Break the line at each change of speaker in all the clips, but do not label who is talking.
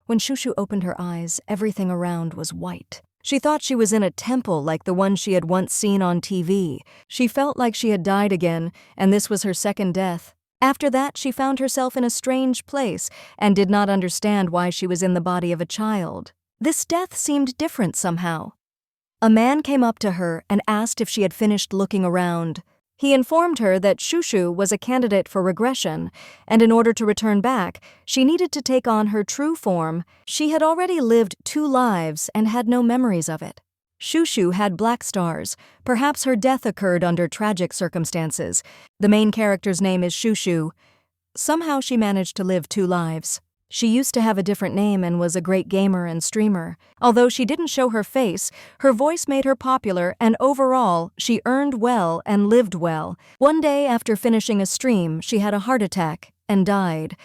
When Shushu opened her eyes, everything around was white. She thought she was in a temple like the one she had once seen on TV. She felt like she had died again, and this was her second death. After that, she found herself in a strange place and did not understand why she was in the body of a child. This death seemed different somehow. A man came up to her and asked if she had finished looking around. He informed her that Shushu was a candidate for regression, and in order to return back, she needed to take on her true form. She had already lived 2 lives and had no memories of it. Shushu had black stars. Perhaps her death occurred under tragic circumstances. The main character's name is Shushu. Somehow she managed to live 2 lives. She used to have a different name and was a great gamer and streamer. Although she didn't show her face, her voice made her popular, and overall, she earned well and lived well. One day after finishing a stream, she had a heart attack and died.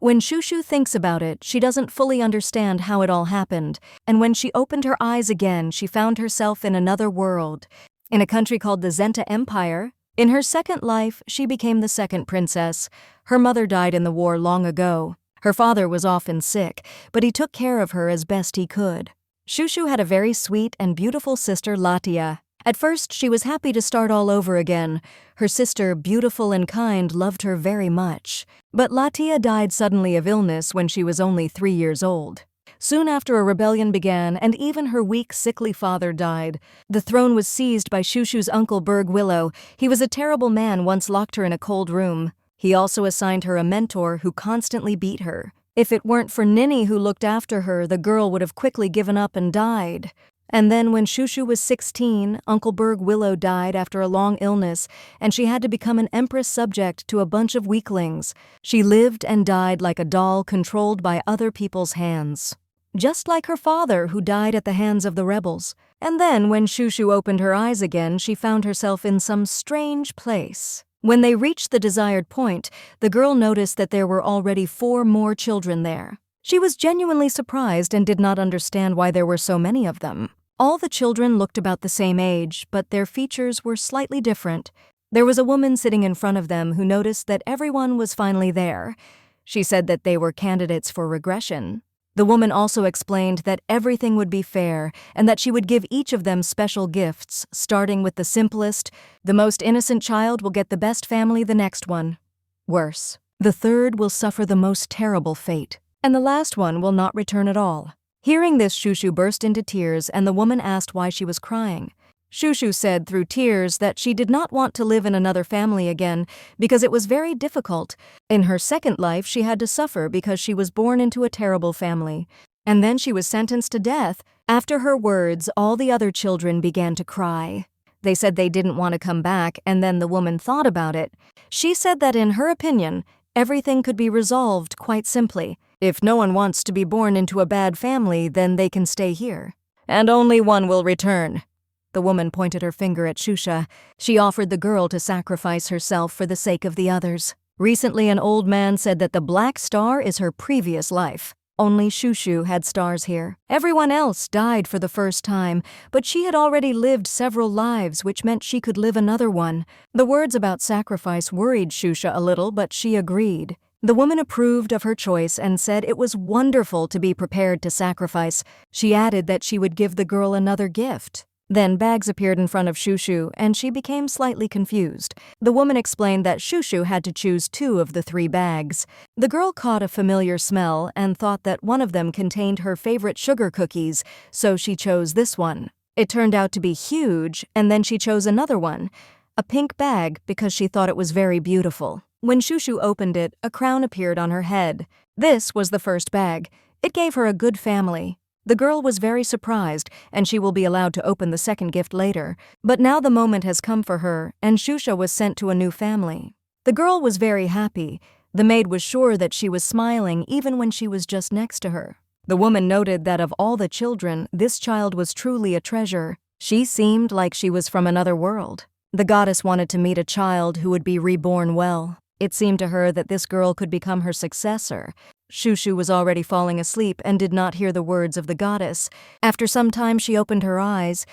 When Shushu thinks about it, she doesn't fully understand how it all happened, and when she opened her eyes again, she found herself in another world, in a country called the Zenta Empire. In her second life, she became the second princess. Her mother died in the war long ago. Her father was often sick, but he took care of her as best he could. Shushu had a very sweet and beautiful sister, Latia. At first, she was happy to start all over again. Her sister, beautiful and kind, loved her very much. But Latia died suddenly of illness when she was only 3 years old. Soon after, a rebellion began, and even her weak, sickly father died. The throne was seized by Shushu's uncle, Berg Willow. He was a terrible man, once locked her in a cold room. He also assigned her a mentor who constantly beat her. If it weren't for Ninny who looked after her, the girl would have quickly given up and died. And then when Shushu was 16, Uncle Berg Willow died after a long illness, and she had to become an empress subject to a bunch of weaklings. She lived and died like a doll controlled by other people's hands. Just like her father, who died at the hands of the rebels. And then when Shushu opened her eyes again, she found herself in some strange place. When they reached the desired point, the girl noticed that there were already 4 more children there. She was genuinely surprised and did not understand why there were so many of them. All the children looked about the same age, but their features were slightly different. There was a woman sitting in front of them who noticed that everyone was finally there. She said that they were candidates for regression. The woman also explained that everything would be fair and that she would give each of them special gifts, starting with the simplest. The most innocent child will get the best family, the next one worse. The third will suffer the most terrible fate, and the last one will not return at all. Hearing this, Shushu burst into tears, and the woman asked why she was crying. Shushu said through tears that she did not want to live in another family again because it was very difficult. In her second life, she had to suffer because she was born into a terrible family. And then she was sentenced to death. After her words, all the other children began to cry. They said they didn't want to come back, and then the woman thought about it. She said that in her opinion, everything could be resolved quite simply. If no one wants to be born into a bad family, then they can stay here. And only one will return. The woman pointed her finger at Shusha. She offered the girl to sacrifice herself for the sake of the others. Recently, an old man said that the black star is her previous life. Only Shushu had stars here. Everyone else died for the first time, but she had already lived several lives, which meant she could live another one. The words about sacrifice worried Shusha a little, but she agreed. The woman approved of her choice and said it was wonderful to be prepared to sacrifice. She added that she would give the girl another gift. Then bags appeared in front of Shushu, and she became slightly confused. The woman explained that Shushu had to choose 2 of the 3 bags. The girl caught a familiar smell and thought that one of them contained her favorite sugar cookies, so she chose this one. It turned out to be huge, and then she chose another one, a pink bag, because she thought it was very beautiful. When Shushu opened it, a crown appeared on her head. This was the first bag. It gave her a good family. The girl was very surprised, and she will be allowed to open the second gift later. But now the moment has come for her, and Shusha was sent to a new family. The girl was very happy. The maid was sure that she was smiling even when she was just next to her. The woman noted that of all the children, this child was truly a treasure. She seemed like she was from another world. The goddess wanted to meet a child who would be reborn well. It seemed to her that this girl could become her successor. Shushu was already falling asleep and did not hear the words of the goddess. After some time, she opened her eyes.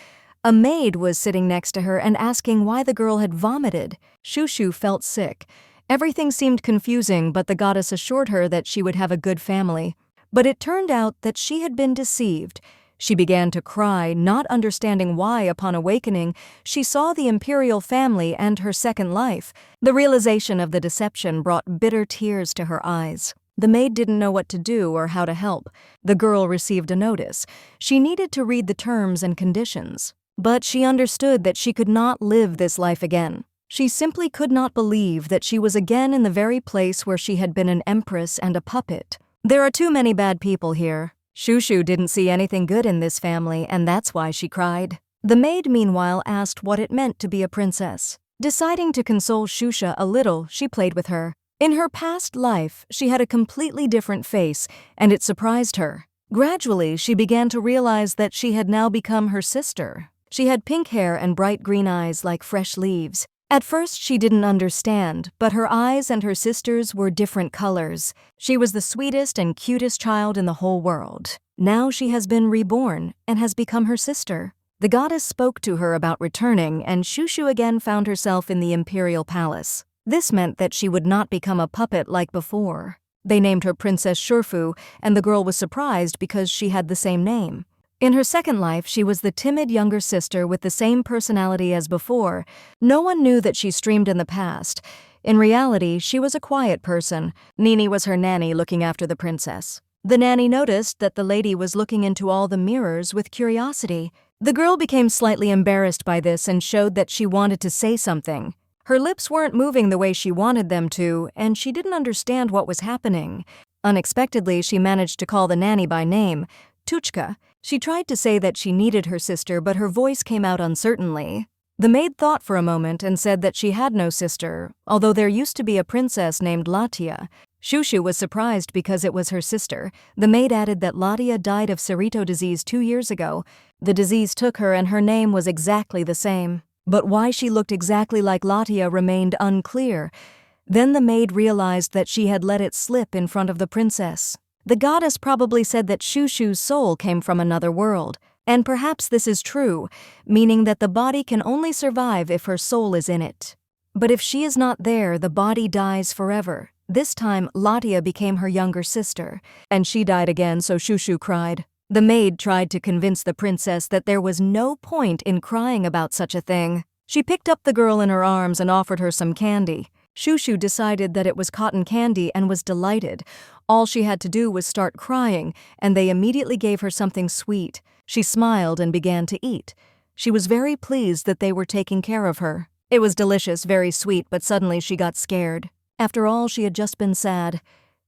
A maid was sitting next to her and asking why the girl had vomited. Shushu felt sick. Everything seemed confusing, but the goddess assured her that she would have a good family. But it turned out that she had been deceived. She began to cry, not understanding why, upon awakening, she saw the Imperial family and her second life. The realization of the deception brought bitter tears to her eyes. The maid didn't know what to do or how to help. The girl received a notice. She needed to read the terms and conditions. But she understood that she could not live this life again. She simply could not believe that she was again in the very place where she had been an empress and a puppet. There are too many bad people here. Shushu didn't see anything good in this family, and that's why she cried. The maid, meanwhile, asked what it meant to be a princess. Deciding to console Shusha a little, she played with her. In her past life, she had a completely different face, and it surprised her. Gradually, she began to realize that she had now become her sister. She had pink hair and bright green eyes like fresh leaves. At first, she didn't understand, but her eyes and her sister's were different colors. She was the sweetest and cutest child in the whole world. Now she has been reborn and has become her sister. The goddess spoke to her about returning, and Shushu again found herself in the Imperial palace. This meant that she would not become a puppet like before. They named her Princess Shurfu, and the girl was surprised because she had the same name. In her second life, she was the timid younger sister with the same personality as before. No one knew that she streamed in the past. In reality, she was a quiet person. Nini was her nanny looking after the princess. The nanny noticed that the lady was looking into all the mirrors with curiosity. The girl became slightly embarrassed by this and showed that she wanted to say something. Her lips weren't moving the way she wanted them to, and she didn't understand what was happening. Unexpectedly, she managed to call the nanny by name, Tuchka. She tried to say that she needed her sister, but her voice came out uncertainly. The maid thought for a moment and said that she had no sister, although there used to be a princess named Latia. Shushu was surprised because it was her sister. The maid added that Latia died of Cerito disease 2 years ago. The disease took her and her name was exactly the same. But why she looked exactly like Latia remained unclear. Then the maid realized that she had let it slip in front of the princess. The goddess probably said that Shushu's soul came from another world, and perhaps this is true, meaning that the body can only survive if her soul is in it. But if she is not there, the body dies forever. This time, Latia became her younger sister, and she died again, so Shushu cried. The maid tried to convince the princess that there was no point in crying about such a thing. She picked up the girl in her arms and offered her some candy. Shushu decided that it was cotton candy and was delighted. All she had to do was start crying, and they immediately gave her something sweet. She smiled and began to eat. She was very pleased that they were taking care of her. It was delicious, very sweet, but suddenly she got scared. After all, she had just been sad.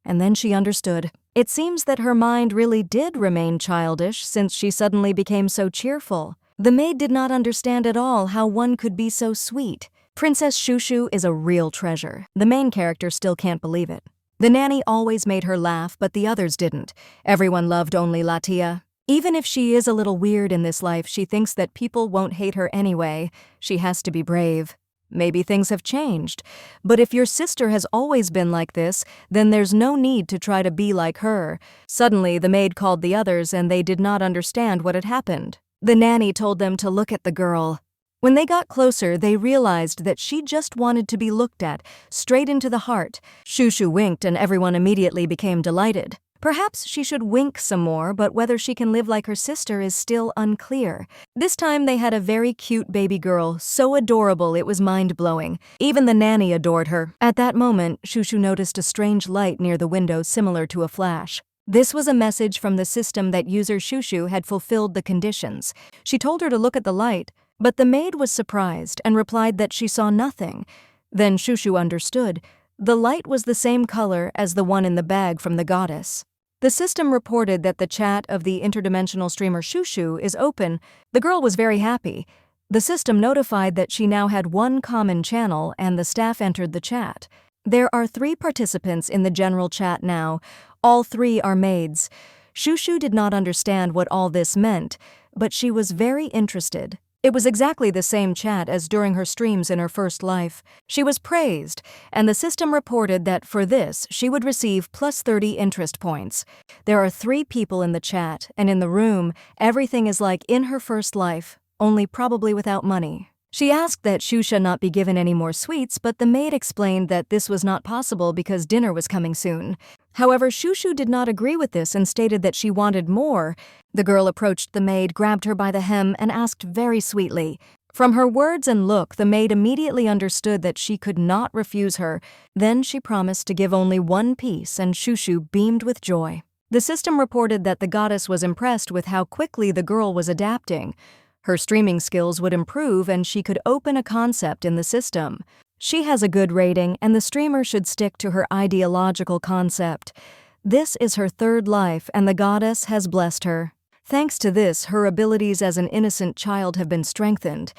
And then she understood. It seems that her mind really did remain childish since she suddenly became so cheerful. The maid did not understand at all how one could be so sweet. Princess Shushu is a real treasure. The main character still can't believe it. The nanny always made her laugh, but the others didn't. Everyone loved only Latia. Even if she is a little weird in this life, she thinks that people won't hate her anyway. She has to be brave. Maybe things have changed. But if your sister has always been like this, then there's no need to try to be like her. Suddenly, the maid called the others and they did not understand what had happened. The nanny told them to look at the girl. When they got closer, they realized that she just wanted to be looked at, straight into the heart. Shushu winked and everyone immediately became delighted. Perhaps she should wink some more, but whether she can live like her sister is still unclear. This time they had a very cute baby girl, so adorable it was mind-blowing. Even the nanny adored her. At that moment, Shushu noticed a strange light near the window similar to a flash. This was a message from the system that user Shushu had fulfilled the conditions. She told her to look at the light, but the maid was surprised and replied that she saw nothing. Then Shushu understood. The light was the same color as the one in the bag from the goddess. The system reported that the chat of the interdimensional streamer Shushu is open. The girl was very happy. The system notified that she now had one common channel and the staff entered the chat. There are 3 participants in the general chat now. All 3 are maids. Shushu did not understand what all this meant, but she was very interested. It was exactly the same chat as during her streams in her first life. She was praised, and the system reported that for this, she would receive plus 30 interest points. There are 3 people in the chat, and in the room, everything is like in her first life, only probably without money. She asked that Shusha not be given any more sweets, but the maid explained that this was not possible because dinner was coming soon. However, Shushu did not agree with this and stated that she wanted more. The girl approached the maid, grabbed her by the hem, and asked very sweetly. From her words and look, the maid immediately understood that she could not refuse her. Then she promised to give only one piece, and Shushu beamed with joy. The system reported that the goddess was impressed with how quickly the girl was adapting. Her streaming skills would improve and she could open a concept in the system. She has a good rating and the streamer should stick to her ideological concept. This is her third life and the goddess has blessed her. Thanks to this, her abilities as an innocent child have been strengthened.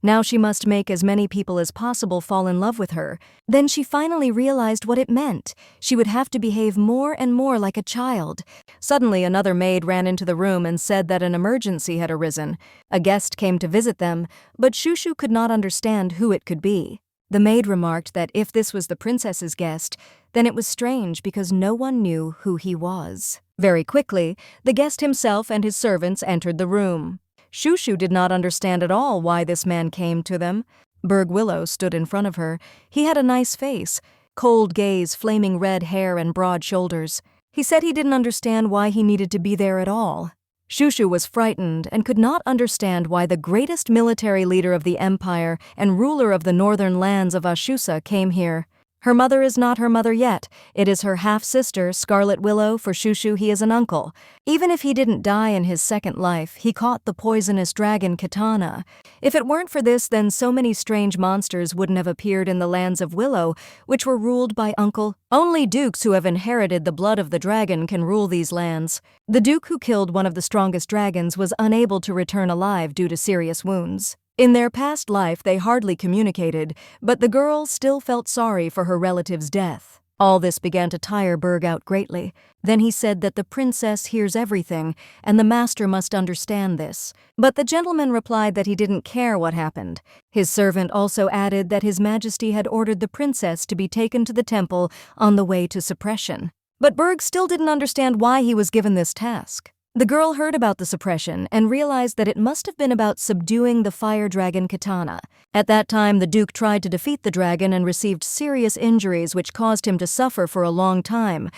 Now she must make as many people as possible fall in love with her. Then she finally realized what it meant. She would have to behave more and more like a child. Suddenly, another maid ran into the room and said that an emergency had arisen. A guest came to visit them, but Shushu could not understand who it could be. The maid remarked that if this was the princess's guest, then it was strange because no one knew who he was. Very quickly, the guest himself and his servants entered the room. Shushu did not understand at all why this man came to them. Berg Willow stood in front of her. He had a nice face, cold gaze, flaming red hair, and broad shoulders. He said he didn't understand why he needed to be there at all. Shushu was frightened and could not understand why the greatest military leader of the empire and ruler of the northern lands of Ashusa came here. Her mother is not her mother yet. It is her half-sister, Scarlet Willow. For Shushu, he is an uncle. Even if he didn't die in his second life, he caught the poisonous dragon Katana. If it weren't for this, then so many strange monsters wouldn't have appeared in the lands of Willow, which were ruled by Uncle. Only dukes who have inherited the blood of the dragon can rule these lands. The duke who killed one of the strongest dragons was unable to return alive due to serious wounds. In their past life, they hardly communicated, but the girl still felt sorry for her relative's death. All this began to tire Berg out greatly. Then he said that the princess hears everything, and the master must understand this. But the gentleman replied that he didn't care what happened. His servant also added that His Majesty had ordered the princess to be taken to the temple on the way to suppression. But Berg still didn't understand why he was given this task. The girl heard about the suppression and realized that it must have been about subduing the fire dragon Katana. At that time, the Duke tried to defeat the dragon and received serious injuries which caused him to suffer for a long time.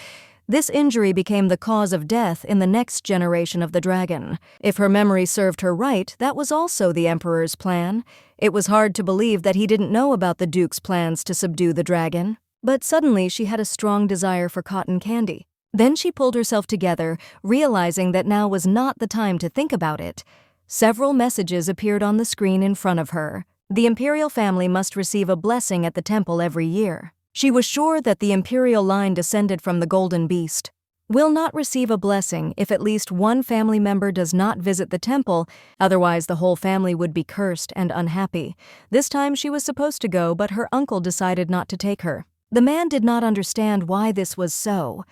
This injury became the cause of death in the next generation of the dragon. If her memory served her right, that was also the Emperor's plan. It was hard to believe that he didn't know about the Duke's plans to subdue the dragon. But suddenly she had a strong desire for cotton candy. Then she pulled herself together, realizing that now was not the time to think about it. Several messages appeared on the screen in front of her. The Imperial family must receive a blessing at the temple every year. She was sure that the Imperial line descended from the Golden Beast. Will not receive a blessing if at least one family member does not visit the temple, otherwise the whole family would be cursed and unhappy. This time she was supposed to go, but her uncle decided not to take her. The man did not understand why this was so.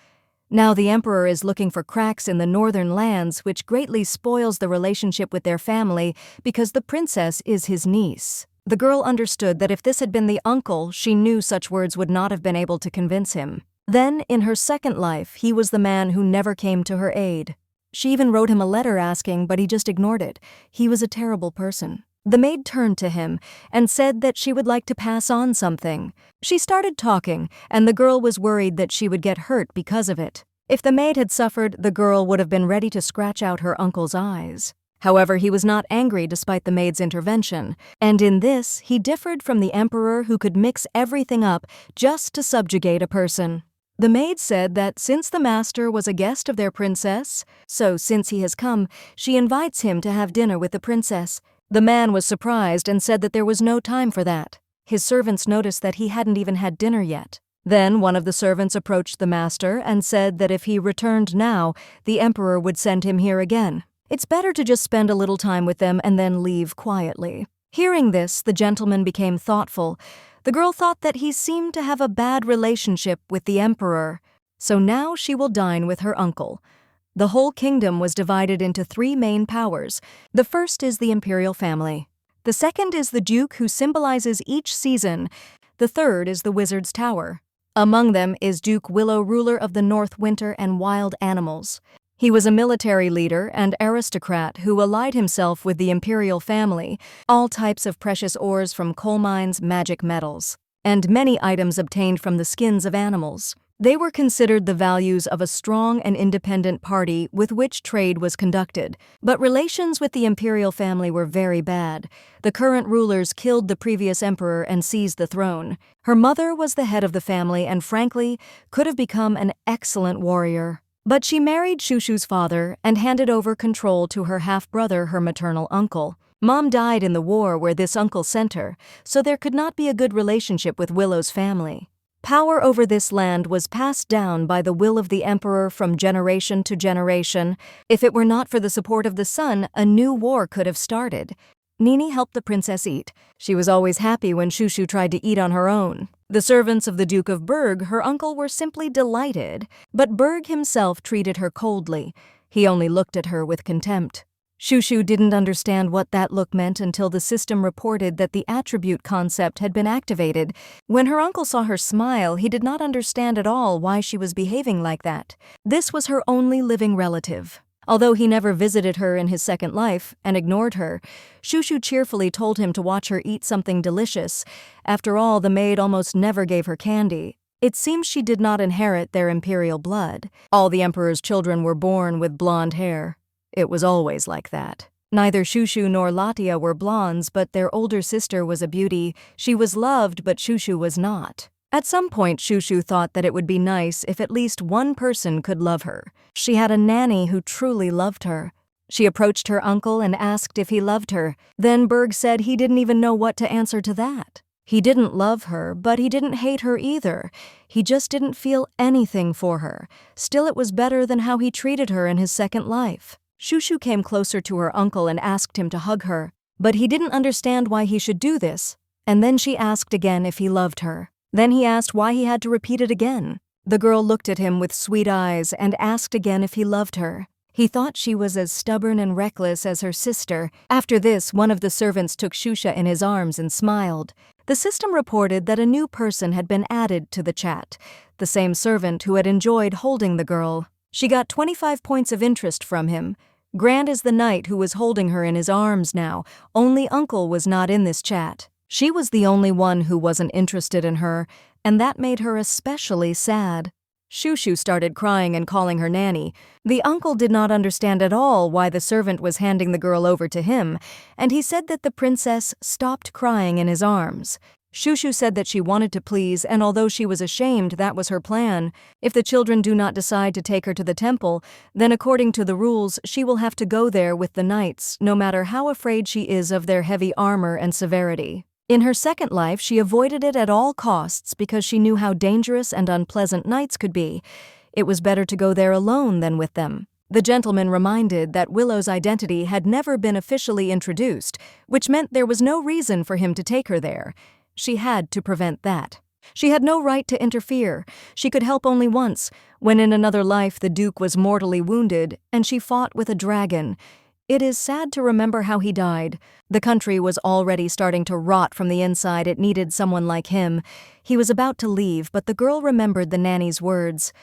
Now the Emperor is looking for cracks in the northern lands, which greatly spoils the relationship with their family because the princess is his niece. The girl understood that if this had been the uncle, she knew such words would not have been able to convince him. Then, in her second life, he was the man who never came to her aid. She even wrote him a letter asking, but he just ignored it. He was a terrible person. The maid turned to him and said that she would like to pass on something. She started talking, and the girl was worried that she would get hurt because of it. If the maid had suffered, the girl would have been ready to scratch out her uncle's eyes. However, he was not angry despite the maid's intervention, and in this, he differed from the Emperor who could mix everything up just to subjugate a person. The maid said that since the master was a guest of their princess, so since he has come, she invites him to have dinner with the princess. The man was surprised and said that there was no time for that. His servants noticed that he hadn't even had dinner yet. Then one of the servants approached the master and said that if he returned now, the Emperor would send him here again. It's better to just spend a little time with them and then leave quietly. Hearing this, the gentleman became thoughtful. The girl thought that he seemed to have a bad relationship with the Emperor, so now she will dine with her uncle. The whole kingdom was divided into 3 main powers. The first is the Imperial family. The second is the Duke, who symbolizes each season. The third is the Wizard's Tower. Among them is Duke Willow, ruler of the North, Winter, and wild animals. He was a military leader and aristocrat who allied himself with the Imperial family, all types of precious ores from coal mines, magic metals, and many items obtained from the skins of animals. They were considered the values of a strong and independent party with which trade was conducted. But relations with the Imperial family were very bad. The current rulers killed the previous emperor and seized the throne. Her mother was the head of the family and, frankly, could have become an excellent warrior. But she married Shushu's father and handed over control to her half-brother, her maternal uncle. Mom died in the war where this uncle sent her, so there could not be a good relationship with Willow's family. Power over this land was passed down by the will of the emperor from generation to generation. If it were not for the support of the son, a new war could have started. Nini helped the princess eat. She was always happy when Shushu tried to eat on her own. The servants of the Duke of Berg, her uncle, were simply delighted, but Berg himself treated her coldly. He only looked at her with contempt. Shushu didn't understand what that look meant until the system reported that the attribute concept had been activated. When her uncle saw her smile, he did not understand at all why she was behaving like that. This was her only living relative. Although he never visited her in his second life and ignored her, Shushu cheerfully told him to watch her eat something delicious. After all, the maid almost never gave her candy. It seems she did not inherit their imperial blood. All the emperor's children were born with blonde hair. It was always like that. Neither Shushu nor Latia were blondes, but their older sister was a beauty. She was loved, but Shushu was not. At some point, Shushu thought that it would be nice if at least one person could love her. She had a nanny who truly loved her. She approached her uncle and asked if he loved her. Then Berg said he didn't even know what to answer to that. He didn't love her, but he didn't hate her either. He just didn't feel anything for her. Still, it was better than how he treated her in his second life. Shushu came closer to her uncle and asked him to hug her, but he didn't understand why he should do this. And then she asked again if he loved her. Then he asked why he had to repeat it again. The girl looked at him with sweet eyes and asked again if he loved her. He thought she was as stubborn and reckless as her sister. After this, one of the servants took Shusha in his arms and smiled. The system reported that a new person had been added to the chat, the same servant who had enjoyed holding the girl. She got 25 points of interest from him. Grand is the knight who was holding her in his arms now. Only Uncle was not in this chat. She was the only one who wasn't interested in her, and that made her especially sad. Shushu started crying and calling her nanny. The uncle did not understand at all why the servant was handing the girl over to him, and he said that the princess stopped crying in his arms. Shushu said that she wanted to please, and although she was ashamed, that was her plan. If the children do not decide to take her to the temple, then according to the rules, she will have to go there with the knights, no matter how afraid she is of their heavy armor and severity. In her second life, she avoided it at all costs because she knew how dangerous and unpleasant knights could be. It was better to go there alone than with them. The gentleman reminded that Willow's identity had never been officially introduced, which meant there was no reason for him to take her there. She had to prevent that. She had no right to interfere. She could help only once, when in another life the Duke was mortally wounded, and she fought with a dragon. It is sad to remember how he died. The country was already starting to rot from the inside. It needed someone like him. He was about to leave, but the girl remembered the nanny's words.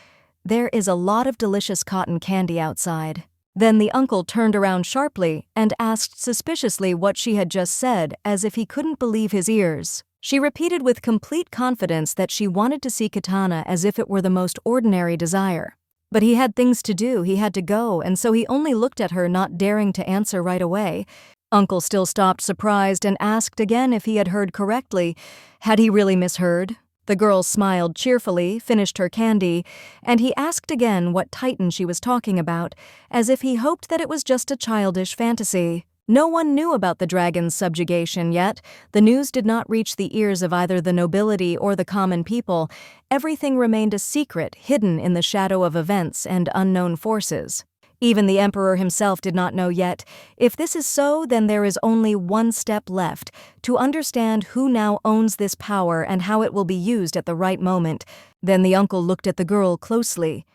"There is a lot of delicious cotton candy outside." Then the uncle turned around sharply and asked suspiciously what she had just said, as if he couldn't believe his ears. She repeated with complete confidence that she wanted to see Katana as if it were the most ordinary desire. But he had things to do, he had to go, and so he only looked at her, not daring to answer right away. Uncle still stopped, surprised, and asked again if he had heard correctly. Had he really misheard? The girl smiled cheerfully, finished her candy, and he asked again what Titan she was talking about, as if he hoped that it was just a childish fantasy. No one knew about the dragon's subjugation yet. The news did not reach the ears of either the nobility or the common people. Everything remained a secret, hidden in the shadow of events and unknown forces. Even the emperor himself did not know yet. If this is so, then there is only one step left, to understand who now owns this power and how it will be used at the right moment. Then the uncle looked at the girl closely.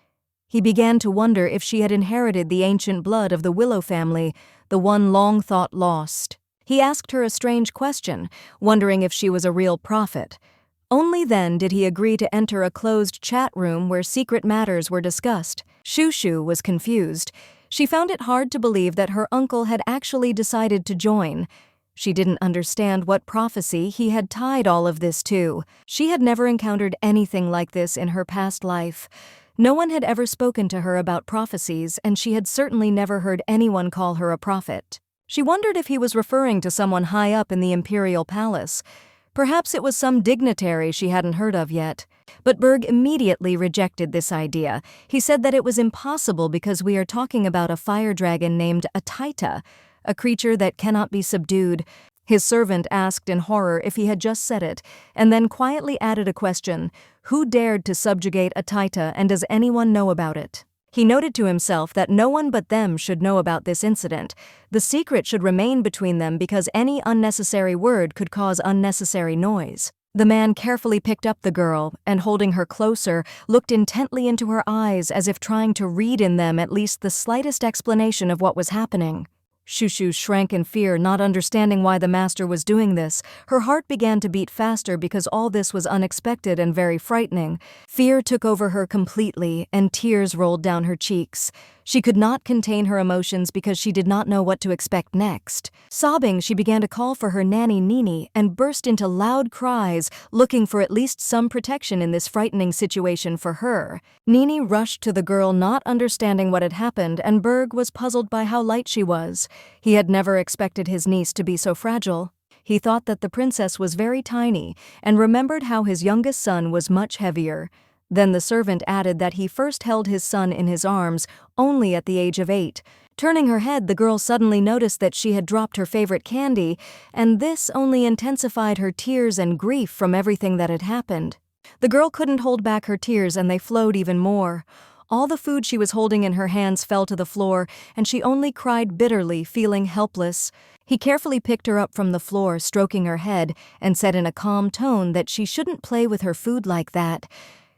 He began to wonder if she had inherited the ancient blood of the Willow family, the one long thought lost. He asked her a strange question, wondering if she was a real prophet. Only then did he agree to enter a closed chat room where secret matters were discussed. Shushu was confused. She found it hard to believe that her uncle had actually decided to join. She didn't understand what prophecy he had tied all of this to. She had never encountered anything like this in her past life. No one had ever spoken to her about prophecies, and she had certainly never heard anyone call her a prophet. She wondered if he was referring to someone high up in the Imperial palace. Perhaps it was some dignitary she hadn't heard of yet. But Berg immediately rejected this idea. He said that it was impossible because we are talking about a fire dragon named a Taita, a creature that cannot be subdued. His servant asked in horror if he had just said it, and then quietly added a question: who dared to subjugate a Taita, and does anyone know about it? He noted to himself that no one but them should know about this incident. The secret should remain between them because any unnecessary word could cause unnecessary noise. The man carefully picked up the girl and, holding her closer, looked intently into her eyes as if trying to read in them at least the slightest explanation of what was happening. Shushu shrank in fear, not understanding why the master was doing this. Her heart began to beat faster because all this was unexpected and very frightening. Fear took over her completely, and tears rolled down her cheeks. She could not contain her emotions because she did not know what to expect next. Sobbing, she began to call for her nanny Nini and burst into loud cries, looking for at least some protection in this frightening situation for her. Nini rushed to the girl, not understanding what had happened, and Berg was puzzled by how light she was. He had never expected his niece to be so fragile. He thought that the princess was very tiny and remembered how his youngest son was much heavier. Then the servant added that he first held his son in his arms only at the age of 8. Turning her head, the girl suddenly noticed that she had dropped her favorite candy, and this only intensified her tears and grief from everything that had happened. The girl couldn't hold back her tears, and they flowed even more. All the food she was holding in her hands fell to the floor, and she only cried bitterly, feeling helpless. He carefully picked her up from the floor, stroking her head, and said in a calm tone that she shouldn't play with her food like that.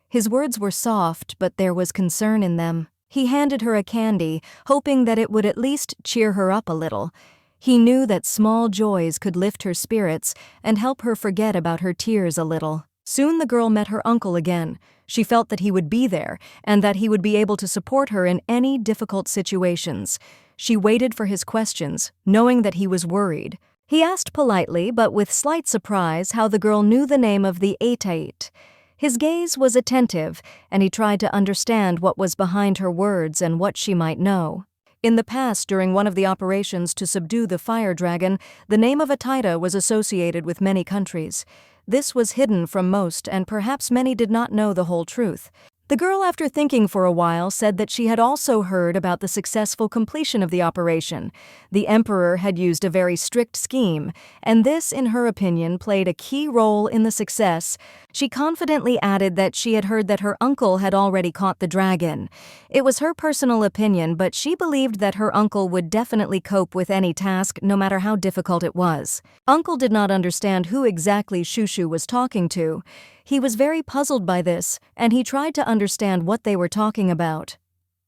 His words were soft, but there was concern in them. He handed her a candy, hoping that it would at least cheer her up a little. He knew that small joys could lift her spirits and help her forget about her tears a little. Soon the girl met her uncle again. She felt that he would be there and that he would be able to support her in any difficult situations. She waited for his questions, knowing that he was worried. He asked politely, but with slight surprise, how the girl knew the name of the Atait. His gaze was attentive, and he tried to understand what was behind her words and what she might know. In the past, during one of the operations to subdue the fire dragon, the name of Ataita was associated with many countries. This was hidden from most, and perhaps many did not know the whole truth. The girl, after thinking for a while, said that she had also heard about the successful completion of the operation. The Emperor had used a very strict scheme, and this, in her opinion, played a key role in the success. She confidently added that she had heard that her uncle had already caught the dragon. It was her personal opinion, but she believed that her uncle would definitely cope with any task, no matter how difficult it was. Uncle did not understand who exactly Shushu was talking to. He was very puzzled by this, and he tried to understand what they were talking about.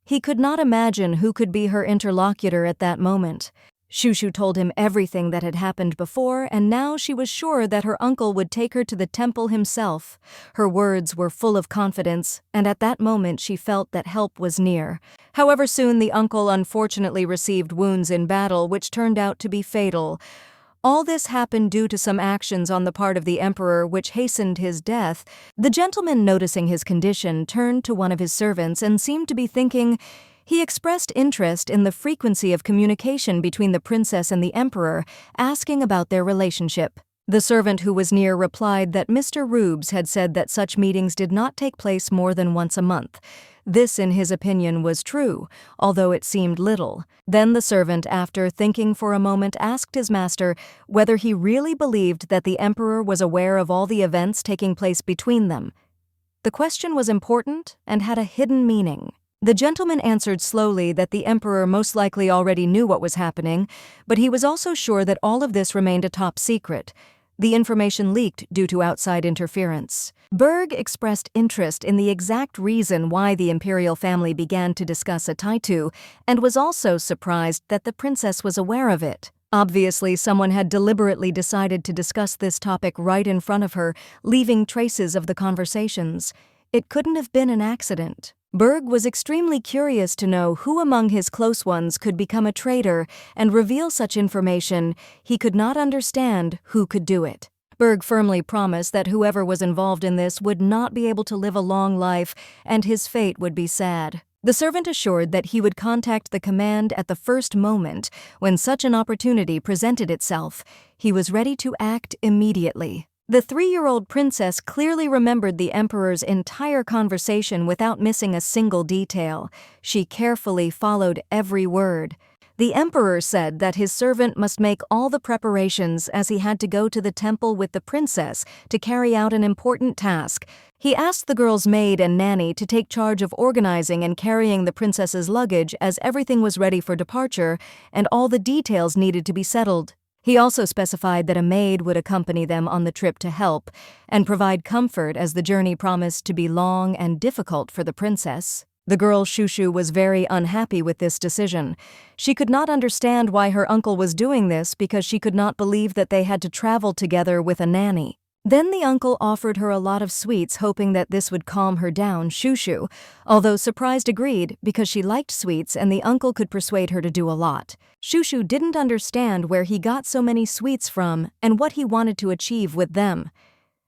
He could not imagine who could be her interlocutor at that moment. Shushu told him everything that had happened before, and now she was sure that her uncle would take her to the temple himself. Her words were full of confidence, and at that moment she felt that help was near. However, soon the uncle unfortunately received wounds in battle, which turned out to be fatal. All this happened due to some actions on the part of the Emperor which hastened his death. The gentleman, noticing his condition, turned to one of his servants and seemed to be thinking. He expressed interest in the frequency of communication between the princess and the Emperor, asking about their relationship. The servant who was near replied that Mr. Rubes had said that such meetings did not take place more than once a month. This, in his opinion, was true, although it seemed little. Then the servant, after thinking for a moment, asked his master whether he really believed that the Emperor was aware of all the events taking place between them. The question was important and had a hidden meaning. The gentleman answered slowly that the Emperor most likely already knew what was happening, but he was also sure that all of this remained a top secret. The information leaked due to outside interference. Berg expressed interest in the exact reason why the Imperial family began to discuss a Taitu, and was also surprised that the princess was aware of it. Obviously, someone had deliberately decided to discuss this topic right in front of her, leaving traces of the conversations. It couldn't have been an accident. Berg was extremely curious to know who among his close ones could become a traitor and reveal such information. He could not understand who could do it. Berg firmly promised that whoever was involved in this would not be able to live a long life, and his fate would be sad. The servant assured that he would contact the command at the first moment when such an opportunity presented itself. He was ready to act immediately. The 3-year-old princess clearly remembered the emperor's entire conversation without missing a single detail. She carefully followed every word. The emperor said that his servant must make all the preparations as he had to go to the temple with the princess to carry out an important task. He asked the girl's maid and nanny to take charge of organizing and carrying the princess's luggage as everything was ready for departure and all the details needed to be settled. He also specified that a maid would accompany them on the trip to help and provide comfort as the journey promised to be long and difficult for the princess. The girl Shushu was very unhappy with this decision. She could not understand why her uncle was doing this because she could not believe that they had to travel together with a nanny. Then the uncle offered her a lot of sweets, hoping that this would calm her down. Shushu, although surprised, agreed because she liked sweets and the uncle could persuade her to do a lot. Shushu didn't understand where he got so many sweets from and what he wanted to achieve with them.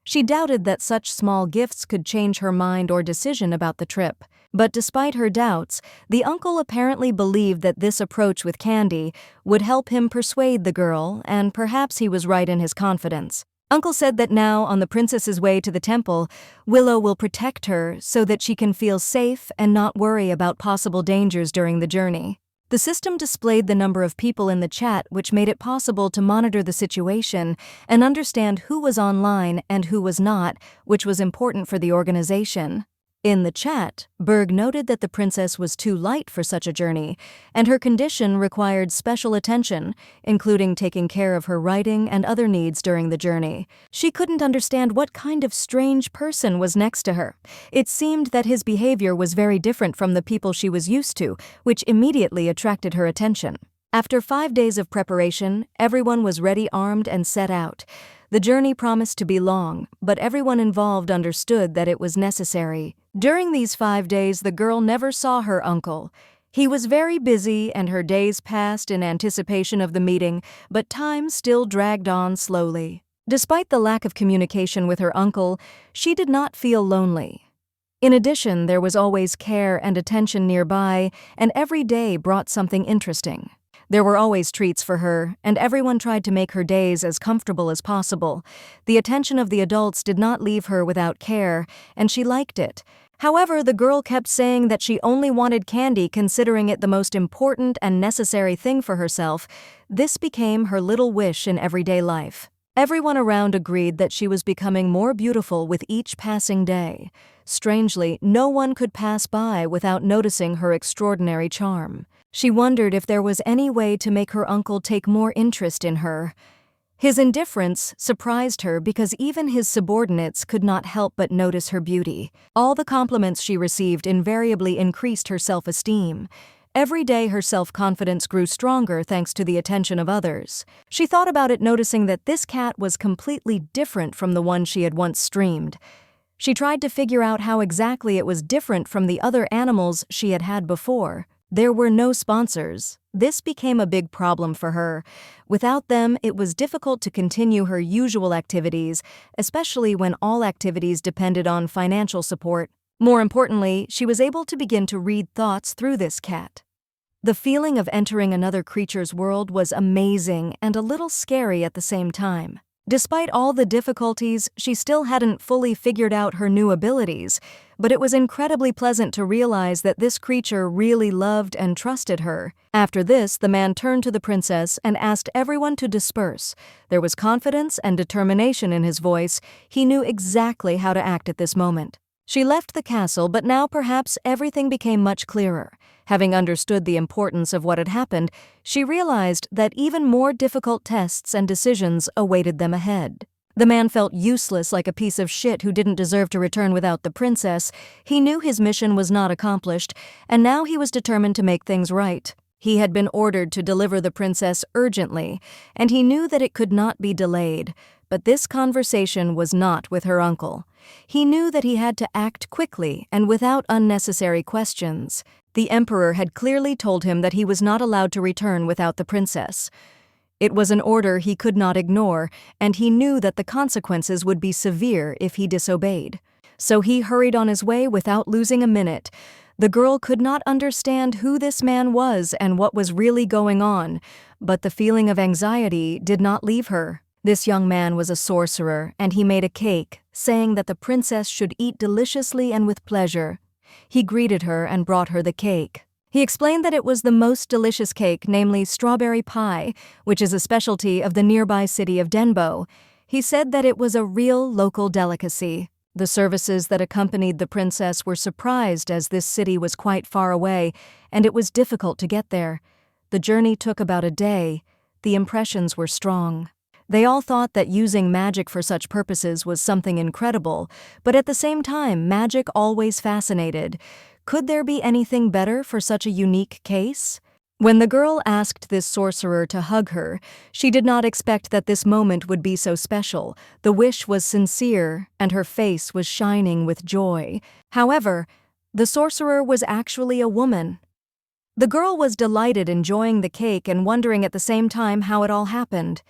She doubted that such small gifts could change her mind or decision about the trip. But despite her doubts, the uncle apparently believed that this approach with candy would help him persuade the girl, and perhaps he was right in his confidence. Uncle said that now, on the princess's way to the temple, Willow will protect her so that she can feel safe and not worry about possible dangers during the journey. The system displayed the number of people in the chat, which made it possible to monitor the situation and understand who was online and who was not, which was important for the organization. In the chat, Berg noted that the princess was too light for such a journey, and her condition required special attention, including taking care of her writing and other needs during the journey. She couldn't understand what kind of strange person was next to her. It seemed that his behavior was very different from the people she was used to, which immediately attracted her attention. After 5 days of preparation, everyone was ready, armed, and set out. The journey promised to be long, but everyone involved understood that it was necessary. During these 5 days, the girl never saw her uncle. He was very busy, and her days passed in anticipation of the meeting, but time still dragged on slowly. Despite the lack of communication with her uncle, she did not feel lonely. In addition, there was always care and attention nearby, and every day brought something interesting. There were always treats for her, and everyone tried to make her days as comfortable as possible. The attention of the adults did not leave her without care, and she liked it. However, the girl kept saying that she only wanted candy, considering it the most important and necessary thing for herself. This became her little wish in everyday life. Everyone around agreed that she was becoming more beautiful with each passing day. Strangely, no one could pass by without noticing her extraordinary charm. She wondered if there was any way to make her uncle take more interest in her. His indifference surprised her because even his subordinates could not help but notice her beauty. All the compliments she received invariably increased her self-esteem. Every day her self-confidence grew stronger thanks to the attention of others. She thought about it, noticing that this cat was completely different from the one she had once streamed. She tried to figure out how exactly it was different from the other animals she had had before. There were no sponsors. This became a big problem for her. Without them, it was difficult to continue her usual activities, especially when all activities depended on financial support. More importantly, she was able to begin to read thoughts through this cat. The feeling of entering another creature's world was amazing and a little scary at the same time. Despite all the difficulties, she still hadn't fully figured out her new abilities, but it was incredibly pleasant to realize that this creature really loved and trusted her. After this, the man turned to the princess and asked everyone to disperse. There was confidence and determination in his voice. He knew exactly how to act at this moment. She left the castle, but now perhaps everything became much clearer. Having understood the importance of what had happened, she realized that even more difficult tests and decisions awaited them ahead. The man felt useless, like a piece of shit who didn't deserve to return without the princess. He knew his mission was not accomplished, and now he was determined to make things right. He had been ordered to deliver the princess urgently, and he knew that it could not be delayed. But this conversation was not with her uncle. He knew that he had to act quickly and without unnecessary questions. The Emperor had clearly told him that he was not allowed to return without the princess. It was an order he could not ignore, and he knew that the consequences would be severe if he disobeyed. So he hurried on his way without losing a minute. The girl could not understand who this man was and what was really going on, but the feeling of anxiety did not leave her. This young man was a sorcerer, and he made a cake, saying that the princess should eat deliciously and with pleasure. He greeted her and brought her the cake. He explained that it was the most delicious cake, namely strawberry pie, which is a specialty of the nearby city of Denbo. He said that it was a real local delicacy. The services that accompanied the princess were surprised as this city was quite far away, and it was difficult to get there. The journey took about a day. The impressions were strong. They all thought that using magic for such purposes was something incredible, but at the same time, magic always fascinated. Could there be anything better for such a unique case? When the girl asked this sorcerer to hug her, she did not expect that this moment would be so special. The wish was sincere, and her face was shining with joy. However, the sorcerer was actually a woman. The girl was delighted, enjoying the cake and wondering at the same time how it all happened.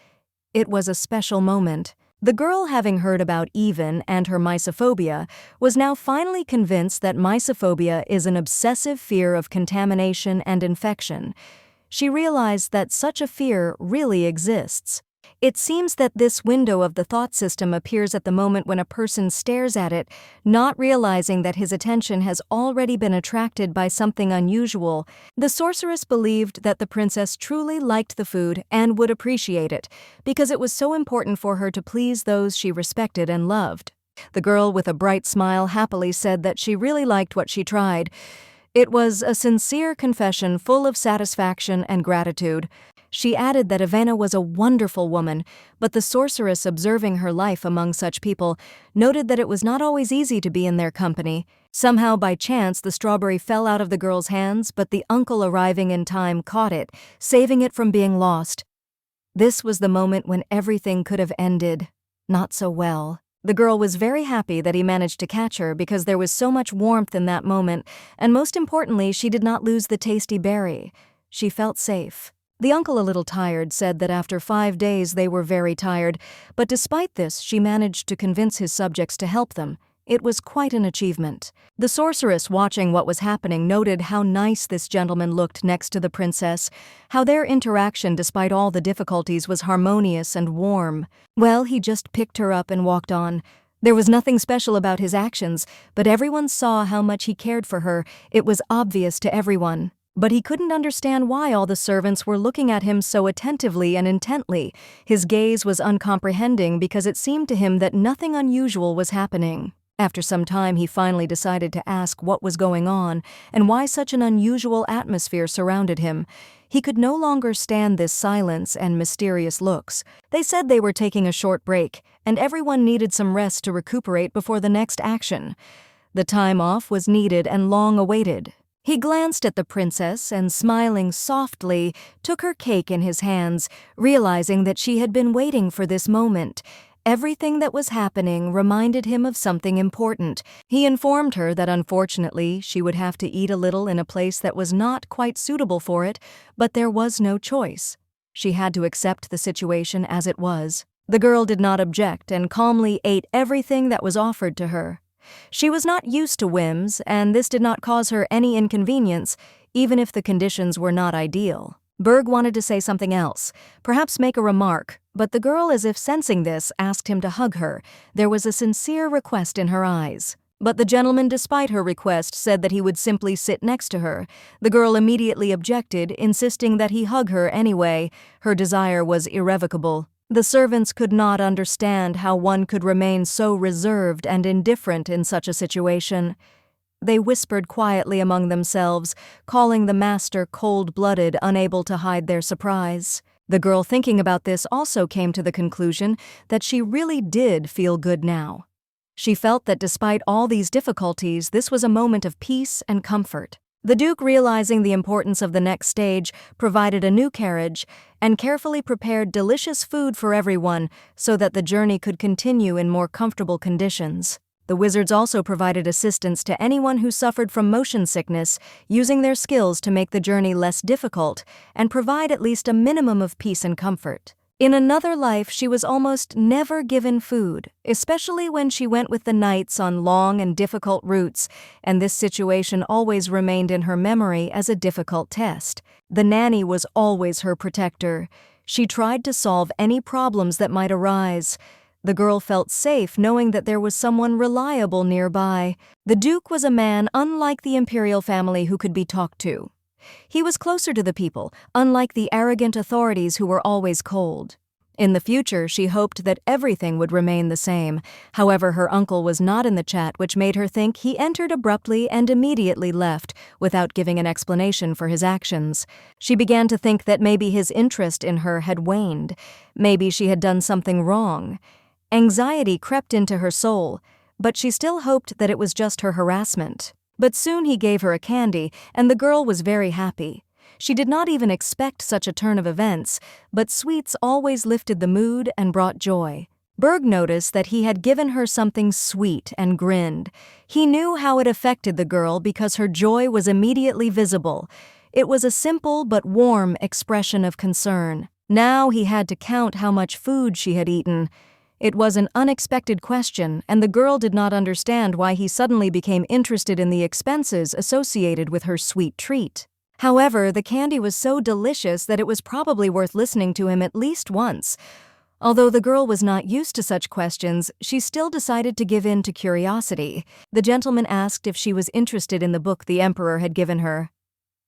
It was a special moment. The girl, having heard about Even and her mysophobia, was now finally convinced that mysophobia is an obsessive fear of contamination and infection. She realized that such a fear really exists. It seems that this window of the thought system appears at the moment when a person stares at it, not realizing that his attention has already been attracted by something unusual. The sorceress believed that the princess truly liked the food and would appreciate it, because it was so important for her to please those she respected and loved. The girl, with a bright smile, happily said that she really liked what she tried. It was a sincere confession full of satisfaction and gratitude. She added that Ivana was a wonderful woman, but the sorceress, observing her life among such people, noted that it was not always easy to be in their company. Somehow, by chance, the strawberry fell out of the girl's hands, but the uncle, arriving in time, caught it, saving it from being lost. This was the moment when everything could have ended. Not so well. The girl was very happy that he managed to catch her because there was so much warmth in that moment, and most importantly, she did not lose the tasty berry. She felt safe. The uncle, a little tired, said that after 5 days they were very tired, but despite this, she managed to convince his subjects to help them. It was quite an achievement. The sorceress, watching what was happening, noted how nice this gentleman looked next to the princess, how their interaction, despite all the difficulties, was harmonious and warm. Well, he just picked her up and walked on. There was nothing special about his actions, but everyone saw how much he cared for her. It was obvious to everyone. But he couldn't understand why all the servants were looking at him so attentively and intently. His gaze was uncomprehending because it seemed to him that nothing unusual was happening. After some time, he finally decided to ask what was going on and why such an unusual atmosphere surrounded him. He could no longer stand this silence and mysterious looks. They said they were taking a short break, and everyone needed some rest to recuperate before the next action. The time off was needed and long awaited. He glanced at the princess and, smiling softly, took her cake in his hands, realizing that she had been waiting for this moment. Everything that was happening reminded him of something important. He informed her that unfortunately she would have to eat a little in a place that was not quite suitable for it, but there was no choice. She had to accept the situation as it was. The girl did not object and calmly ate everything that was offered to her. She was not used to whims, and this did not cause her any inconvenience, even if the conditions were not ideal. Berg wanted to say something else, perhaps make a remark, but the girl, as if sensing this, asked him to hug her. There was a sincere request in her eyes. But the gentleman, despite her request, said that he would simply sit next to her. The girl immediately objected, insisting that he hug her anyway. Her desire was irrevocable. The servants could not understand how one could remain so reserved and indifferent in such a situation. They whispered quietly among themselves, calling the master cold-blooded, unable to hide their surprise. The girl, thinking about this, also came to the conclusion that she really did feel good now. She felt that despite all these difficulties, this was a moment of peace and comfort. The Duke, realizing the importance of the next stage, provided a new carriage and carefully prepared delicious food for everyone so that the journey could continue in more comfortable conditions. The wizards also provided assistance to anyone who suffered from motion sickness, using their skills to make the journey less difficult and provide at least a minimum of peace and comfort. In another life, she was almost never given food, especially when she went with the knights on long and difficult routes, and this situation always remained in her memory as a difficult test. The nanny was always her protector. She tried to solve any problems that might arise. The girl felt safe knowing that there was someone reliable nearby. The Duke was a man unlike the Imperial family who could be talked to. He was closer to the people, unlike the arrogant authorities who were always cold. In the future, she hoped that everything would remain the same. However, her uncle was not in the chat, which made her think he entered abruptly and immediately left, without giving an explanation for his actions. She began to think that maybe his interest in her had waned. Maybe she had done something wrong. Anxiety crept into her soul, but she still hoped that it was just her harassment. But soon he gave her a candy, and the girl was very happy. She did not even expect such a turn of events, but sweets always lifted the mood and brought joy. Berg noticed that he had given her something sweet and grinned. He knew how it affected the girl because her joy was immediately visible. It was a simple but warm expression of concern. Now he had to count how much food she had eaten. It was an unexpected question, and the girl did not understand why he suddenly became interested in the expenses associated with her sweet treat. However, the candy was so delicious that it was probably worth listening to him at least once. Although the girl was not used to such questions, she still decided to give in to curiosity. The gentleman asked if she was interested in the book the Emperor had given her.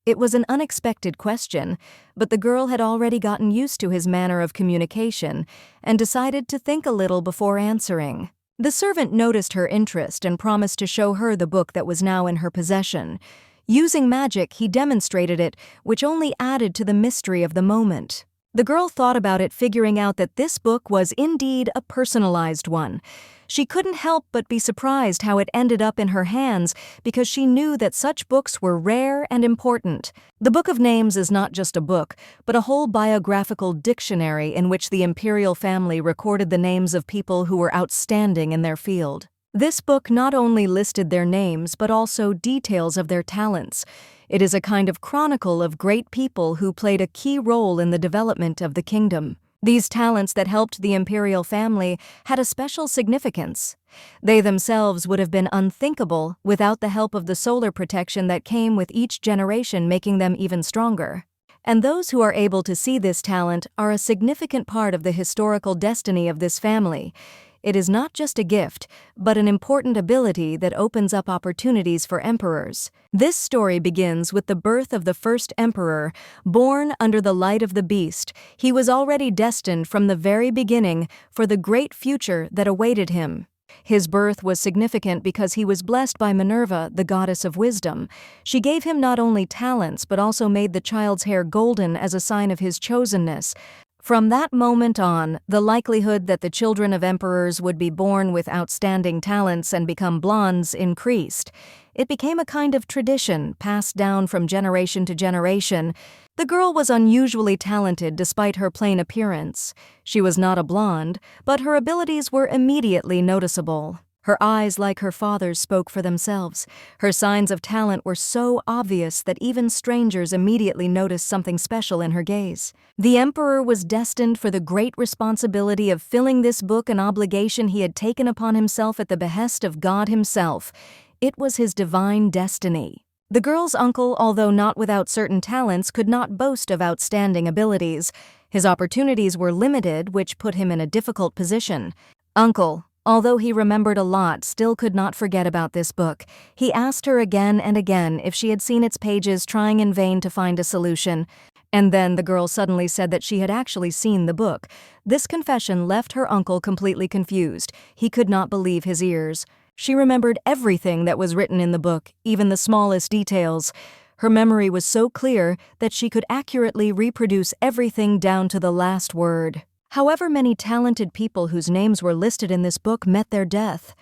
It was an unexpected question, but the girl had already gotten used to his manner of communication and decided to think a little before answering. The servant noticed her interest and promised to show her the book that was now in her possession. Using magic, he demonstrated it, which only added to the mystery of the moment. The girl thought about it, figuring out that this book was indeed a personalized one. She couldn't help but be surprised how it ended up in her hands because she knew that such books were rare and important. The Book of Names is not just a book, but a whole biographical dictionary in which the Imperial family recorded the names of people who were outstanding in their field. This book not only listed their names but also details of their talents. It is a kind of chronicle of great people who played a key role in the development of the kingdom. These talents that helped the Imperial family had a special significance. They themselves would have been unthinkable without the help of the solar protection that came with each generation, making them even stronger. And those who are able to see this talent are a significant part of the historical destiny of this family. It is not just a gift, but an important ability that opens up opportunities for emperors. This story begins with the birth of the first emperor, born under the light of the beast. He was already destined from the very beginning for the great future that awaited him. His birth was significant because he was blessed by Minerva, the goddess of wisdom. She gave him not only talents but also made the child's hair golden as a sign of his chosenness. From that moment on, the likelihood that the children of emperors would be born with outstanding talents and become blondes increased. It became a kind of tradition passed down from generation to generation. The girl was unusually talented despite her plain appearance. She was not a blonde, but her abilities were immediately noticeable. Her eyes, like her father's, spoke for themselves. Her signs of talent were so obvious that even strangers immediately noticed something special in her gaze. The emperor was destined for the great responsibility of filling this book, an obligation he had taken upon himself at the behest of God himself. It was his divine destiny. The girl's uncle, although not without certain talents, could not boast of outstanding abilities. His opportunities were limited, which put him in a difficult position. Uncle, although he remembered a lot, still could not forget about this book. He asked her again and again if she had seen its pages, trying in vain to find a solution. And then the girl suddenly said that she had actually seen the book. This confession left her uncle completely confused. He could not believe his ears. She remembered everything that was written in the book, even the smallest details. Her memory was so clear that she could accurately reproduce everything down to the last word. However many talented people whose names were listed in this book met their death.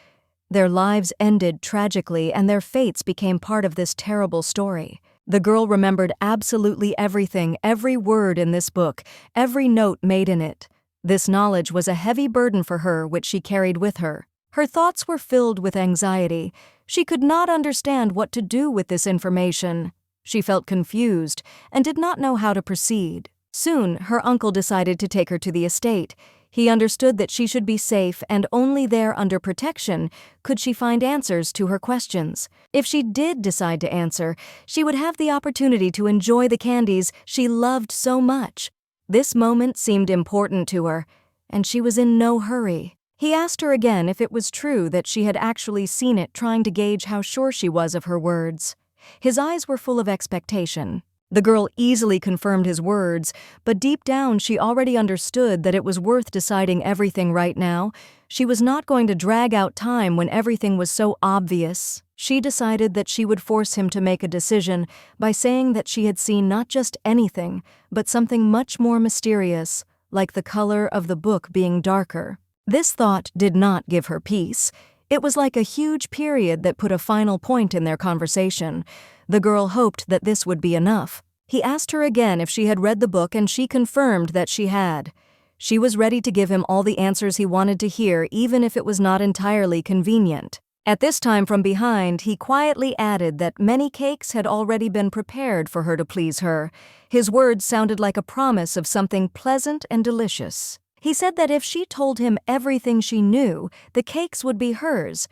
Their lives ended tragically, and their fates became part of this terrible story. The girl remembered absolutely everything, every word in this book, every note made in it. This knowledge was a heavy burden for her, which she carried with her. Her thoughts were filled with anxiety. She could not understand what to do with this information. She felt confused and did not know how to proceed. Soon, her uncle decided to take her to the estate. He understood that she should be safe, and only there under protection could she find answers to her questions. If she did decide to answer, she would have the opportunity to enjoy the candies she loved so much. This moment seemed important to her, and she was in no hurry. He asked her again if it was true that she had actually seen it, trying to gauge how sure she was of her words. His eyes were full of expectation. The girl easily confirmed his words, but deep down she already understood that it was worth deciding everything right now. She was not going to drag out time when everything was so obvious. She decided that she would force him to make a decision by saying that she had seen not just anything, but something much more mysterious, like the color of the book being darker. This thought did not give her peace. It was like a huge period that put a final point in their conversation. The girl hoped that this would be enough. He asked her again if she had read the book, and she confirmed that she had. She was ready to give him all the answers he wanted to hear, even if it was not entirely convenient. At this time, from behind, he quietly added that many cakes had already been prepared for her to please her. His words sounded like a promise of something pleasant and delicious. He said that if she told him everything she knew, the cakes would be hers.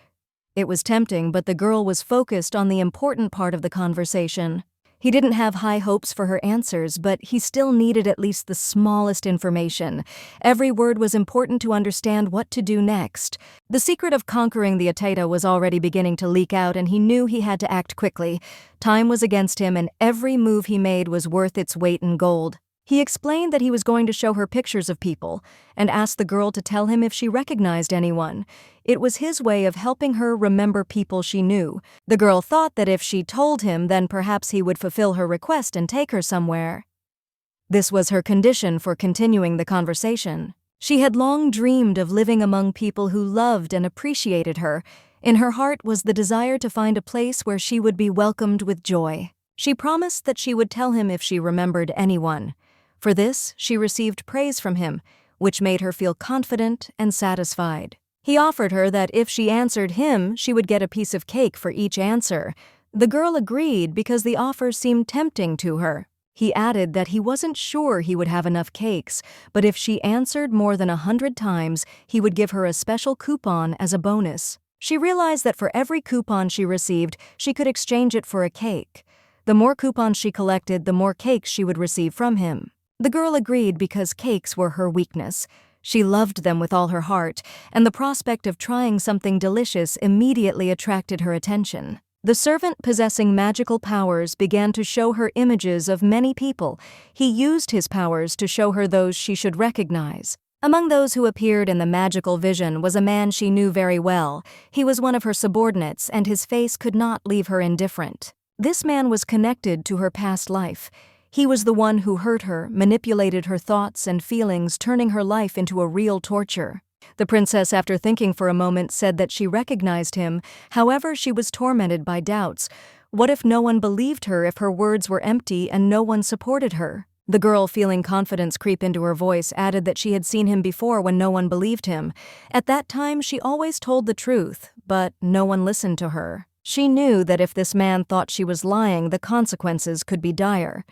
It was tempting, but the girl was focused on the important part of the conversation. He didn't have high hopes for her answers, but he still needed at least the smallest information. Every word was important to understand what to do next. The secret of conquering the Ateta was already beginning to leak out, and he knew he had to act quickly. Time was against him, and every move he made was worth its weight in gold. He explained that he was going to show her pictures of people, and asked the girl to tell him if she recognized anyone. It was his way of helping her remember people she knew. The girl thought that if she told him, then perhaps he would fulfill her request and take her somewhere. This was her condition for continuing the conversation. She had long dreamed of living among people who loved and appreciated her. In her heart was the desire to find a place where she would be welcomed with joy. She promised that she would tell him if she remembered anyone. For this, she received praise from him, which made her feel confident and satisfied. He offered her that if she answered him, she would get a piece of cake for each answer. The girl agreed because the offer seemed tempting to her. He added that he wasn't sure he would have enough cakes, but if she answered more than 100 times, he would give her a special coupon as a bonus. She realized that for every coupon she received, she could exchange it for a cake. The more coupons she collected, the more cakes she would receive from him. The girl agreed because cakes were her weakness. She loved them with all her heart, and the prospect of trying something delicious immediately attracted her attention. The servant possessing magical powers began to show her images of many people. He used his powers to show her those she should recognize. Among those who appeared in the magical vision was a man she knew very well. He was one of her subordinates, and his face could not leave her indifferent. This man was connected to her past life. He was the one who hurt her, manipulated her thoughts and feelings, turning her life into a real torture. The princess, after thinking for a moment, said that she recognized him. However, she was tormented by doubts. What if no one believed her, if her words were empty and no one supported her? The girl, feeling confidence creep into her voice, added that she had seen him before when no one believed him. At that time, she always told the truth, but no one listened to her. She knew that if this man thought she was lying, the consequences could be dire.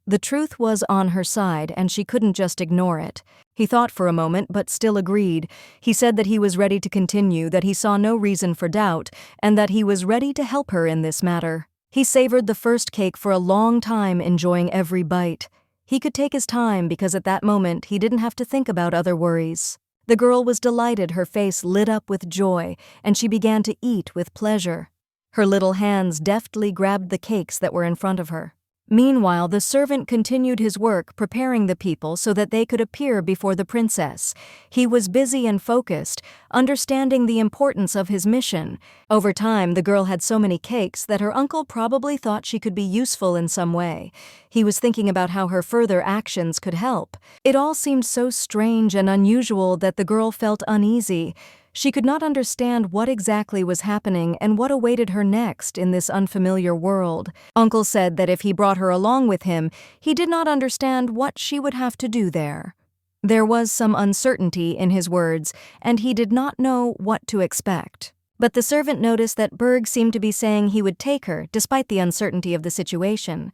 The truth was on her side, and she couldn't just ignore it. He thought for a moment, but still agreed. He said that he was ready to continue, that he saw no reason for doubt, and that he was ready to help her in this matter. He savored the first cake for a long time, enjoying every bite. He could take his time because at that moment he didn't have to think about other worries. The girl was delighted, her face lit up with joy, and she began to eat with pleasure. Her little hands deftly grabbed the cakes that were in front of her. Meanwhile, the servant continued his work, preparing the people so that they could appear before the princess. He was busy and focused, understanding the importance of his mission. Over time, the girl had so many cakes that her uncle probably thought she could be useful in some way. He was thinking about how her further actions could help. It all seemed so strange and unusual that the girl felt uneasy. She could not understand what exactly was happening and what awaited her next in this unfamiliar world. Uncle said that if he brought her along with him, he did not understand what she would have to do there. There was some uncertainty in his words, and he did not know what to expect. But the servant noticed that Berg seemed to be saying he would take her, despite the uncertainty of the situation.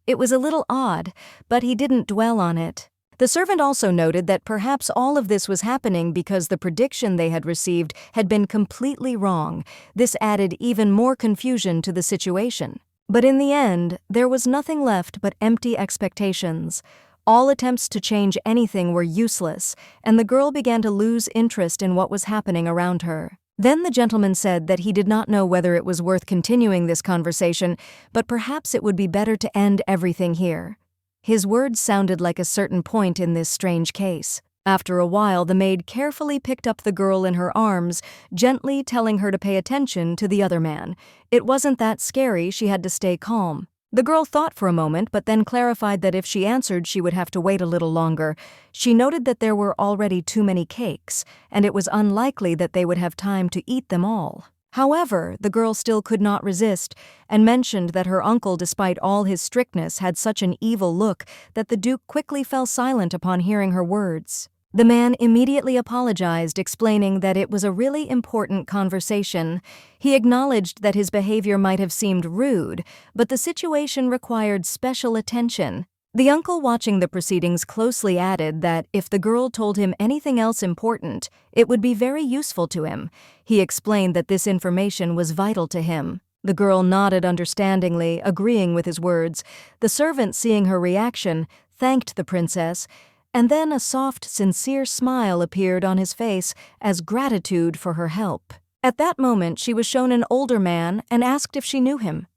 It was a little odd, but he didn't dwell on it. The servant also noted that perhaps all of this was happening because the prediction they had received had been completely wrong. This added even more confusion to the situation. But in the end, there was nothing left but empty expectations. All attempts to change anything were useless, and the girl began to lose interest in what was happening around her. Then the gentleman said that he did not know whether it was worth continuing this conversation, but perhaps it would be better to end everything here. His words sounded like a certain point in this strange case. After a while, the maid carefully picked up the girl in her arms, gently telling her to pay attention to the other man. It wasn't that scary, she had to stay calm. The girl thought for a moment, but then clarified that if she answered, she would have to wait a little longer. She noted that there were already too many cakes, and it was unlikely that they would have time to eat them all. However, the girl still could not resist, and mentioned that her uncle, despite all his strictness, had such an evil look that the Duke quickly fell silent upon hearing her words. The man immediately apologized, explaining that it was a really important conversation. He acknowledged that his behavior might have seemed rude, but the situation required special attention. The uncle, watching the proceedings closely, added that if the girl told him anything else important, it would be very useful to him. He explained that this information was vital to him. The girl nodded understandingly, agreeing with his words. The servant, seeing her reaction, thanked the princess, and then a soft, sincere smile appeared on his face as gratitude for her help. At that moment, she was shown an older man and asked if she knew him.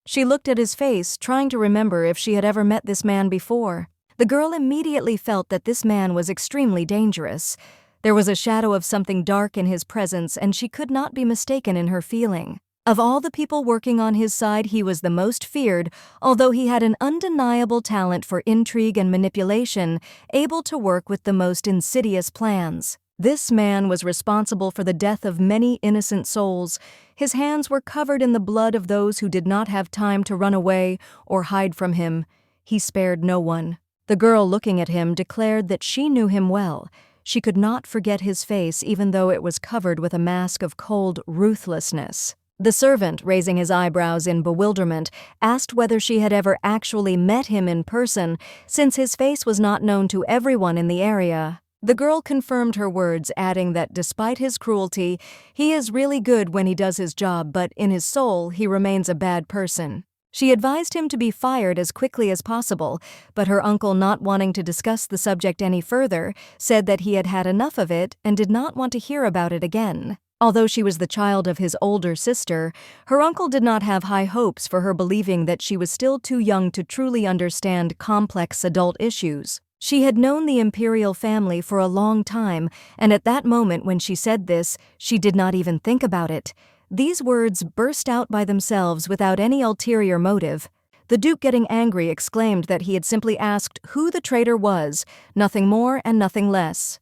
She looked at his face, trying to remember if she had ever met this man before. The girl immediately felt that this man was extremely dangerous. There was a shadow of something dark in his presence, and she could not be mistaken in her feeling. Of all the people working on his side, he was the most feared, although he had an undeniable talent for intrigue and manipulation, able to work with the most insidious plans. This man was responsible for the death of many innocent souls. His hands were covered in the blood of those who did not have time to run away or hide from him. He spared no one. The girl, looking at him, declared that she knew him well. She could not forget his face, even though it was covered with a mask of cold ruthlessness. The servant, raising his eyebrows in bewilderment, asked whether she had ever actually met him in person, since his face was not known to everyone in the area. The girl confirmed her words, adding that despite his cruelty, he is really good when he does his job, but in his soul, he remains a bad person. She advised him to be fired as quickly as possible, but her uncle, not wanting to discuss the subject any further, said that he had had enough of it and did not want to hear about it again. Although she was the child of his older sister, her uncle did not have high hopes for her, believing that she was still too young to truly understand complex adult issues. She had known the Imperial family for a long time, and at that moment when she said this, she did not even think about it. These words burst out by themselves without any ulterior motive. The Duke, getting angry, exclaimed that he had simply asked who the traitor was, nothing more and nothing less.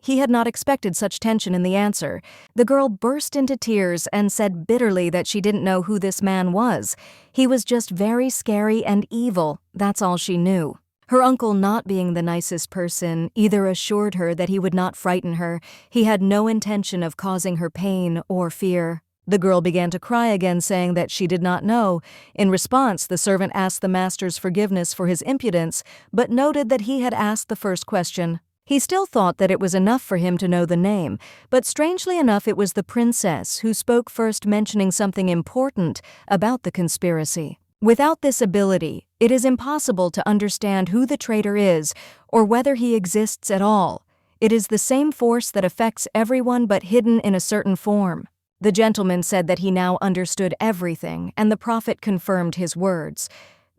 He had not expected such tension in the answer. The girl burst into tears and said bitterly that she didn't know who this man was. He was just very scary and evil, that's all she knew. Her uncle, not being the nicest person, either assured her that he would not frighten her. He had no intention of causing her pain or fear. The girl began to cry again, saying that she did not know. In response, the servant asked the master's forgiveness for his impudence, but noted that he had asked the first question. He still thought that it was enough for him to know the name, but strangely enough it was the princess who spoke first, mentioning something important about the conspiracy. Without this ability, it is impossible to understand who the traitor is or whether he exists at all. It is the same force that affects everyone but hidden in a certain form. The gentleman said that he now understood everything, and the prophet confirmed his words.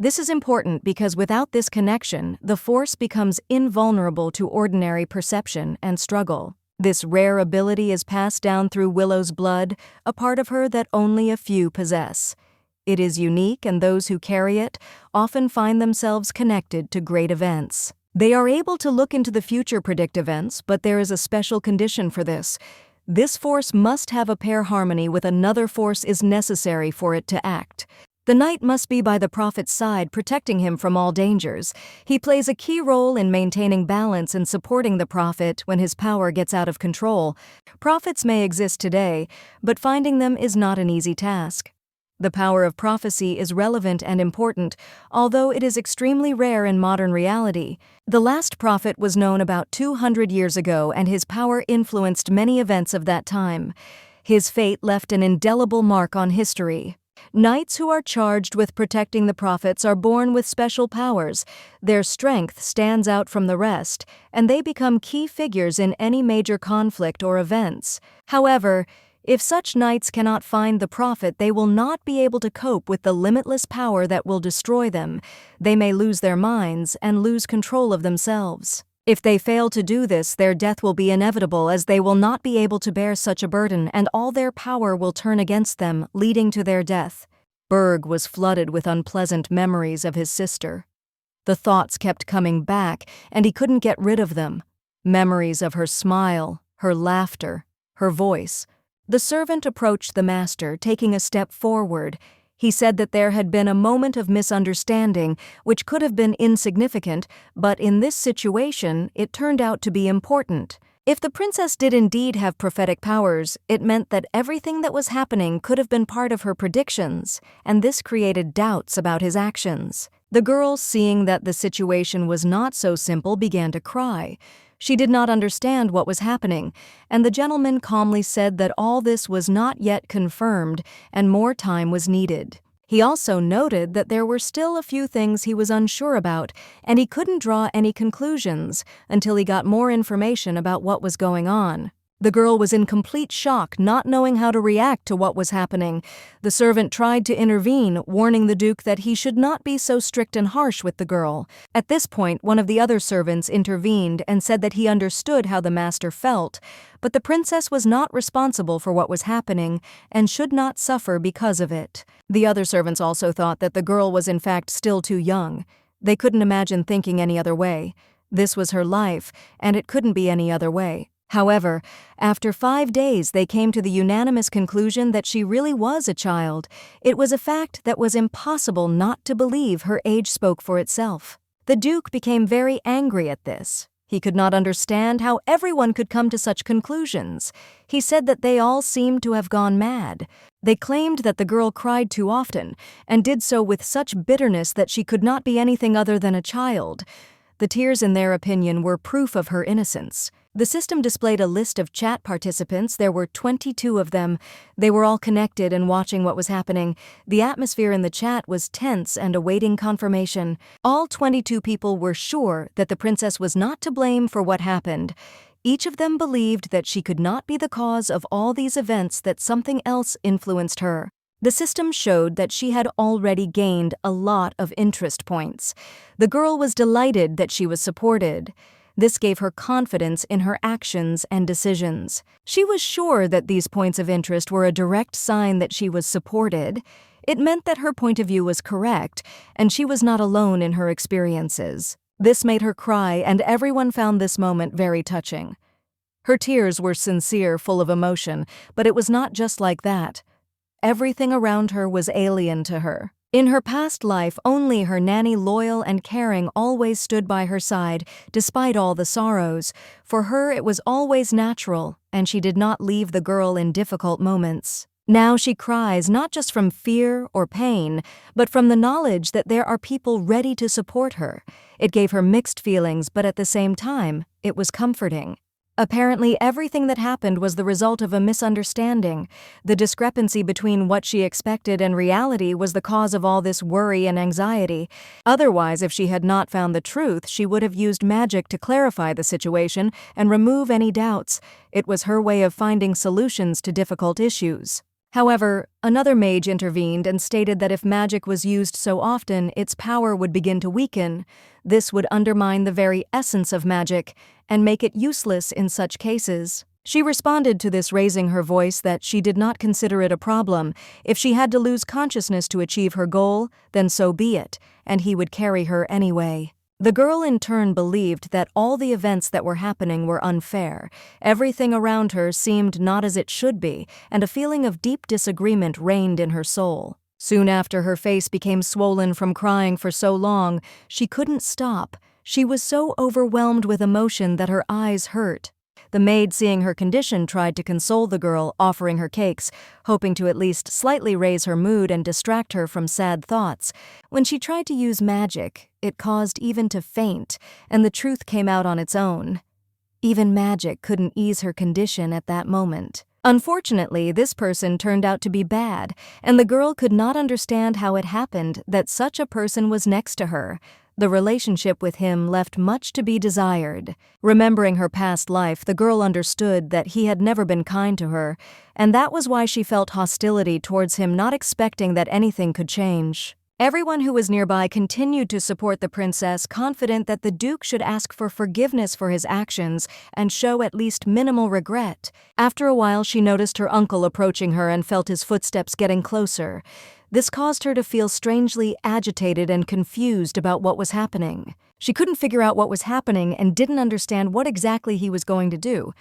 This is important because without this connection, the force becomes invulnerable to ordinary perception and struggle. This rare ability is passed down through Willow's blood, a part of her that only a few possess. It is unique, and those who carry it often find themselves connected to great events. They are able to look into the future, predict events, but there is a special condition for this. This force must have a pair harmony with another force is necessary for it to act. The knight must be by the prophet's side, protecting him from all dangers. He plays a key role in maintaining balance and supporting the prophet when his power gets out of control. Prophets may exist today, but finding them is not an easy task. The power of prophecy is relevant and important, although it is extremely rare in modern reality. The last prophet was known about 200 years ago, and his power influenced many events of that time. His fate left an indelible mark on history. Knights who are charged with protecting the prophets are born with special powers. Their strength stands out from the rest, and they become key figures in any major conflict or events. However, if such knights cannot find the prophet, they will not be able to cope with the limitless power that will destroy them. They may lose their minds and lose control of themselves. If they fail to do this, their death will be inevitable, as they will not be able to bear such a burden, and all their power will turn against them, leading to their death. Berg was flooded with unpleasant memories of his sister. The thoughts kept coming back, and he couldn't get rid of them. Memories of her smile, her laughter, her voice. The servant approached the master, taking a step forward. He said that there had been a moment of misunderstanding, which could have been insignificant, but in this situation, it turned out to be important. If the princess did indeed have prophetic powers, it meant that everything that was happening could have been part of her predictions, and this created doubts about his actions. The girl, seeing that the situation was not so simple, began to cry. She did not understand what was happening, and the gentleman calmly said that all this was not yet confirmed and more time was needed. He also noted that there were still a few things he was unsure about, and he couldn't draw any conclusions until he got more information about what was going on. The girl was in complete shock, not knowing how to react to what was happening. The servant tried to intervene, warning the Duke that he should not be so strict and harsh with the girl. At this point, one of the other servants intervened and said that he understood how the master felt, but the princess was not responsible for what was happening and should not suffer because of it. The other servants also thought that the girl was in fact still too young. They couldn't imagine thinking any other way. This was her life, and it couldn't be any other way. However, after 5 days, they came to the unanimous conclusion that she really was a child. It was a fact that was impossible not to believe. Her age spoke for itself. The Duke became very angry at this. He could not understand how everyone could come to such conclusions. He said that they all seemed to have gone mad. They claimed that the girl cried too often, and did so with such bitterness that she could not be anything other than a child. The tears, in their opinion, were proof of her innocence. The system displayed a list of chat participants. There were 22 of them. They were all connected and watching what was happening. The atmosphere in the chat was tense and awaiting confirmation. All 22 people were sure that the princess was not to blame for what happened. Each of them believed that she could not be the cause of all these events, that something else influenced her. The system showed that she had already gained a lot of interest points. The girl was delighted that she was supported. This gave her confidence in her actions and decisions. She was sure that these points of interest were a direct sign that she was supported. It meant that her point of view was correct, and she was not alone in her experiences. This made her cry, and everyone found this moment very touching. Her tears were sincere, full of emotion, but it was not just like that. Everything around her was alien to her. In her past life, only her nanny, loyal and caring, always stood by her side, despite all the sorrows. For her, it was always natural, and she did not leave the girl in difficult moments. Now she cries not just from fear or pain, but from the knowledge that there are people ready to support her. It gave her mixed feelings, but at the same time, it was comforting. Apparently, everything that happened was the result of a misunderstanding. The discrepancy between what she expected and reality was the cause of all this worry and anxiety. Otherwise, if she had not found the truth, she would have used magic to clarify the situation and remove any doubts. It was her way of finding solutions to difficult issues. However, another mage intervened and stated that if magic was used so often, its power would begin to weaken. This would undermine the very essence of magic and make it useless in such cases. She responded to this, raising her voice, that she did not consider it a problem. If she had to lose consciousness to achieve her goal, then so be it, and he would carry her anyway. The girl in turn believed that all the events that were happening were unfair. Everything around her seemed not as it should be, and a feeling of deep disagreement reigned in her soul. Soon after, her face became swollen from crying for so long, she couldn't stop. She was so overwhelmed with emotion that her eyes hurt. The maid, seeing her condition, tried to console the girl, offering her cakes, hoping to at least slightly raise her mood and distract her from sad thoughts. When she tried to use magic, it caused even to faint, and the truth came out on its own. Even magic couldn't ease her condition at that moment. Unfortunately, this person turned out to be bad, and the girl could not understand how it happened that such a person was next to her. The relationship with him left much to be desired. Remembering her past life, the girl understood that he had never been kind to her, and that was why she felt hostility towards him, not expecting that anything could change. Everyone who was nearby continued to support the princess, confident that the Duke should ask for forgiveness for his actions and show at least minimal regret. After a while, she noticed her uncle approaching her and felt his footsteps getting closer. This caused her to feel strangely agitated and confused about what was happening. She couldn't figure out what was happening and didn't understand what exactly he was going to do.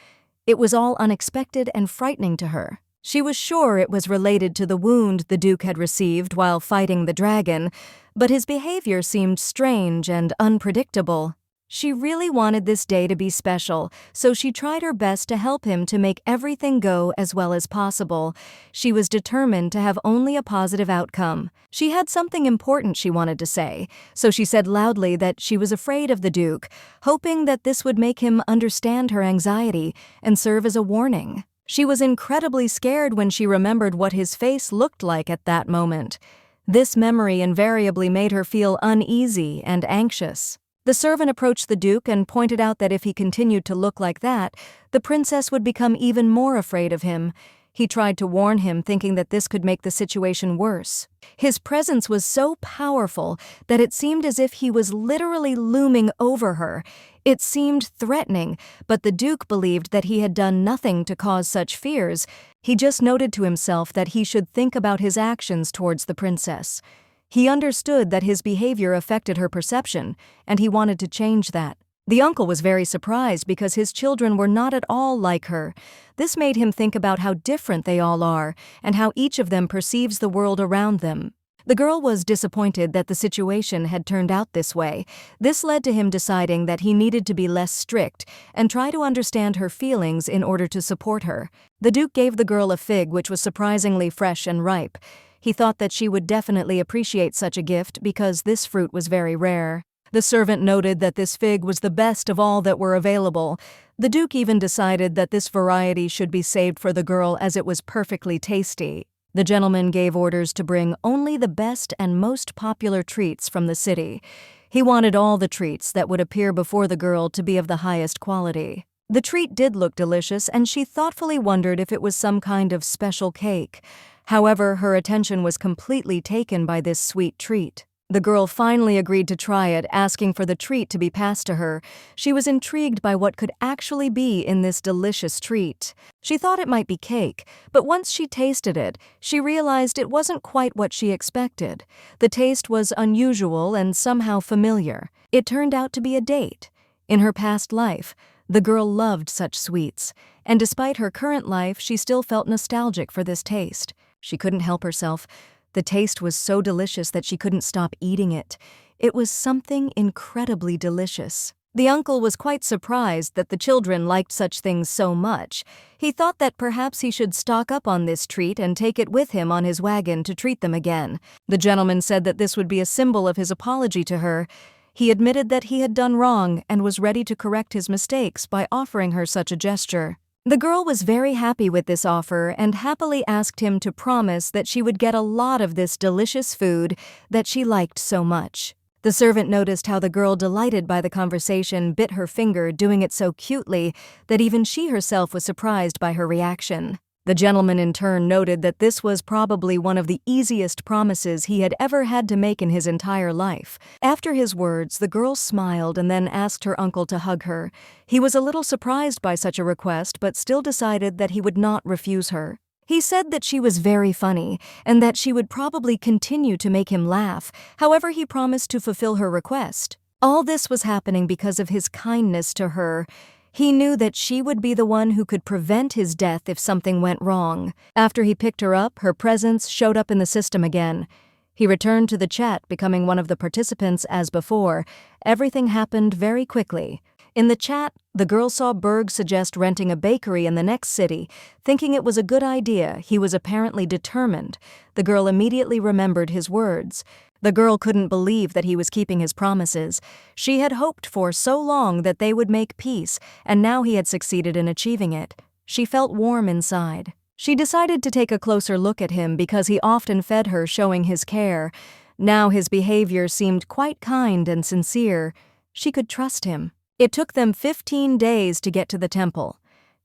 It was all unexpected and frightening to her. She was sure it was related to the wound the Duke had received while fighting the dragon, but his behavior seemed strange and unpredictable. She really wanted this day to be special, so she tried her best to help him to make everything go as well as possible. She was determined to have only a positive outcome. She had something important she wanted to say, so she said loudly that she was afraid of the Duke, hoping that this would make him understand her anxiety and serve as a warning. She was incredibly scared when she remembered what his face looked like at that moment. This memory invariably made her feel uneasy and anxious. The servant approached the Duke and pointed out that if he continued to look like that, the princess would become even more afraid of him. He tried to warn him, thinking that this could make the situation worse. His presence was so powerful that it seemed as if he was literally looming over her. It seemed threatening, but the Duke believed that he had done nothing to cause such fears. He just noted to himself that he should think about his actions towards the princess. He understood that his behavior affected her perception, and he wanted to change that. The uncle was very surprised because his children were not at all like her. This made him think about how different they all are and how each of them perceives the world around them. The girl was disappointed that the situation had turned out this way. This led to him deciding that he needed to be less strict and try to understand her feelings in order to support her. The Duke gave the girl a fig which was surprisingly fresh and ripe. He thought that she would definitely appreciate such a gift because this fruit was very rare. The servant noted that this fig was the best of all that were available. The Duke even decided that this variety should be saved for the girl as it was perfectly tasty. The gentleman gave orders to bring only the best and most popular treats from the city. He wanted all the treats that would appear before the girl to be of the highest quality. The treat did look delicious, and she thoughtfully wondered if it was some kind of special cake. However, her attention was completely taken by this sweet treat. The girl finally agreed to try it, asking for the treat to be passed to her. She was intrigued by what could actually be in this delicious treat. She thought it might be cake, but once she tasted it, she realized it wasn't quite what she expected. The taste was unusual and somehow familiar. It turned out to be a date. In her past life, the girl loved such sweets, and despite her current life, she still felt nostalgic for this taste. She couldn't help herself. The taste was so delicious that she couldn't stop eating it. It was something incredibly delicious. The uncle was quite surprised that the children liked such things so much. He thought that perhaps he should stock up on this treat and take it with him on his wagon to treat them again. The gentleman said that this would be a symbol of his apology to her. He admitted that he had done wrong and was ready to correct his mistakes by offering her such a gesture. The girl was very happy with this offer and happily asked him to promise that she would get a lot of this delicious food that she liked so much. The servant noticed how the girl, delighted by the conversation, bit her finger, doing it so cutely that even she herself was surprised by her reaction. The gentleman in turn noted that this was probably one of the easiest promises he had ever had to make in his entire life. After his words, the girl smiled and then asked her uncle to hug her. He was a little surprised by such a request, but still decided that he would not refuse her. He said that she was very funny and that she would probably continue to make him laugh. However, he promised to fulfill her request. All this was happening because of his kindness to her. He knew that she would be the one who could prevent his death if something went wrong. After he picked her up, her presence showed up in the system again. He returned to the chat, becoming one of the participants as before. Everything happened very quickly. In the chat, the girl saw Berg suggest renting a bakery in the next city. Thinking it was a good idea, he was apparently determined. The girl immediately remembered his words. The girl couldn't believe that he was keeping his promises. She had hoped for so long that they would make peace, and now he had succeeded in achieving it. She felt warm inside. She decided to take a closer look at him because he often fed her, showing his care. Now his behavior seemed quite kind and sincere. She could trust him. It took them 15 days to get to the temple.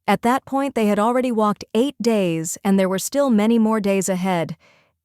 At that point, they had already walked 8 days, and there were still many more days ahead.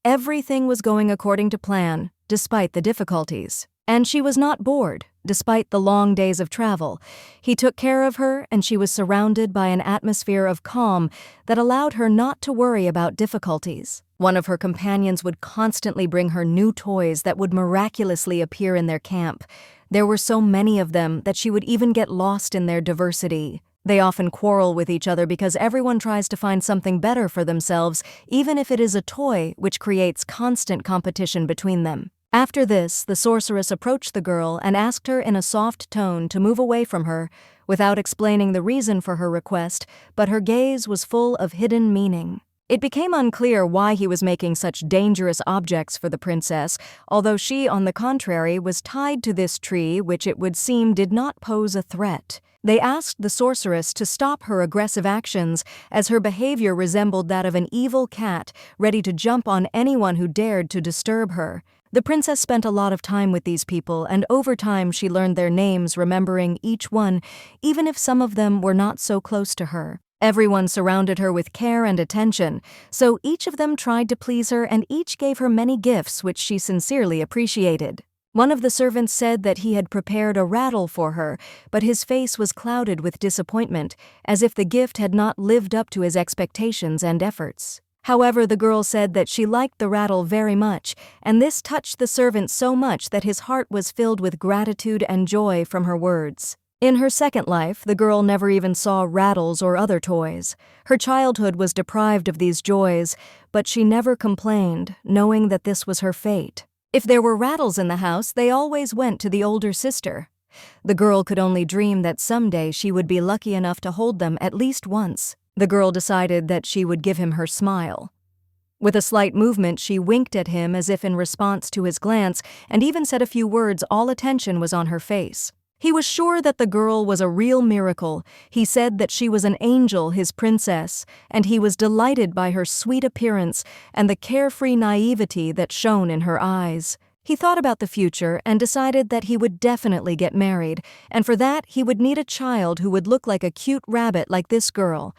Everything was going according to plan, despite the difficulties. And she was not bored, despite the long days of travel. He took care of her, and she was surrounded by an atmosphere of calm that allowed her not to worry about difficulties. One of her companions would constantly bring her new toys that would miraculously appear in their camp. There were so many of them that she would even get lost in their diversity. They often quarrel with each other because everyone tries to find something better for themselves, even if it is a toy, which creates constant competition between them. After this, the sorceress approached the girl and asked her in a soft tone to move away from her, without explaining the reason for her request, but her gaze was full of hidden meaning. It became unclear why he was making such dangerous objects for the princess, although she, on the contrary, was tied to this tree, which it would seem did not pose a threat. They asked the sorceress to stop her aggressive actions, as her behavior resembled that of an evil cat, ready to jump on anyone who dared to disturb her. The princess spent a lot of time with these people, and over time she learned their names, remembering each one, even if some of them were not so close to her. Everyone surrounded her with care and attention, so each of them tried to please her, and each gave her many gifts which she sincerely appreciated. One of the servants said that he had prepared a rattle for her, but his face was clouded with disappointment, as if the gift had not lived up to his expectations and efforts. However, the girl said that she liked the rattle very much, and this touched the servant so much that his heart was filled with gratitude and joy from her words. In her second life, the girl never even saw rattles or other toys. Her childhood was deprived of these joys, but she never complained, knowing that this was her fate. If there were rattles in the house, they always went to the older sister. The girl could only dream that someday she would be lucky enough to hold them at least once. The girl decided that she would give him her smile. With a slight movement, she winked at him as if in response to his glance, and even said a few words. All attention was on her face. He was sure that the girl was a real miracle. He said that she was an angel, his princess, and he was delighted by her sweet appearance and the carefree naivety that shone in her eyes. He thought about the future and decided that he would definitely get married, and for that he would need a child who would look like a cute rabbit like this girl.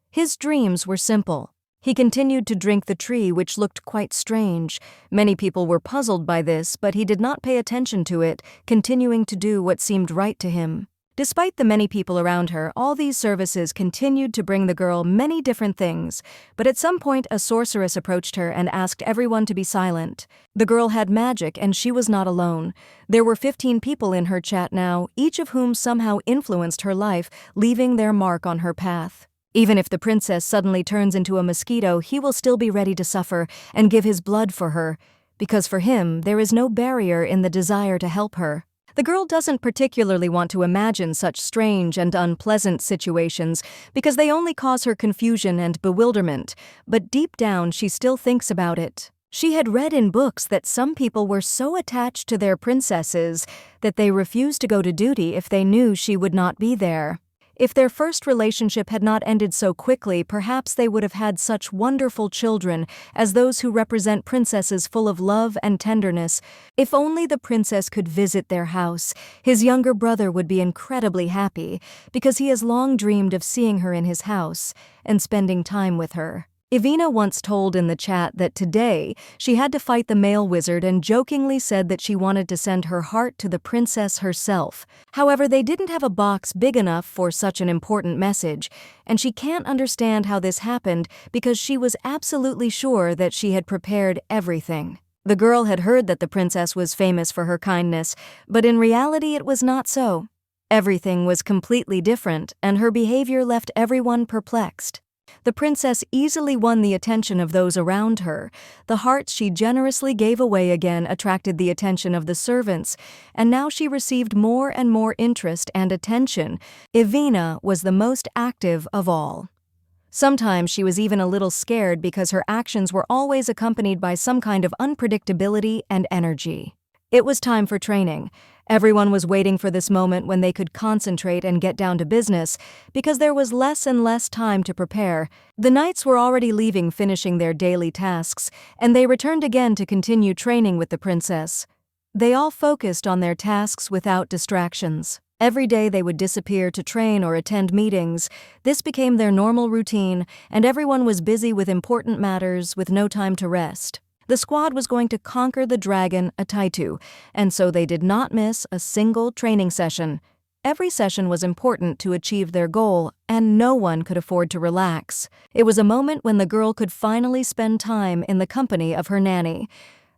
His dreams were simple. He continued to drink the tree, which looked quite strange. Many people were puzzled by this, but he did not pay attention to it, continuing to do what seemed right to him. Despite the many people around her, all these services continued to bring the girl many different things, but at some point a sorceress approached her and asked everyone to be silent. The girl had magic, and she was not alone. There were 15 people in her chat now, each of whom somehow influenced her life, leaving their mark on her path. Even if the princess suddenly turns into a mosquito, he will still be ready to suffer and give his blood for her, because for him there is no barrier in the desire to help her. The girl doesn't particularly want to imagine such strange and unpleasant situations because they only cause her confusion and bewilderment, but deep down she still thinks about it. She had read in books that some people were so attached to their princesses that they refused to go to duty if they knew she would not be there. If their first relationship had not ended so quickly, perhaps they would have had such wonderful children as those who represent princesses full of love and tenderness. If only the princess could visit their house, his younger brother would be incredibly happy, because he has long dreamed of seeing her in his house and spending time with her. Ivina once told in the chat that today she had to fight the male wizard and jokingly said that she wanted to send her heart to the princess herself. However, they didn't have a box big enough for such an important message, and she can't understand how this happened because she was absolutely sure that she had prepared everything. The girl had heard that the princess was famous for her kindness, but in reality it was not so. Everything was completely different, and her behavior left everyone perplexed. The princess easily won the attention of those around her. The hearts she generously gave away again attracted the attention of the servants, and now she received more and more interest and attention. Ivina was the most active of all. Sometimes she was even a little scared because her actions were always accompanied by some kind of unpredictability and energy. It was time for training. Everyone was waiting for this moment when they could concentrate and get down to business, because there was less and less time to prepare. The knights were already leaving, finishing their daily tasks, and they returned again to continue training with the princess. They all focused on their tasks without distractions. Every day they would disappear to train or attend meetings. This became their normal routine, and everyone was busy with important matters with no time to rest. The squad was going to conquer the dragon Ataitu, and so they did not miss a single training session. Every session was important to achieve their goal, and no one could afford to relax. It was a moment when the girl could finally spend time in the company of her nanny.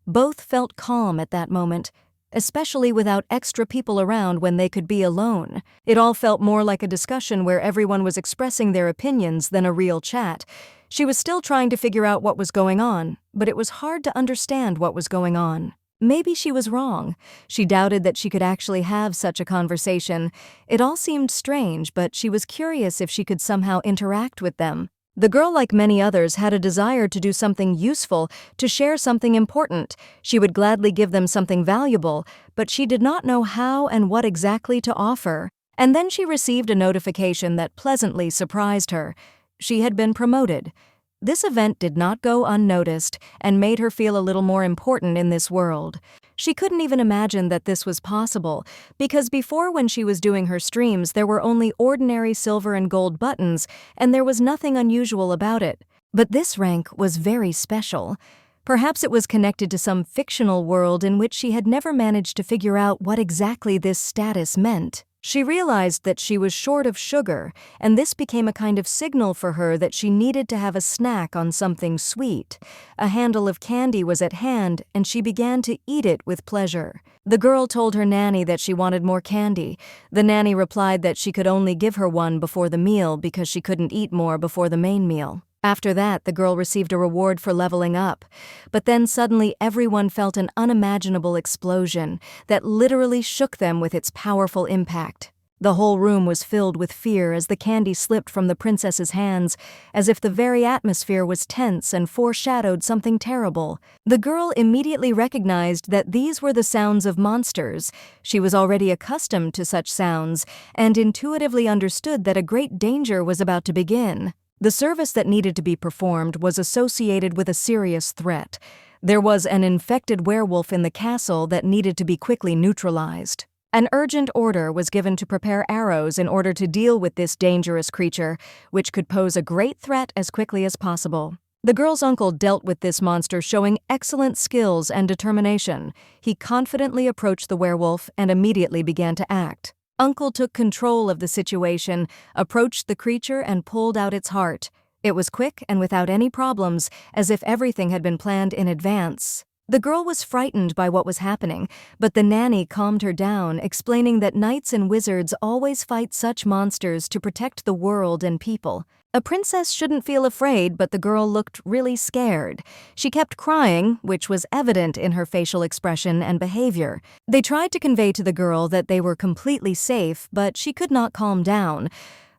Both felt calm at that moment, especially without extra people around when they could be alone. It all felt more like a discussion where everyone was expressing their opinions than a real chat. She was still trying to figure out what was going on, but it was hard to understand what was going on. Maybe she was wrong. She doubted that she could actually have such a conversation. It all seemed strange, but she was curious if she could somehow interact with them. The girl, like many others, had a desire to do something useful, to share something important. She would gladly give them something valuable, but she did not know how and what exactly to offer. And then she received a notification that pleasantly surprised her. She had been promoted. This event did not go unnoticed and made her feel a little more important in this world. She couldn't even imagine that this was possible, because before, when she was doing her streams, there were only ordinary silver and gold buttons, and there was nothing unusual about it. But this rank was very special. Perhaps it was connected to some fictional world in which she had never managed to figure out what exactly this status meant. She realized that she was short of sugar, and this became a kind of signal for her that she needed to have a snack on something sweet. A handle of candy was at hand, and she began to eat it with pleasure. The girl told her nanny that she wanted more candy. The nanny replied that she could only give her one before the meal because she couldn't eat more before the main meal. After that, the girl received a reward for leveling up. But then suddenly everyone felt an unimaginable explosion that literally shook them with its powerful impact. The whole room was filled with fear as the candy slipped from the princess's hands, as if the very atmosphere was tense and foreshadowed something terrible. The girl immediately recognized that these were the sounds of monsters. She was already accustomed to such sounds and intuitively understood that a great danger was about to begin. The service that needed to be performed was associated with a serious threat. There was an infected werewolf in the castle that needed to be quickly neutralized. An urgent order was given to prepare arrows in order to deal with this dangerous creature, which could pose a great threat as quickly as possible. The girl's uncle dealt with this monster, showing excellent skills and determination. He confidently approached the werewolf and immediately began to act. Uncle took control of the situation, approached the creature, and pulled out its heart. It was quick and without any problems, as if everything had been planned in advance. The girl was frightened by what was happening, but the nanny calmed her down, explaining that knights and wizards always fight such monsters to protect the world and people. A princess shouldn't feel afraid, but the girl looked really scared. She kept crying, which was evident in her facial expression and behavior. They tried to convey to the girl that they were completely safe, but she could not calm down.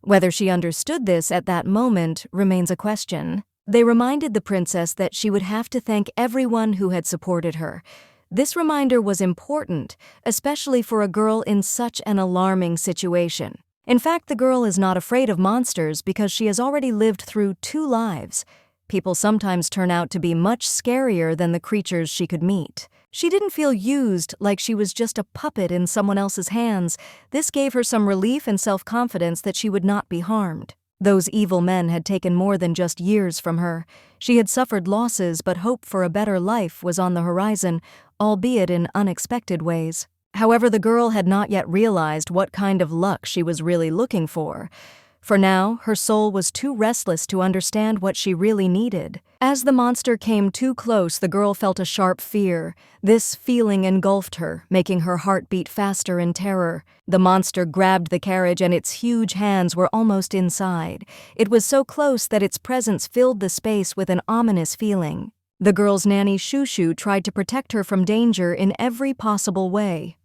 Whether she understood this at that moment remains a question. They reminded the princess that she would have to thank everyone who had supported her. This reminder was important, especially for a girl in such an alarming situation. In fact, the girl is not afraid of monsters because she has already lived through 2 lives. People sometimes turn out to be much scarier than the creatures she could meet. She didn't feel used, like she was just a puppet in someone else's hands. This gave her some relief and self-confidence that she would not be harmed. Those evil men had taken more than just years from her. She had suffered losses, but hope for a better life was on the horizon, albeit in unexpected ways. However, the girl had not yet realized what kind of luck she was really looking for. For now, her soul was too restless to understand what she really needed. As the monster came too close, the girl felt a sharp fear. This feeling engulfed her, making her heart beat faster in terror. The monster grabbed the carriage and its huge hands were almost inside. It was so close that its presence filled the space with an ominous feeling. The girl's nanny Shushu tried to protect her from danger in every possible way.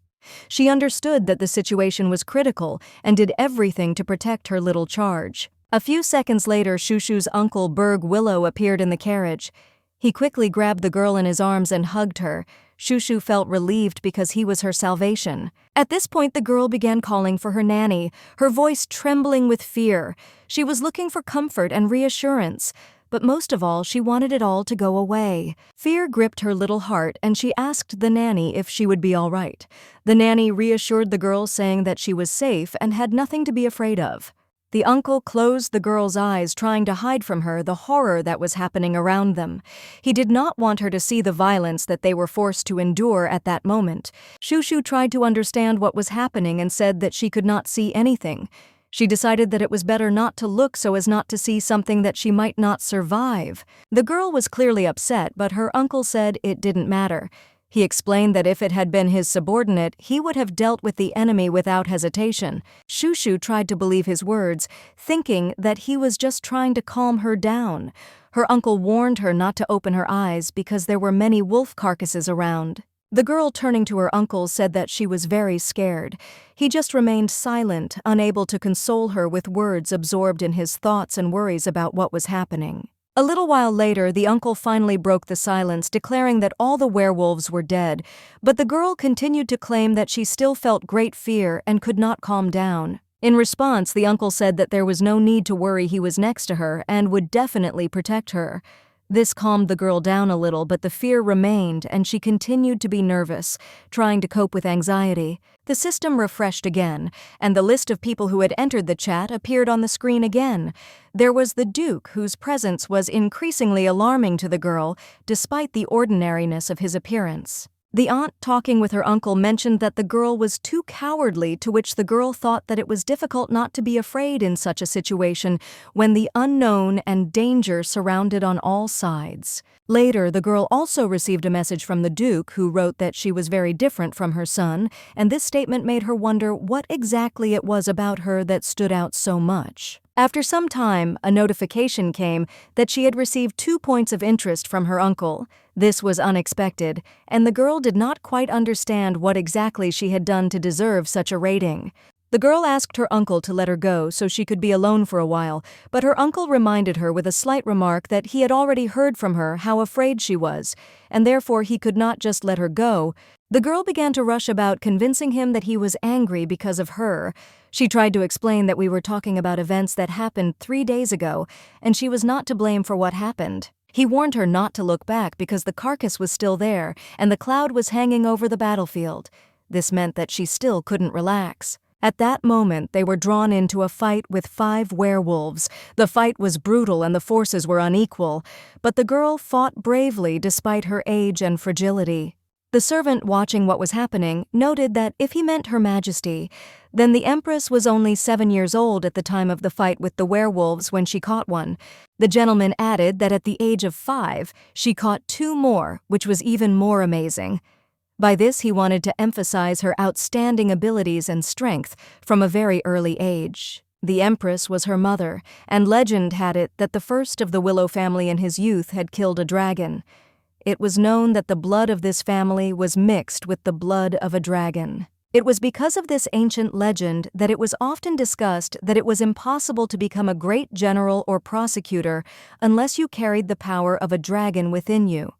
She understood that the situation was critical and did everything to protect her little charge. A few seconds later, Shushu's uncle Berg Willow appeared in the carriage. He quickly grabbed the girl in his arms and hugged her. Shushu felt relieved because he was her salvation. At this point, the girl began calling for her nanny, her voice trembling with fear. She was looking for comfort and reassurance, but most of all, she wanted it all to go away. Fear gripped her little heart, and she asked the nanny if she would be all right. The nanny reassured the girl, saying that she was safe and had nothing to be afraid of. The uncle closed the girl's eyes, trying to hide from her the horror that was happening around them. He did not want her to see the violence that they were forced to endure at that moment. Shushu tried to understand what was happening and said that she could not see anything. She decided that it was better not to look so as not to see something that she might not survive. The girl was clearly upset, but her uncle said it didn't matter. He explained that if it had been his subordinate, he would have dealt with the enemy without hesitation. Shushu tried to believe his words, thinking that he was just trying to calm her down. Her uncle warned her not to open her eyes because there were many wolf carcasses around. The girl, turning to her uncle, said that she was very scared. He just remained silent, unable to console her with words, absorbed in his thoughts and worries about what was happening. A little while later, the uncle finally broke the silence, declaring that all the werewolves were dead, but the girl continued to claim that she still felt great fear and could not calm down. In response, the uncle said that there was no need to worry, he was next to her and would definitely protect her. This calmed the girl down a little, but the fear remained and she continued to be nervous, trying to cope with anxiety. The system refreshed again, and the list of people who had entered the chat appeared on the screen again. There was the Duke, whose presence was increasingly alarming to the girl, despite the ordinariness of his appearance. The aunt, talking with her uncle, mentioned that the girl was too cowardly, to which the girl thought that it was difficult not to be afraid in such a situation when the unknown and danger surrounded on all sides. Later, the girl also received a message from the Duke, who wrote that she was very different from her son, and this statement made her wonder what exactly it was about her that stood out so much. After some time, a notification came that she had received 2 points of interest from her uncle. This was unexpected, and the girl did not quite understand what exactly she had done to deserve such a rating. The girl asked her uncle to let her go so she could be alone for a while, but her uncle reminded her with a slight remark that he had already heard from her how afraid she was, and therefore he could not just let her go. The girl began to rush about, convincing him that he was angry because of her. She tried to explain that we were talking about events that happened 3 days ago, and she was not to blame for what happened. He warned her not to look back because the carcass was still there, and the cloud was hanging over the battlefield. This meant that she still couldn't relax. At that moment, they were drawn into a fight with 5 werewolves. The fight was brutal and the forces were unequal, but the girl fought bravely despite her age and fragility. The servant, watching what was happening, noted that if he meant Her Majesty, then the Empress was only 7 years old at the time of the fight with the werewolves when she caught one. The gentleman added that at the age of 5, she caught 2 more, which was even more amazing. By this, he wanted to emphasize her outstanding abilities and strength from a very early age. The Empress was her mother, and legend had it that the first of the Willow family in his youth had killed a dragon. It was known that the blood of this family was mixed with the blood of a dragon. It was because of this ancient legend that it was often discussed that it was impossible to become a great general or prosecutor unless you carried the power of a dragon within you.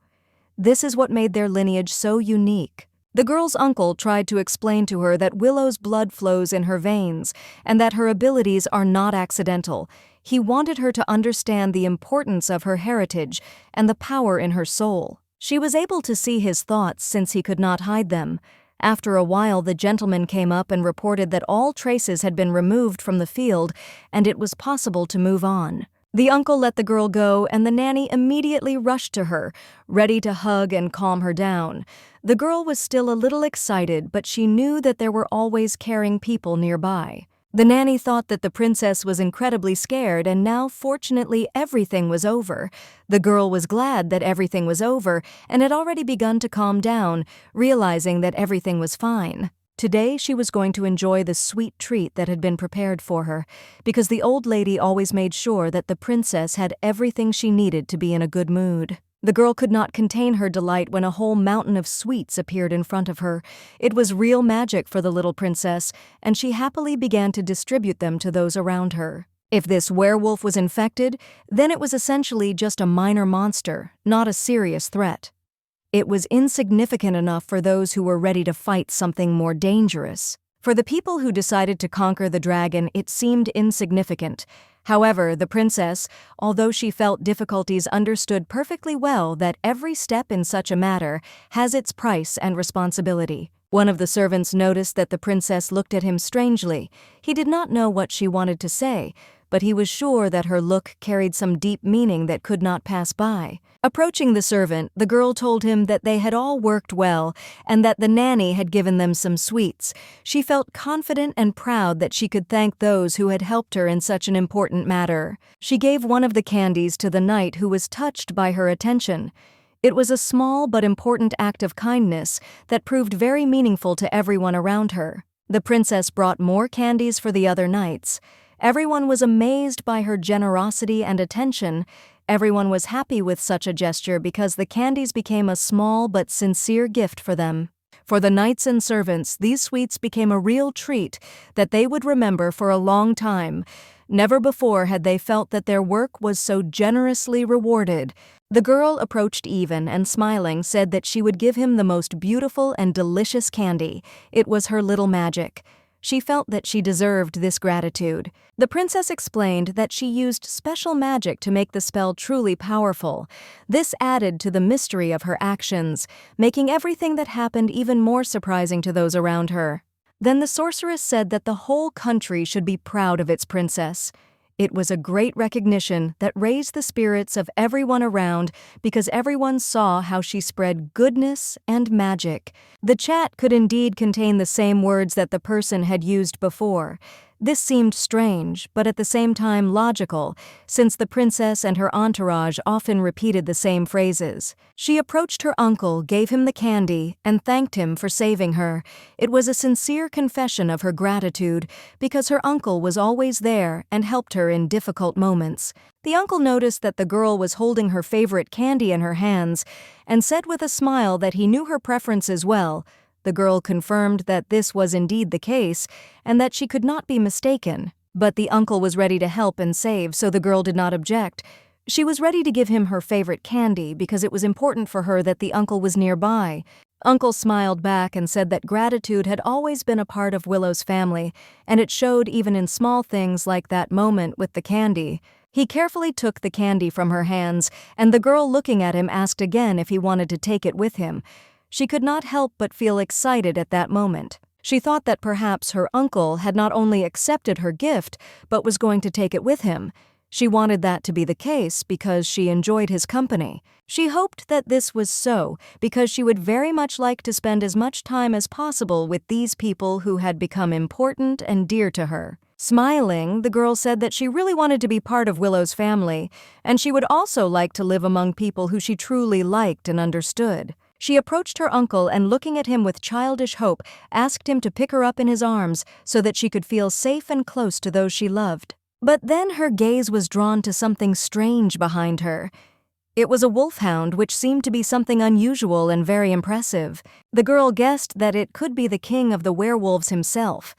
This is what made their lineage so unique. The girl's uncle tried to explain to her that Willow's blood flows in her veins and that her abilities are not accidental. He wanted her to understand the importance of her heritage and the power in her soul. She was able to see his thoughts since he could not hide them. After a while, the gentleman came up and reported that all traces had been removed from the field and it was possible to move on. The uncle let the girl go, and the nanny immediately rushed to her, ready to hug and calm her down. The girl was still a little excited, but she knew that there were always caring people nearby. The nanny thought that the princess was incredibly scared, and now, fortunately, everything was over. The girl was glad that everything was over and had already begun to calm down, realizing that everything was fine. Today, she was going to enjoy the sweet treat that had been prepared for her, because the old lady always made sure that the princess had everything she needed to be in a good mood. The girl could not contain her delight when a whole mountain of sweets appeared in front of her. It was real magic for the little princess, and she happily began to distribute them to those around her. If this werewolf was infected, then it was essentially just a minor monster, not a serious threat. It was insignificant enough for those who were ready to fight something more dangerous. For the people who decided to conquer the dragon, it seemed insignificant. However, the princess, although she felt difficulties, understood perfectly well that every step in such a matter has its price and responsibility. One of the servants noticed that the princess looked at him strangely. He did not know what she wanted to say, but he was sure that her look carried some deep meaning that could not pass by. Approaching the servant, the girl told him that they had all worked well and that the nanny had given them some sweets. She felt confident and proud that she could thank those who had helped her in such an important matter. She gave one of the candies to the knight, who was touched by her attention. It was a small but important act of kindness that proved very meaningful to everyone around her. The princess brought more candies for the other knights. Everyone was amazed by her generosity and attention. Everyone was happy with such a gesture because the candies became a small but sincere gift for them. For the knights and servants, these sweets became a real treat that they would remember for a long time. Never before had they felt that their work was so generously rewarded. The girl approached Even and, smiling, said that she would give him the most beautiful and delicious candy. It was her little magic. She felt that she deserved this gratitude. The princess explained that she used special magic to make the spell truly powerful. This added to the mystery of her actions, making everything that happened even more surprising to those around her. Then the sorceress said that the whole country should be proud of its princess. It was a great recognition that raised the spirits of everyone around because everyone saw how she spread goodness and magic. The chat could indeed contain the same words that the person had used before. This seemed strange, but at the same time logical, since the princess and her entourage often repeated the same phrases. She approached her uncle, gave him the candy, and thanked him for saving her. It was a sincere confession of her gratitude, because her uncle was always there and helped her in difficult moments. The uncle noticed that the girl was holding her favorite candy in her hands, and said with a smile that he knew her preferences well. The girl confirmed that this was indeed the case, and that she could not be mistaken. But the uncle was ready to help and save, so the girl did not object. She was ready to give him her favorite candy because it was important for her that the uncle was nearby. Uncle smiled back and said that gratitude had always been a part of Willow's family, and it showed even in small things like that moment with the candy. He carefully took the candy from her hands, and the girl, looking at him, asked again if he wanted to take it with him. She could not help but feel excited at that moment. She thought that perhaps her uncle had not only accepted her gift, but was going to take it with him. She wanted that to be the case because she enjoyed his company. She hoped that this was so because she would very much like to spend as much time as possible with these people who had become important and dear to her. Smiling, the girl said that she really wanted to be part of Willow's family, and she would also like to live among people who she truly liked and understood. She approached her uncle and, looking at him with childish hope, asked him to pick her up in his arms so that she could feel safe and close to those she loved. But then her gaze was drawn to something strange behind her. It was a wolfhound, which seemed to be something unusual and very impressive. The girl guessed that it could be the king of the werewolves himself.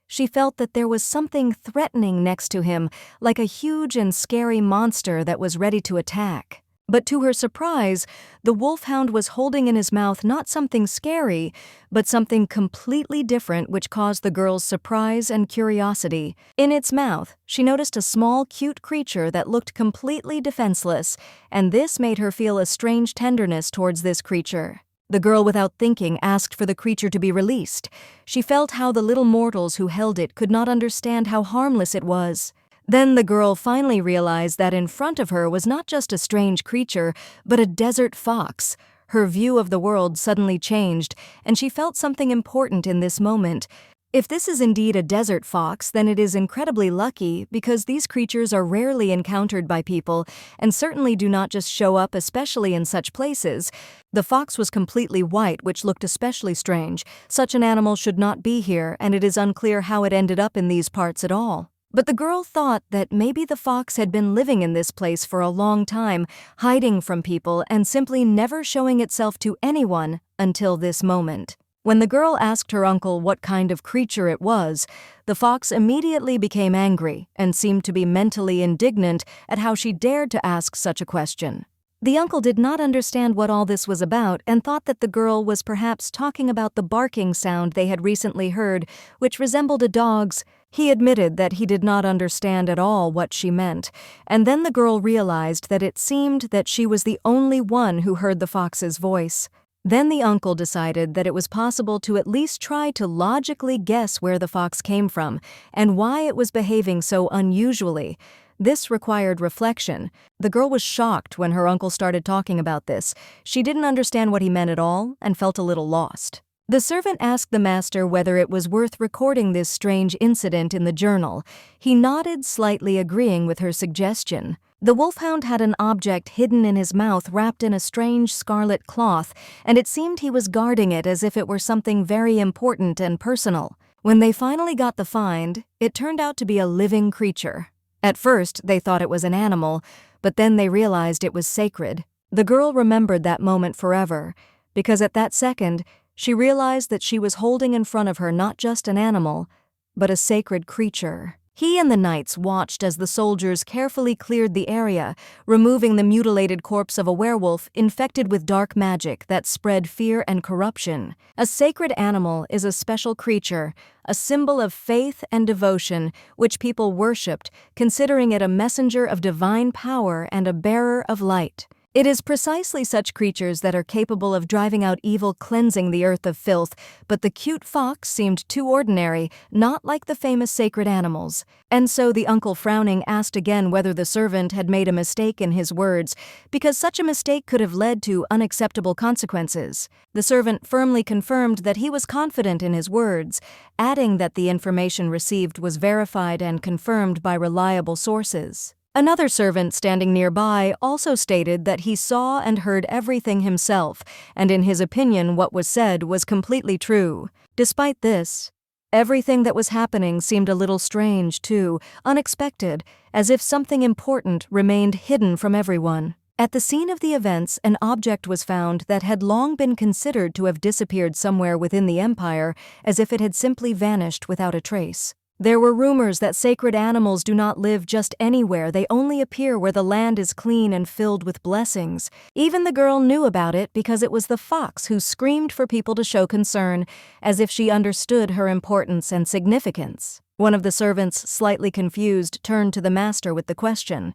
She felt that there was something threatening next to him, like a huge and scary monster that was ready to attack. But to her surprise, the wolfhound was holding in his mouth not something scary, but something completely different, which caused the girl's surprise and curiosity. In its mouth, she noticed a small, cute creature that looked completely defenseless, and this made her feel a strange tenderness towards this creature. The girl, without thinking, asked for the creature to be released. She felt how the little mortals who held it could not understand how harmless it was. Then the girl finally realized that in front of her was not just a strange creature, but a desert fox. Her view of the world suddenly changed, and she felt something important in this moment. If this is indeed a desert fox, then it is incredibly lucky because these creatures are rarely encountered by people and certainly do not just show up, especially in such places. The fox was completely white, which looked especially strange. Such an animal should not be here, and it is unclear how it ended up in these parts at all. But the girl thought that maybe the fox had been living in this place for a long time, hiding from people and simply never showing itself to anyone until this moment. When the girl asked her uncle what kind of creature it was, the fox immediately became angry and seemed to be mentally indignant at how she dared to ask such a question. The uncle did not understand what all this was about and thought that the girl was perhaps talking about the barking sound they had recently heard, which resembled a dog's. He admitted that he did not understand at all what she meant, and then the girl realized that it seemed that she was the only one who heard the fox's voice. Then the uncle decided that it was possible to at least try to logically guess where the fox came from and why it was behaving so unusually. This required reflection. The girl was shocked when her uncle started talking about this. She didn't understand what he meant at all and felt a little lost. The servant asked the master whether it was worth recording this strange incident in the journal. He nodded, slightly agreeing with her suggestion. The wolfhound had an object hidden in his mouth wrapped in a strange scarlet cloth, and it seemed he was guarding it as if it were something very important and personal. When they finally got the find, it turned out to be a living creature. At first, they thought it was an animal, but then they realized it was sacred. The girl remembered that moment forever, because at that second, she realized that she was holding in front of her not just an animal, but a sacred creature. He and the knights watched as the soldiers carefully cleared the area, removing the mutilated corpse of a werewolf infected with dark magic that spread fear and corruption. A sacred animal is a special creature, a symbol of faith and devotion, which people worshipped, considering it a messenger of divine power and a bearer of light. It is precisely such creatures that are capable of driving out evil, cleansing the earth of filth, but the cute fox seemed too ordinary, not like the famous sacred animals. And so the uncle, frowning, asked again whether the servant had made a mistake in his words, because such a mistake could have led to unacceptable consequences. The servant firmly confirmed that he was confident in his words, adding that the information received was verified and confirmed by reliable sources. Another servant standing nearby also stated that he saw and heard everything himself, and in his opinion what was said was completely true. Despite this, everything that was happening seemed a little strange too, unexpected, as if something important remained hidden from everyone. At the scene of the events, an object was found that had long been considered to have disappeared somewhere within the empire, as if it had simply vanished without a trace. There were rumors that sacred animals do not live just anywhere, they only appear where the land is clean and filled with blessings. Even the girl knew about it because it was the fox who screamed for people to show concern, as if she understood her importance and significance. One of the servants, slightly confused, turned to the master with the question,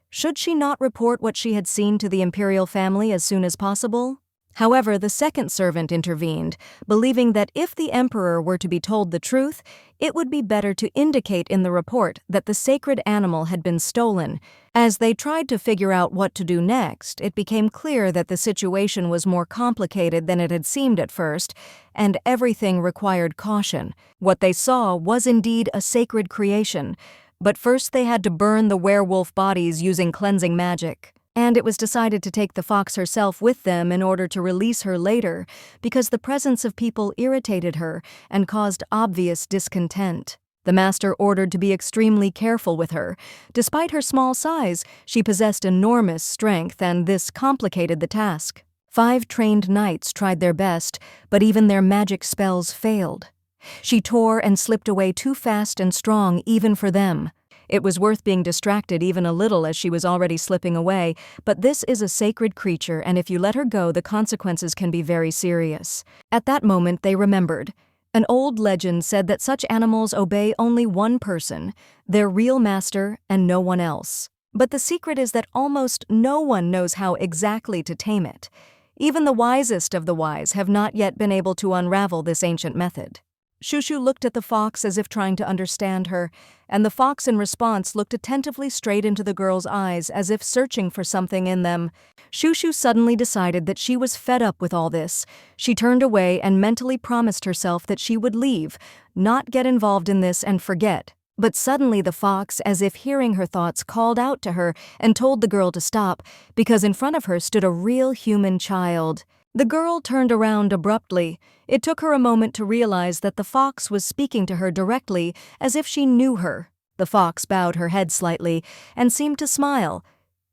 should she not report what she had seen to the Imperial family as soon as possible? However, the second servant intervened, believing that if the emperor were to be told the truth, it would be better to indicate in the report that the sacred animal had been stolen. As they tried to figure out what to do next, it became clear that the situation was more complicated than it had seemed at first, and everything required caution. What they saw was indeed a sacred creation, but first they had to burn the werewolf bodies using cleansing magic. And it was decided to take the fox herself with them in order to release her later, because the presence of people irritated her and caused obvious discontent. The master ordered to be extremely careful with her. Despite her small size, she possessed enormous strength, and this complicated the task. 5 trained knights tried their best, but even their magic spells failed. She tore and slipped away too fast and strong even for them. It was worth being distracted even a little as she was already slipping away, but this is a sacred creature, and if you let her go, the consequences can be very serious. At that moment, they remembered. An old legend said that such animals obey only one person, their real master, and no one else. But the secret is that almost no one knows how exactly to tame it. Even the wisest of the wise have not yet been able to unravel this ancient method. Shushu looked at the fox as if trying to understand her, and the fox in response looked attentively straight into the girl's eyes as if searching for something in them. Shushu suddenly decided that she was fed up with all this. She turned away and mentally promised herself that she would leave, not get involved in this and forget. But suddenly the fox, as if hearing her thoughts, called out to her and told the girl to stop, because in front of her stood a real human child. The girl turned around abruptly. It took her a moment to realize that the fox was speaking to her directly, as if she knew her. The fox bowed her head slightly and seemed to smile.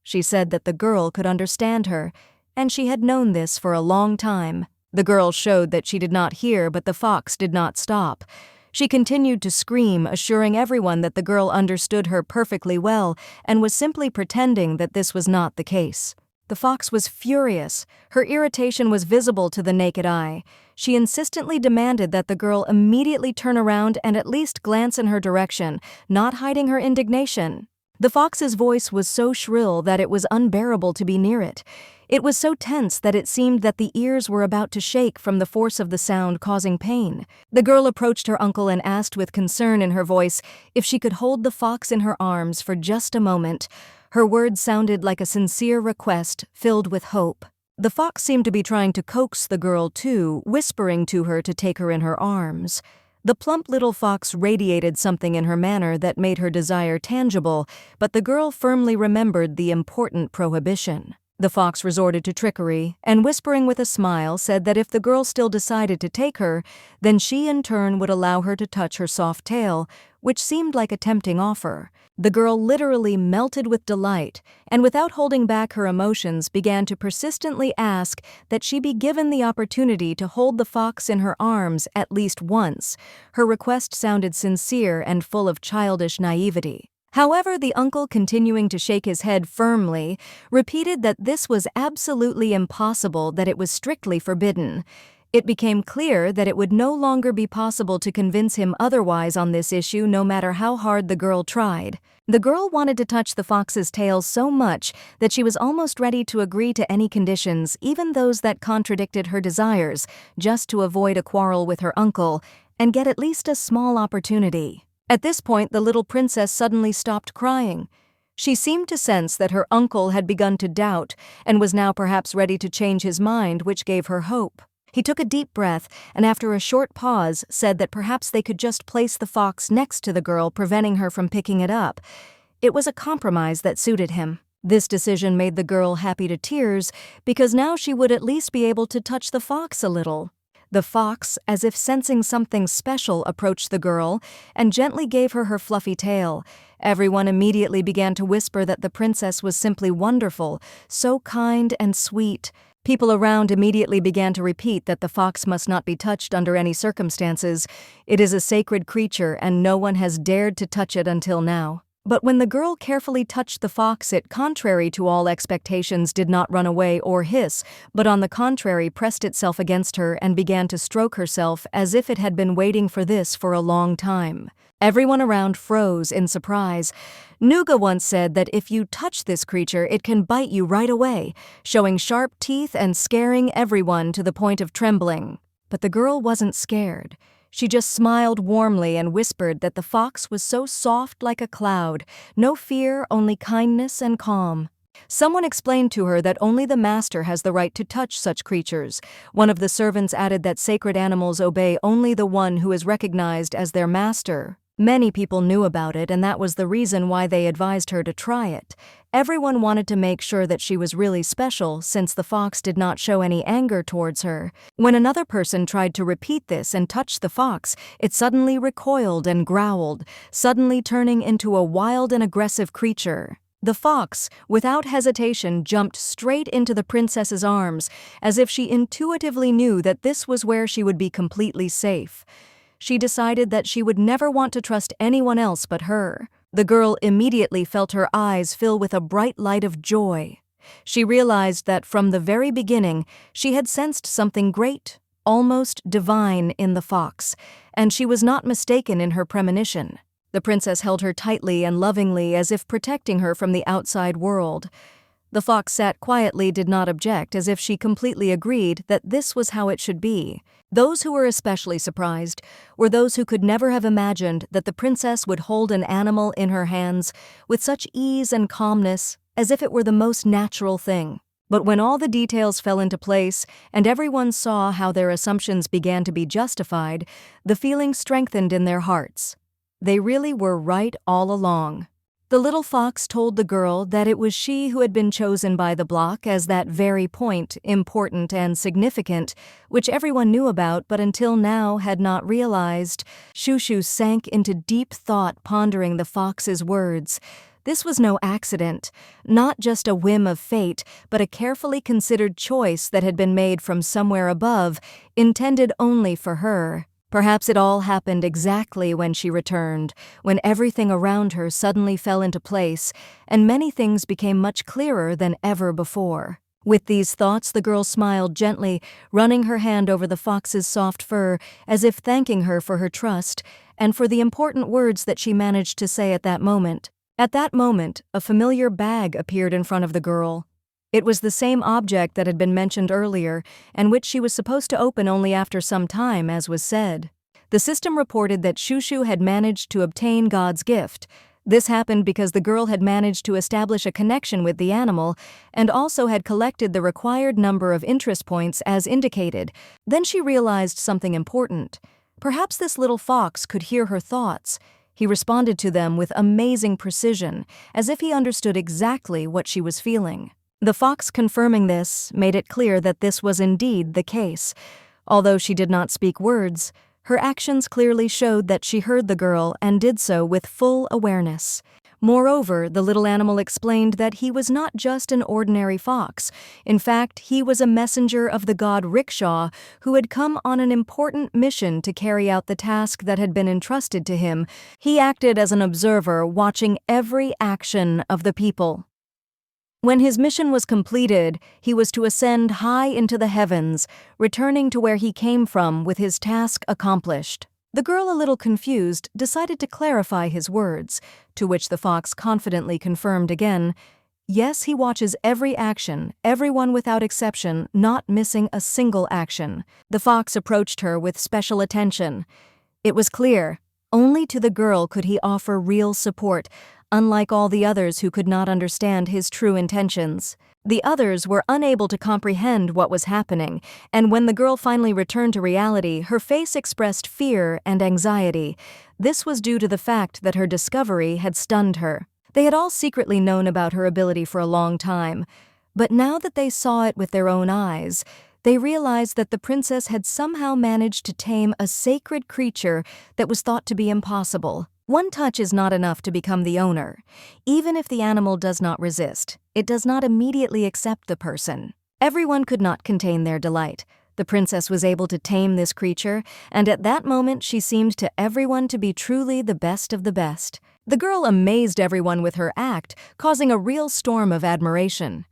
She said that the girl could understand her, and she had known this for a long time. The girl showed that she did not hear, but the fox did not stop. She continued to scream, assuring everyone that the girl understood her perfectly well and was simply pretending that this was not the case. The fox was furious. Her irritation was visible to the naked eye. She insistently demanded that the girl immediately turn around and at least glance in her direction, not hiding her indignation. The fox's voice was so shrill that it was unbearable to be near it. It was so tense that it seemed that the ears were about to shake from the force of the sound causing pain. The girl approached her uncle and asked with concern in her voice if she could hold the fox in her arms for just a moment. Her words sounded like a sincere request filled with hope. The fox seemed to be trying to coax the girl too, whispering to her to take her in her arms. The plump little fox radiated something in her manner that made her desire tangible, but the girl firmly remembered the important prohibition. The fox resorted to trickery, and whispering with a smile said that if the girl still decided to take her, then she in turn would allow her to touch her soft tail, which seemed like a tempting offer. The girl literally melted with delight, and without holding back her emotions began to persistently ask that she be given the opportunity to hold the fox in her arms at least once. Her request sounded sincere and full of childish naivety. However, the uncle, continuing to shake his head firmly, repeated that this was absolutely impossible, that it was strictly forbidden. It became clear that it would no longer be possible to convince him otherwise on this issue, no matter how hard the girl tried. The girl wanted to touch the fox's tail so much that she was almost ready to agree to any conditions, even those that contradicted her desires, just to avoid a quarrel with her uncle and get at least a small opportunity. At this point, the little princess suddenly stopped crying. She seemed to sense that her uncle had begun to doubt and was now perhaps ready to change his mind, which gave her hope. He took a deep breath and after a short pause said that perhaps they could just place the fox next to the girl, preventing her from picking it up. It was a compromise that suited him. This decision made the girl happy to tears because now she would at least be able to touch the fox a little. The fox, as if sensing something special, approached the girl and gently gave her her fluffy tail. Everyone immediately began to whisper that the princess was simply wonderful, so kind and sweet. People around immediately began to repeat that the fox must not be touched under any circumstances. It is a sacred creature and no one has dared to touch it until now. But when the girl carefully touched the fox, it, contrary to all expectations, did not run away or hiss, but on the contrary pressed itself against her and began to stroke herself as if it had been waiting for this for a long time. Everyone around froze in surprise. Nuga once said that if you touch this creature, it can bite you right away, showing sharp teeth and scaring everyone to the point of trembling. But the girl wasn't scared. She just smiled warmly and whispered that the fox was so soft like a cloud, no fear, only kindness and calm. Someone explained to her that only the master has the right to touch such creatures. One of the servants added that sacred animals obey only the one who is recognized as their master. Many people knew about it, and that was the reason why they advised her to try it. Everyone wanted to make sure that she was really special, since the fox did not show any anger towards her. When another person tried to repeat this and touch the fox, it suddenly recoiled and growled, suddenly turning into a wild and aggressive creature. The fox, without hesitation, jumped straight into the princess's arms, as if she intuitively knew that this was where she would be completely safe. She decided that she would never want to trust anyone else but her. The girl immediately felt her eyes fill with a bright light of joy. She realized that from the very beginning, she had sensed something great, almost divine in the fox, and she was not mistaken in her premonition. The princess held her tightly and lovingly, as if protecting her from the outside world. The fox sat quietly, did not object, as if she completely agreed that this was how it should be. Those who were especially surprised were those who could never have imagined that the princess would hold an animal in her hands with such ease and calmness, as if it were the most natural thing. But when all the details fell into place and everyone saw how their assumptions began to be justified, the feeling strengthened in their hearts. They really were right all along. The little fox told the girl that it was she who had been chosen by the block as that very point, important and significant, which everyone knew about but until now had not realized. Shushu sank into deep thought, pondering the fox's words. This was no accident, not just a whim of fate, but a carefully considered choice that had been made from somewhere above, intended only for her. Perhaps it all happened exactly when she returned, when everything around her suddenly fell into place, and many things became much clearer than ever before. With these thoughts, the girl smiled gently, running her hand over the fox's soft fur, as if thanking her for her trust, and for the important words that she managed to say at that moment. At that moment, a familiar bag appeared in front of the girl. It was the same object that had been mentioned earlier, and which she was supposed to open only after some time, as was said. The system reported that Shushu had managed to obtain God's gift. This happened because the girl had managed to establish a connection with the animal and also had collected the required number of interest points as indicated. Then she realized something important. Perhaps this little fox could hear her thoughts. He responded to them with amazing precision, as if he understood exactly what she was feeling. The fox, confirming this, made it clear that this was indeed the case. Although she did not speak words, her actions clearly showed that she heard the girl and did so with full awareness. Moreover, the little animal explained that he was not just an ordinary fox. In fact, he was a messenger of the god Rickshaw, who had come on an important mission to carry out the task that had been entrusted to him. He acted as an observer, watching every action of the people. When his mission was completed, he was to ascend high into the heavens, returning to where he came from with his task accomplished. The girl, a little confused, decided to clarify his words, to which the fox confidently confirmed again, "Yes, he watches every action, everyone without exception, not missing a single action." The fox approached her with special attention. It was clear, only to the girl could he offer real support, unlike all the others who could not understand his true intentions. The others were unable to comprehend what was happening, and when the girl finally returned to reality, her face expressed fear and anxiety. This was due to the fact that her discovery had stunned her. They had all secretly known about her ability for a long time, but now that they saw it with their own eyes, they realized that the princess had somehow managed to tame a sacred creature that was thought to be impossible. One touch is not enough to become the owner. Even if the animal does not resist, it does not immediately accept the person. Everyone could not contain their delight. The princess was able to tame this creature, and at that moment she seemed to everyone to be truly the best of the best. The girl amazed everyone with her act, causing a real storm of admiration.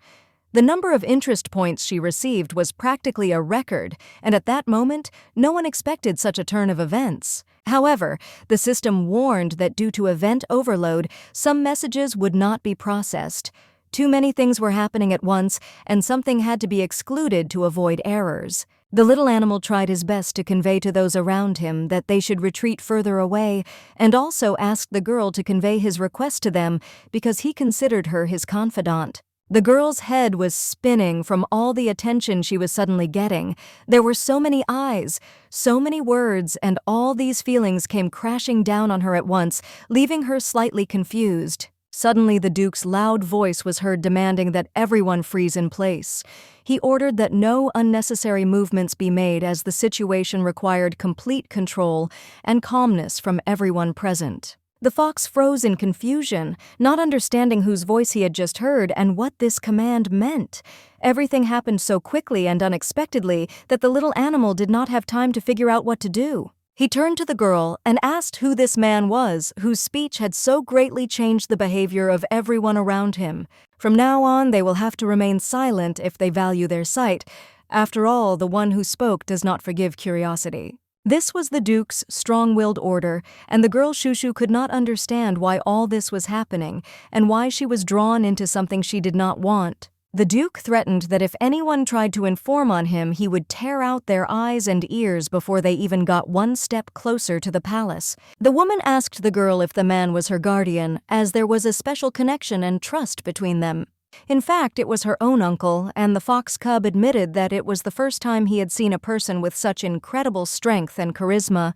The number of interest points she received was practically a record, and at that moment, no one expected such a turn of events. However, the system warned that due to event overload, some messages would not be processed. Too many things were happening at once, and something had to be excluded to avoid errors. The little animal tried his best to convey to those around him that they should retreat further away, and also asked the girl to convey his request to them because he considered her his confidant. The girl's head was spinning from all the attention she was suddenly getting. There were so many eyes, so many words, and all these feelings came crashing down on her at once, leaving her slightly confused. Suddenly, the Duke's loud voice was heard demanding that everyone freeze in place. He ordered that no unnecessary movements be made as the situation required complete control and calmness from everyone present. The fox froze in confusion, not understanding whose voice he had just heard and what this command meant. Everything happened so quickly and unexpectedly that the little animal did not have time to figure out what to do. He turned to the girl and asked who this man was, whose speech had so greatly changed the behavior of everyone around him. From now on, they will have to remain silent if they value their sight. After all, the one who spoke does not forgive curiosity. This was the Duke's strong-willed order, and the girl Shushu could not understand why all this was happening and why she was drawn into something she did not want. The Duke threatened that if anyone tried to inform on him, he would tear out their eyes and ears before they even got one step closer to the palace. The woman asked the girl if the man was her guardian, as there was a special connection and trust between them. In fact, it was her own uncle, and the fox cub admitted that it was the first time he had seen a person with such incredible strength and charisma.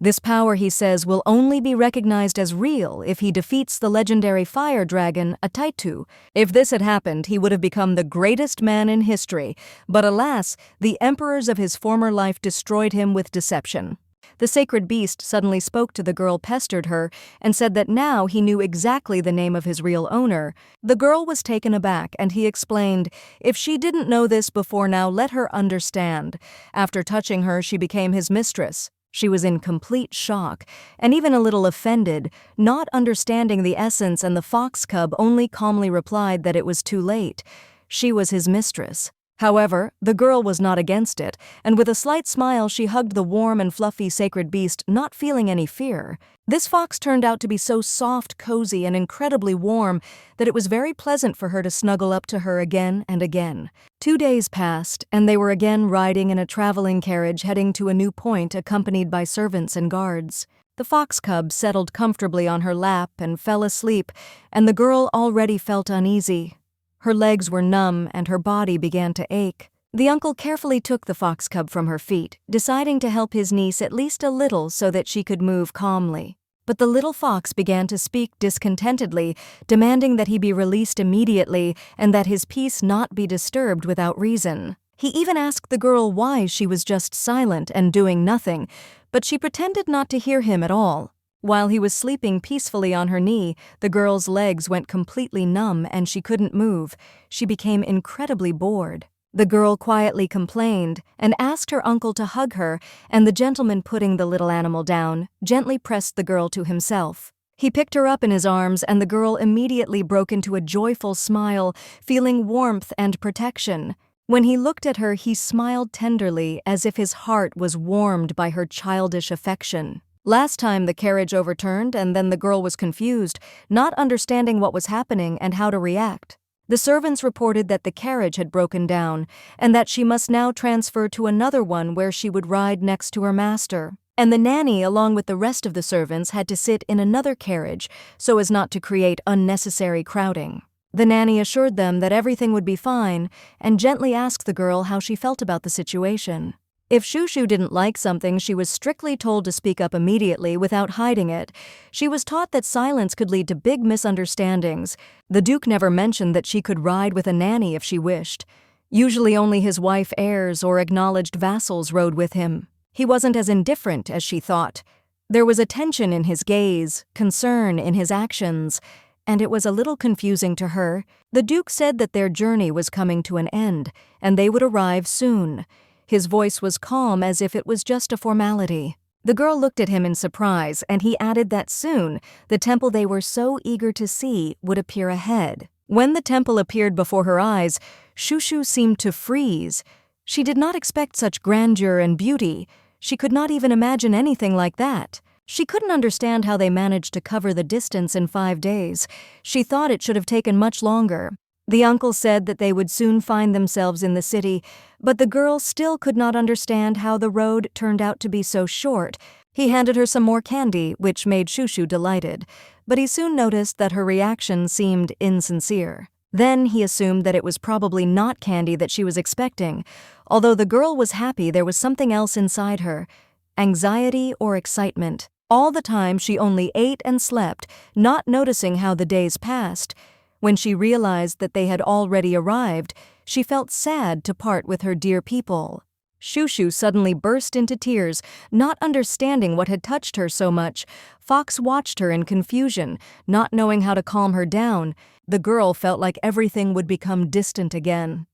This power, he says, will only be recognized as real if he defeats the legendary fire dragon, Ataitu. If this had happened, he would have become the greatest man in history. But alas, the emperors of his former life destroyed him with deception. The sacred beast suddenly spoke to the girl, pestered her, and said that now he knew exactly the name of his real owner. The girl was taken aback, and he explained, if she didn't know this before now, let her understand. After touching her, she became his mistress. She was in complete shock, and even a little offended, not understanding the essence, and the fox cub only calmly replied that it was too late. She was his mistress. However, the girl was not against it, and with a slight smile she hugged the warm and fluffy sacred beast, not feeling any fear. This fox turned out to be so soft, cozy, and incredibly warm that it was very pleasant for her to snuggle up to her again and again. 2 days passed, and they were again riding in a traveling carriage heading to a new point, accompanied by servants and guards. The fox cub settled comfortably on her lap and fell asleep, and the girl already felt uneasy. Her legs were numb and her body began to ache. The uncle carefully took the fox cub from her feet, deciding to help his niece at least a little so that she could move calmly. But the little fox began to speak discontentedly, demanding that he be released immediately and that his peace not be disturbed without reason. He even asked the girl why she was just silent and doing nothing, but she pretended not to hear him at all. While he was sleeping peacefully on her knee, the girl's legs went completely numb and she couldn't move. She became incredibly bored. The girl quietly complained and asked her uncle to hug her, and the gentleman, putting the little animal down, gently pressed the girl to himself. He picked her up in his arms, and the girl immediately broke into a joyful smile, feeling warmth and protection. When he looked at her, he smiled tenderly, as if his heart was warmed by her childish affection. Last time the carriage overturned, and then the girl was confused, not understanding what was happening and how to react. The servants reported that the carriage had broken down, and that she must now transfer to another one where she would ride next to her master. And the nanny, along with the rest of the servants, had to sit in another carriage so as not to create unnecessary crowding. The nanny assured them that everything would be fine, and gently asked the girl how she felt about the situation. If Shushu didn't like something, she was strictly told to speak up immediately without hiding it. She was taught that silence could lead to big misunderstandings. The Duke never mentioned that she could ride with a nanny if she wished. Usually only his wife, heirs, or acknowledged vassals rode with him. He wasn't as indifferent as she thought. There was a tension in his gaze, concern in his actions, and it was a little confusing to her. The Duke said that their journey was coming to an end, and they would arrive soon. His voice was calm, as if it was just a formality. The girl looked at him in surprise, and he added that soon the temple they were so eager to see would appear ahead. When the temple appeared before her eyes, Shushu seemed to freeze. She did not expect such grandeur and beauty. She could not even imagine anything like that. She couldn't understand how they managed to cover the distance in 5 days. She thought it should have taken much longer. The uncle said that they would soon find themselves in the city, but the girl still could not understand how the road turned out to be so short. He handed her some more candy, which made Shushu delighted, but he soon noticed that her reaction seemed insincere. Then he assumed that it was probably not candy that she was expecting. Although the girl was happy, there was something else inside her. Anxiety or excitement. All the time she only ate and slept, not noticing how the days passed. When she realized that they had already arrived, she felt sad to part with her dear people. Shushu suddenly burst into tears, not understanding what had touched her so much. Fox watched her in confusion, not knowing how to calm her down. The girl felt like everything would become distant again.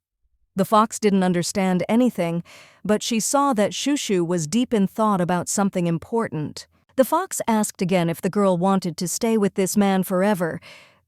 The fox didn't understand anything, but she saw that Shushu was deep in thought about something important. The fox asked again if the girl wanted to stay with this man forever.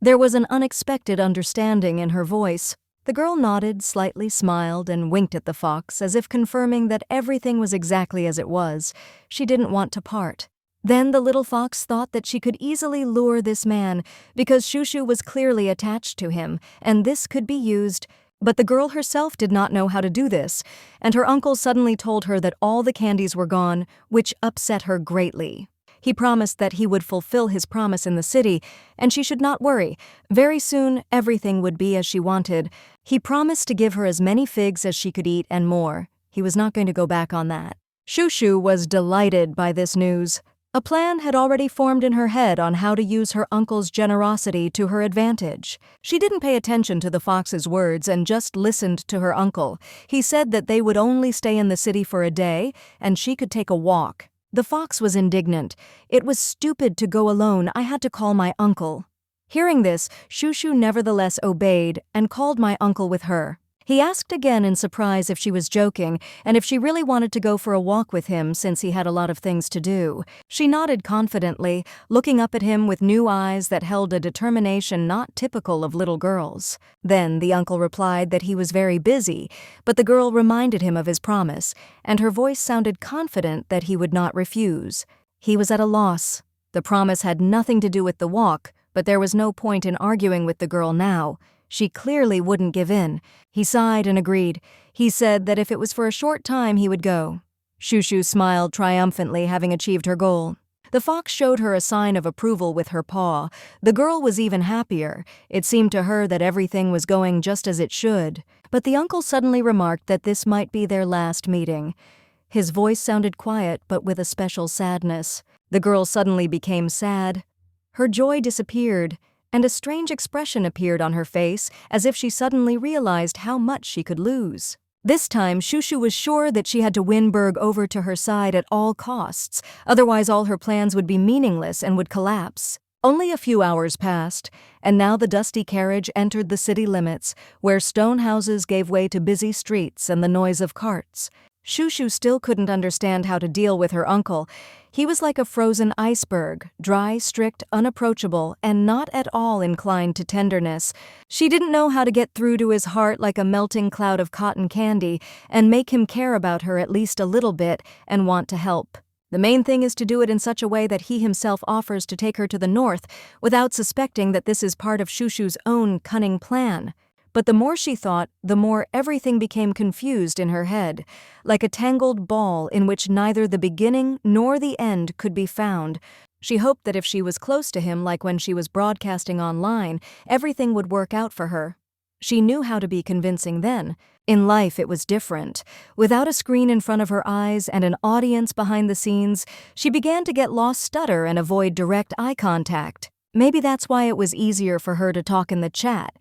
There was an unexpected understanding in her voice. The girl nodded, slightly smiled, and winked at the fox, as if confirming that everything was exactly as it was. She didn't want to part. Then the little fox thought that she could easily lure this man, because Shushu was clearly attached to him, and this could be used. But the girl herself did not know how to do this, and her uncle suddenly told her that all the candies were gone, which upset her greatly. He promised that he would fulfill his promise in the city, and she should not worry. Very soon, everything would be as she wanted. He promised to give her as many figs as she could eat and more. He was not going to go back on that. Shushu was delighted by this news. A plan had already formed in her head on how to use her uncle's generosity to her advantage. She didn't pay attention to the fox's words and just listened to her uncle. He said that they would only stay in the city for a day, and she could take a walk. The fox was indignant. "It was stupid to go alone. I had to call my uncle." Hearing this, Shushu nevertheless obeyed and called my uncle with her. He asked again in surprise if she was joking and if she really wanted to go for a walk with him since he had a lot of things to do. She nodded confidently, looking up at him with new eyes that held a determination not typical of little girls. Then the uncle replied that he was very busy, but the girl reminded him of his promise, and her voice sounded confident that he would not refuse. He was at a loss. The promise had nothing to do with the walk, but there was no point in arguing with the girl now. She clearly wouldn't give in. He sighed and agreed. He said that if it was for a short time, he would go. Shushu smiled triumphantly, having achieved her goal. The fox showed her a sign of approval with her paw. The girl was even happier. It seemed to her that everything was going just as it should. But the uncle suddenly remarked that this might be their last meeting. His voice sounded quiet, but with a special sadness. The girl suddenly became sad. Her joy disappeared, and a strange expression appeared on her face, as if she suddenly realized how much she could lose. This time, Shushu was sure that she had to win Berg over to her side at all costs, otherwise all her plans would be meaningless and would collapse. Only a few hours passed, and now the dusty carriage entered the city limits, where stone houses gave way to busy streets and the noise of carts. Shushu still couldn't understand how to deal with her uncle. He was like a frozen iceberg, dry, strict, unapproachable, and not at all inclined to tenderness. She didn't know how to get through to his heart like a melting cloud of cotton candy and make him care about her at least a little bit and want to help. The main thing is to do it in such a way that he himself offers to take her to the north without suspecting that this is part of Shushu's own cunning plan. But the more she thought, the more everything became confused in her head, like a tangled ball in which neither the beginning nor the end could be found. She hoped that if she was close to him, like when she was broadcasting online, everything would work out for her. She knew how to be convincing then. In life, it was different. Without a screen in front of her eyes and an audience behind the scenes, she began to get lost, stutter, and avoid direct eye contact. Maybe that's why it was easier for her to talk in the chat.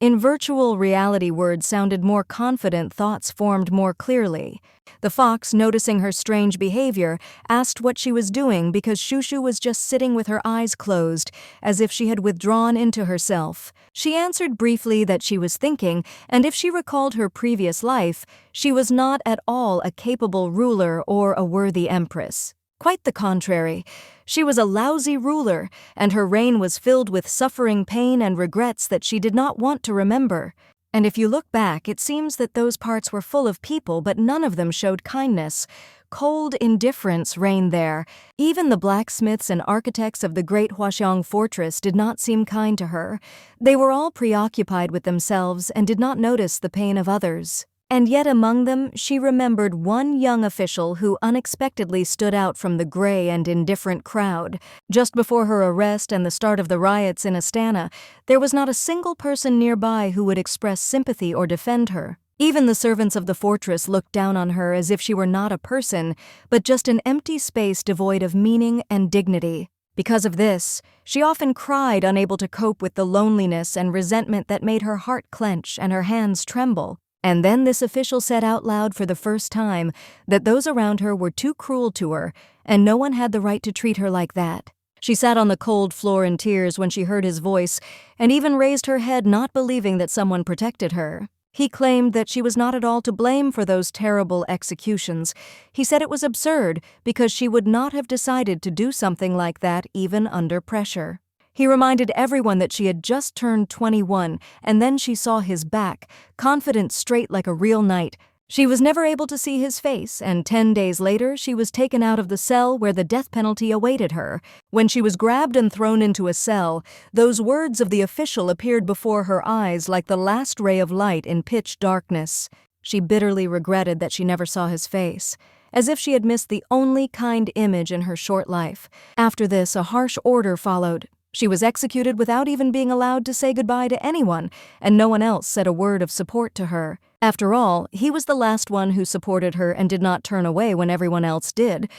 In virtual reality, words sounded more confident, thoughts formed more clearly. The fox, noticing her strange behavior, asked what she was doing because Shushu was just sitting with her eyes closed, as if she had withdrawn into herself. She answered briefly that she was thinking, and if she recalled her previous life, she was not at all a capable ruler or a worthy empress. Quite the contrary. She was a lousy ruler, and her reign was filled with suffering, pain, and regrets that she did not want to remember. And if you look back, it seems that those parts were full of people, but none of them showed kindness. Cold indifference reigned there. Even the blacksmiths and architects of the great Huaxiang fortress did not seem kind to her. They were all preoccupied with themselves and did not notice the pain of others. And yet among them, she remembered one young official who unexpectedly stood out from the gray and indifferent crowd. Just before her arrest and the start of the riots in Astana, there was not a single person nearby who would express sympathy or defend her. Even the servants of the fortress looked down on her as if she were not a person, but just an empty space devoid of meaning and dignity. Because of this, she often cried, unable to cope with the loneliness and resentment that made her heart clench and her hands tremble. And then this official said out loud for the first time that those around her were too cruel to her, and no one had the right to treat her like that. She sat on the cold floor in tears when she heard his voice, and even raised her head, not believing that someone protected her. He claimed that she was not at all to blame for those terrible executions. He said it was absurd because she would not have decided to do something like that even under pressure. He reminded everyone that she had just turned 21, and then she saw his back, confident, straight like a real knight. She was never able to see his face, and 10 days later she was taken out of the cell where the death penalty awaited her. When she was grabbed and thrown into a cell, those words of the official appeared before her eyes like the last ray of light in pitch darkness. She bitterly regretted that she never saw his face. as if she had missed the only kind image in her short life. After this, a harsh order followed. She was executed without even being allowed to say goodbye to anyone, and no one else said a word of support to her. After all, he was the last one who supported her and did not turn away when everyone else did.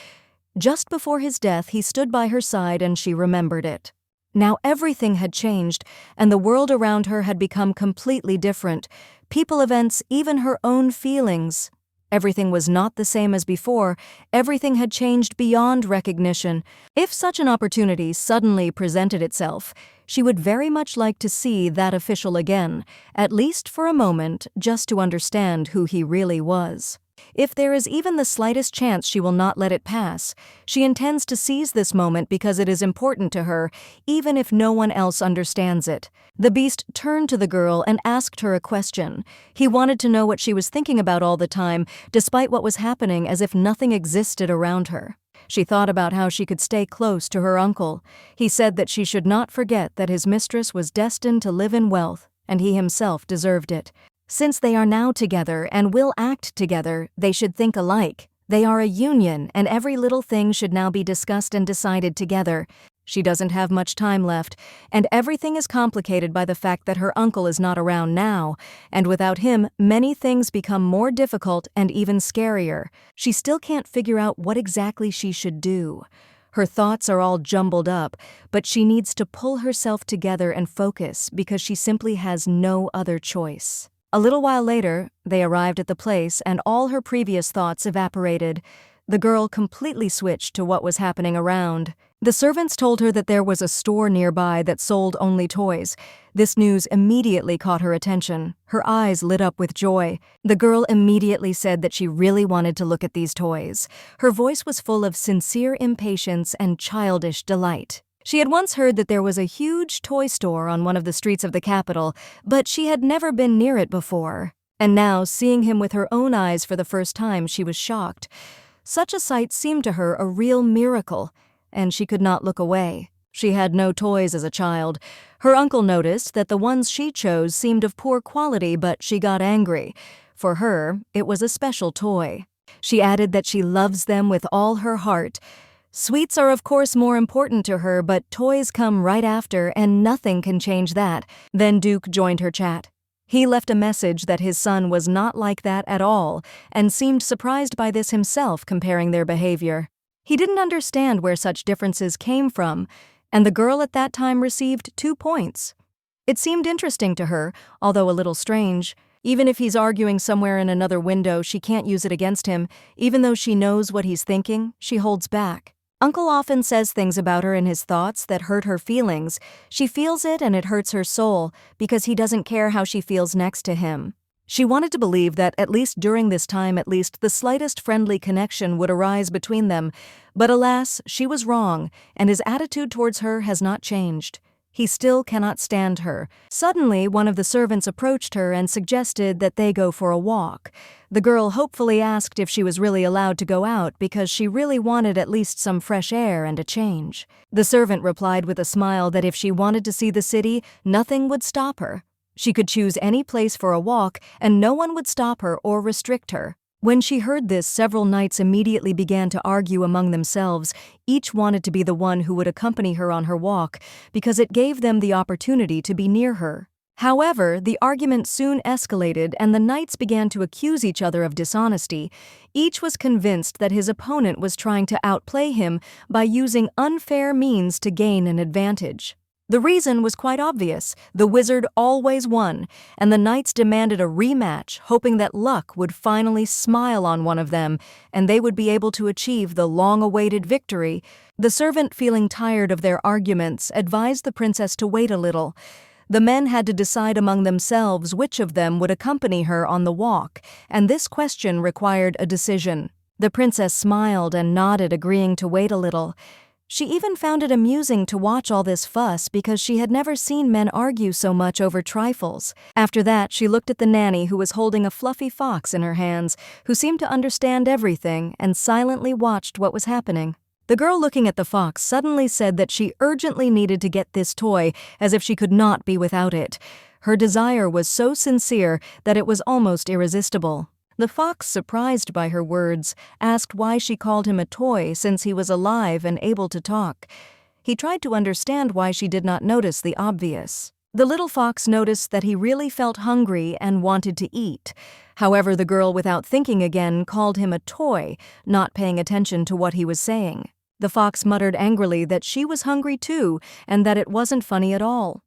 Just before his death, he stood by her side and she remembered it. Now everything had changed, and the world around her had become completely different. People, events, even her own feelings. Everything was not the same as before. Everything had changed beyond recognition. If such an opportunity suddenly presented itself, she would very much like to see that official again, at least for a moment, just to understand who he really was. If there is even the slightest chance, she will not let it pass. She intends to seize this moment because it is important to her, even if no one else understands it. The beast turned to the girl and asked her a question. He wanted to know what she was thinking about all the time, despite what was happening, as if nothing existed around her. She thought about how she could stay close to her uncle. He said that she should not forget that his mistress was destined to live in wealth, and he himself deserved it. Since they are now together and will act together, they should think alike. They are a union, and every little thing should now be discussed and decided together. She doesn't have much time left, and everything is complicated by the fact that her uncle is not around now, and without him, many things become more difficult and even scarier. She still can't figure out what exactly she should do. Her thoughts are all jumbled up, but she needs to pull herself together and focus because she simply has no other choice. A little while later, they arrived at the place and all her previous thoughts evaporated. The girl completely switched to what was happening around. The servants told her that there was a store nearby that sold only toys. This news immediately caught her attention. Her eyes lit up with joy. The girl immediately said that she really wanted to look at these toys. Her voice was full of sincere impatience and childish delight. She had once heard that there was a huge toy store on one of the streets of the capital, but she had never been near it before. And now, seeing him with her own eyes for the first time, she was shocked. Such a sight seemed to her a real miracle, and she could not look away. She had no toys as a child. Her uncle noticed that the ones she chose seemed of poor quality, but she got angry. For her, it was a special toy. She added that she loves them with all her heart. Sweets are of course more important to her, but toys come right after, and nothing can change that. Then Duke joined her chat. He left a message that his son was not like that at all, and seemed surprised by this himself, comparing their behavior. He didn't understand where such differences came from, and the girl at that time received 2 points. It seemed interesting to her, although a little strange. Even if he's arguing somewhere in another window, she can't use it against him. Even though she knows what he's thinking, she holds back. Uncle often says things about her in his thoughts that hurt her feelings. She feels it and it hurts her soul because he doesn't care how she feels next to him. She wanted to believe that at least during this time, at least the slightest friendly connection would arise between them. But alas, she was wrong, and his attitude towards her has not changed. He still cannot stand her. Suddenly, one of the servants approached her and suggested that they go for a walk. The girl hopefully asked if she was really allowed to go out because she really wanted at least some fresh air and a change. The servant replied with a smile that if she wanted to see the city, nothing would stop her. She could choose any place for a walk, and no one would stop her or restrict her. When she heard this, several knights immediately began to argue among themselves. Each wanted to be the one who would accompany her on her walk, because it gave them the opportunity to be near her. However, the argument soon escalated, and the knights began to accuse each other of dishonesty. Each was convinced that his opponent was trying to outplay him by using unfair means to gain an advantage. The reason was quite obvious. The wizard always won, and the knights demanded a rematch, hoping that luck would finally smile on one of them, and they would be able to achieve the long-awaited victory. The servant, feeling tired of their arguments, advised the princess to wait a little. The men had to decide among themselves which of them would accompany her on the walk, and this question required a decision. The princess smiled and nodded, agreeing to wait a little. She even found it amusing to watch all this fuss because she had never seen men argue so much over trifles. After that, she looked at the nanny who was holding a fluffy fox in her hands, who seemed to understand everything, and silently watched what was happening. The girl looking at the fox suddenly said that she urgently needed to get this toy, as if she could not be without it. Her desire was so sincere that it was almost irresistible. The fox, surprised by her words, asked why she called him a toy since he was alive and able to talk. He tried to understand why she did not notice the obvious. The little fox noticed that he really felt hungry and wanted to eat. However, the girl, without thinking again, called him a toy, not paying attention to what he was saying. The fox muttered angrily that she was hungry too, and that it wasn't funny at all.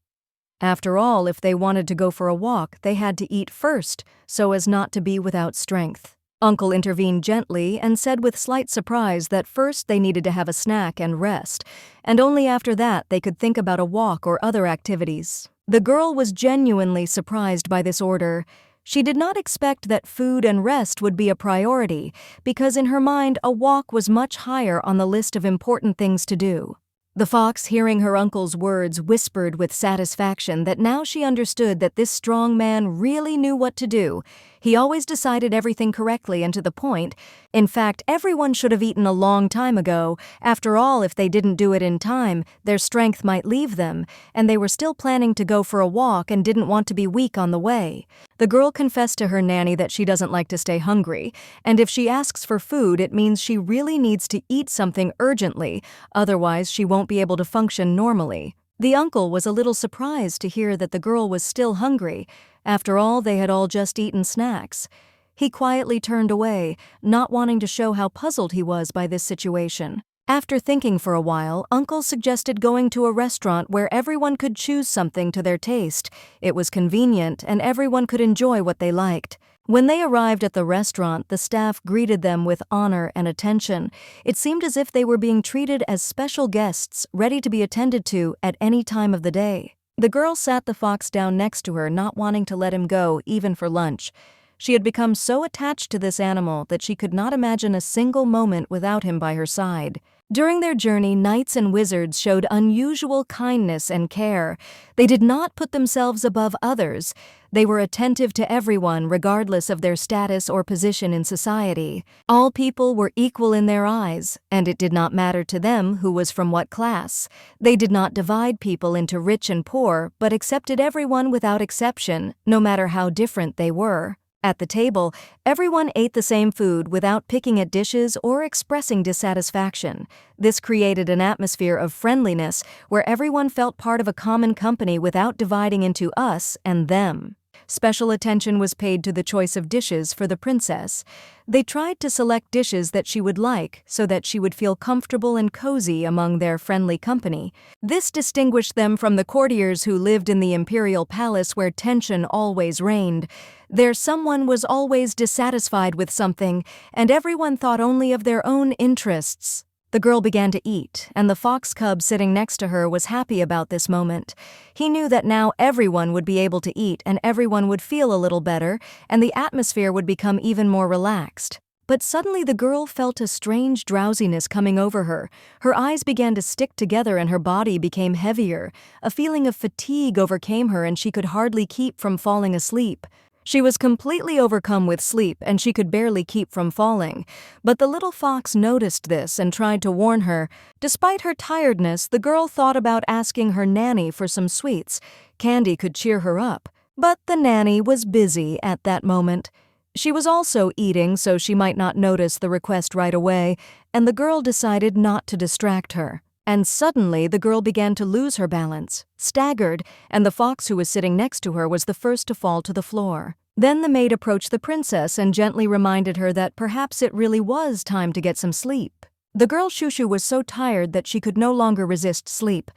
After all, if they wanted to go for a walk, they had to eat first, so as not to be without strength. Uncle intervened gently and said with slight surprise that first they needed to have a snack and rest, and only after that they could think about a walk or other activities. The girl was genuinely surprised by this order. She did not expect that food and rest would be a priority, because in her mind a walk was much higher on the list of important things to do. The fox, hearing her uncle's words, whispered with satisfaction that now she understood that this strong man really knew what to do. He always decided everything correctly and to the point. In fact, everyone should have eaten a long time ago. After all, if they didn't do it in time, their strength might leave them, and they were still planning to go for a walk and didn't want to be weak on the way. The girl confessed to her nanny that she doesn't like to stay hungry, and if she asks for food, it means she really needs to eat something urgently, otherwise she won't be able to function normally. The uncle was a little surprised to hear that the girl was still hungry. After all, they had all just eaten snacks. He quietly turned away, not wanting to show how puzzled he was by this situation. After thinking for a while, Uncle suggested going to a restaurant where everyone could choose something to their taste. It was convenient, and everyone could enjoy what they liked. When they arrived at the restaurant, the staff greeted them with honor and attention. It seemed as if they were being treated as special guests, ready to be attended to at any time of the day. The girl sat the fox down next to her, not wanting to let him go, even for lunch. She had become so attached to this animal that she could not imagine a single moment without him by her side. During their journey, knights and wizards showed unusual kindness and care. They did not put themselves above others. They were attentive to everyone, regardless of their status or position in society. All people were equal in their eyes, and it did not matter to them who was from what class. They did not divide people into rich and poor, but accepted everyone without exception, no matter how different they were. At the table, everyone ate the same food without picking at dishes or expressing dissatisfaction. This created an atmosphere of friendliness where everyone felt part of a common company without dividing into us and them. Special attention was paid to the choice of dishes for the princess. They tried to select dishes that she would like so that she would feel comfortable and cozy among their friendly company. This distinguished them from the courtiers who lived in the Imperial palace where tension always reigned. There someone was always dissatisfied with something, and everyone thought only of their own interests. The girl began to eat, and the fox cub sitting next to her was happy about this moment. He knew that now everyone would be able to eat and everyone would feel a little better, and the atmosphere would become even more relaxed. But suddenly the girl felt a strange drowsiness coming over her. Her eyes began to stick together and her body became heavier. A feeling of fatigue overcame her and she could hardly keep from falling asleep. She was completely overcome with sleep, and she could barely keep from falling. But the little fox noticed this and tried to warn her. Despite her tiredness, the girl thought about asking her nanny for some sweets. Candy could cheer her up. But the nanny was busy at that moment. She was also eating, so she might not notice the request right away, and the girl decided not to distract her. And suddenly the girl began to lose her balance, staggered, and the fox who was sitting next to her was the first to fall to the floor. Then the maid approached the princess and gently reminded her that perhaps it really was time to get some sleep. The girl Shushu was so tired that she could no longer resist sleep.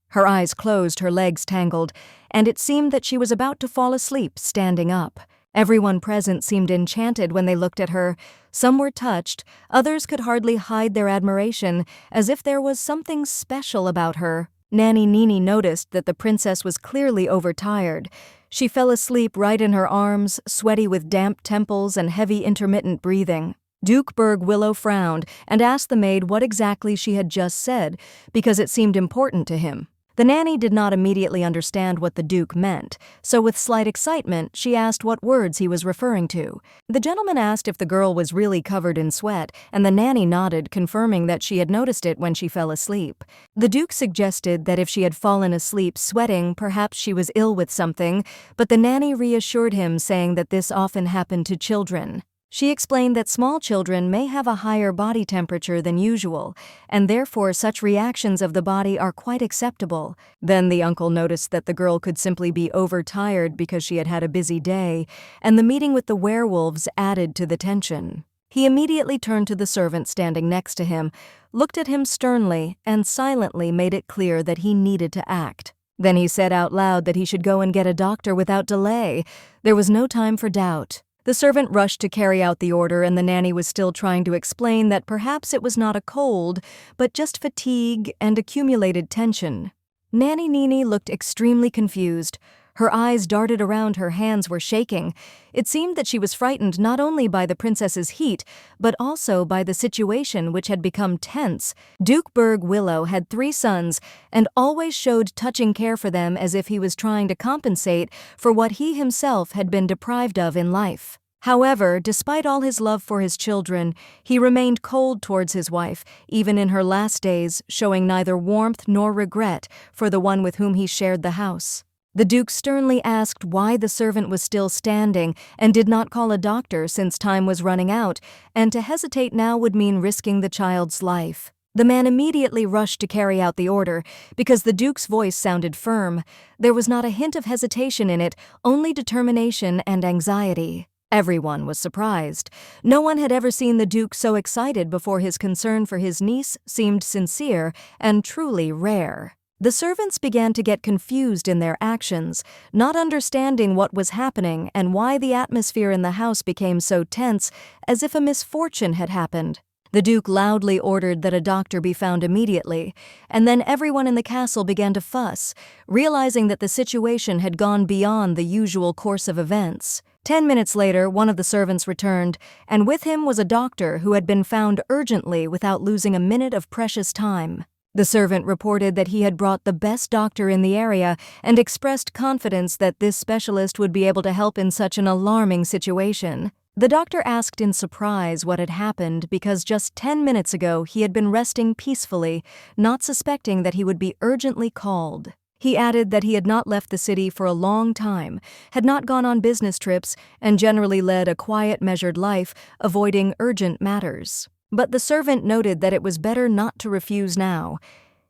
Her eyes closed, her legs tangled, and it seemed that she was about to fall asleep standing up. Everyone present seemed enchanted when they looked at her. Some were touched, others could hardly hide their admiration, as if there was something special about her. Nanny Nini noticed that the princess was clearly overtired. She fell asleep right in her arms, sweaty with damp temples and heavy intermittent breathing. Duke Berg Willow frowned and asked the maid what exactly she had just said, because it seemed important to him. The nanny did not immediately understand what the Duke meant, so with slight excitement, she asked what words he was referring to. The gentleman asked if the girl was really covered in sweat, and the nanny nodded, confirming that she had noticed it when she fell asleep. The Duke suggested that if she had fallen asleep sweating, perhaps she was ill with something, but the nanny reassured him, saying that this often happened to children. She explained that small children may have a higher body temperature than usual, and therefore such reactions of the body are quite acceptable. Then the uncle noticed that the girl could simply be overtired because she had had a busy day, and the meeting with the werewolves added to the tension. He immediately turned to the servant standing next to him, looked at him sternly, and silently made it clear that he needed to act. Then he said out loud that he should go and get a doctor without delay. There was no time for doubt. The servant rushed to carry out the order, and the nanny was still trying to explain that perhaps it was not a cold, but just fatigue and accumulated tension. Nanny Nini looked extremely confused. Her eyes darted around, her hands were shaking. It seemed that she was frightened not only by the princess's heat, but also by the situation which had become tense. Duke Berg Willow had 3 sons and always showed touching care for them, as if he was trying to compensate for what he himself had been deprived of in life. However, despite all his love for his children, he remained cold towards his wife, even in her last days, showing neither warmth nor regret for the one with whom he shared the house. The Duke sternly asked why the servant was still standing and did not call a doctor since time was running out, and to hesitate now would mean risking the child's life. The man immediately rushed to carry out the order, because the Duke's voice sounded firm. There was not a hint of hesitation in it, only determination and anxiety. Everyone was surprised. No one had ever seen the Duke so excited before. His concern for his niece seemed sincere and truly rare. The servants began to get confused in their actions, not understanding what was happening and why the atmosphere in the house became so tense, as if a misfortune had happened. The Duke loudly ordered that a doctor be found immediately, and then everyone in the castle began to fuss, realizing that the situation had gone beyond the usual course of events. 10 minutes later, one of the servants returned, and with him was a doctor who had been found urgently without losing a minute of precious time. The servant reported that he had brought the best doctor in the area and expressed confidence that this specialist would be able to help in such an alarming situation. The doctor asked in surprise what had happened, because just 10 minutes ago he had been resting peacefully, not suspecting that he would be urgently called. He added that he had not left the city for a long time, had not gone on business trips, and generally led a quiet, measured life, avoiding urgent matters. But the servant noted that it was better not to refuse now.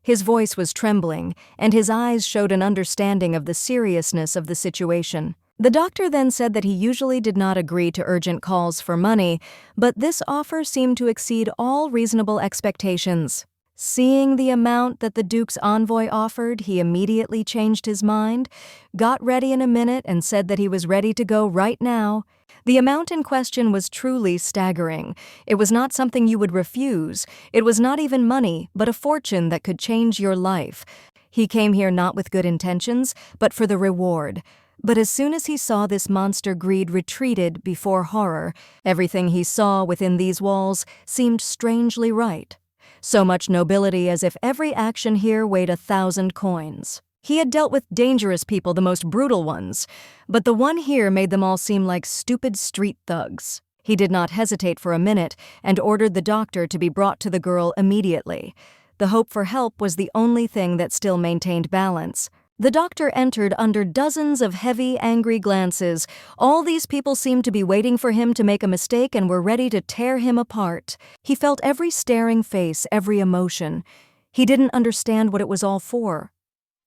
His voice was trembling, and his eyes showed an understanding of the seriousness of the situation. The doctor then said that he usually did not agree to urgent calls for money, but this offer seemed to exceed all reasonable expectations. Seeing the amount that the Duke's envoy offered, he immediately changed his mind, got ready in a minute, and said that he was ready to go right now. The amount in question was truly staggering. It was not something you would refuse. It was not even money, but a fortune that could change your life. He came here not with good intentions, but for the reward. But as soon as he saw this monster, greed retreated before horror. Everything he saw within these walls seemed strangely right. So much nobility, as if every action here weighed 1,000 coins. He had dealt with dangerous people, the most brutal ones, but the one here made them all seem like stupid street thugs. He did not hesitate for a minute and ordered the doctor to be brought to the girl immediately. The hope for help was the only thing that still maintained balance. The doctor entered under dozens of heavy, angry glances. All these people seemed to be waiting for him to make a mistake and were ready to tear him apart. He felt every staring face, every emotion. He didn't understand what it was all for.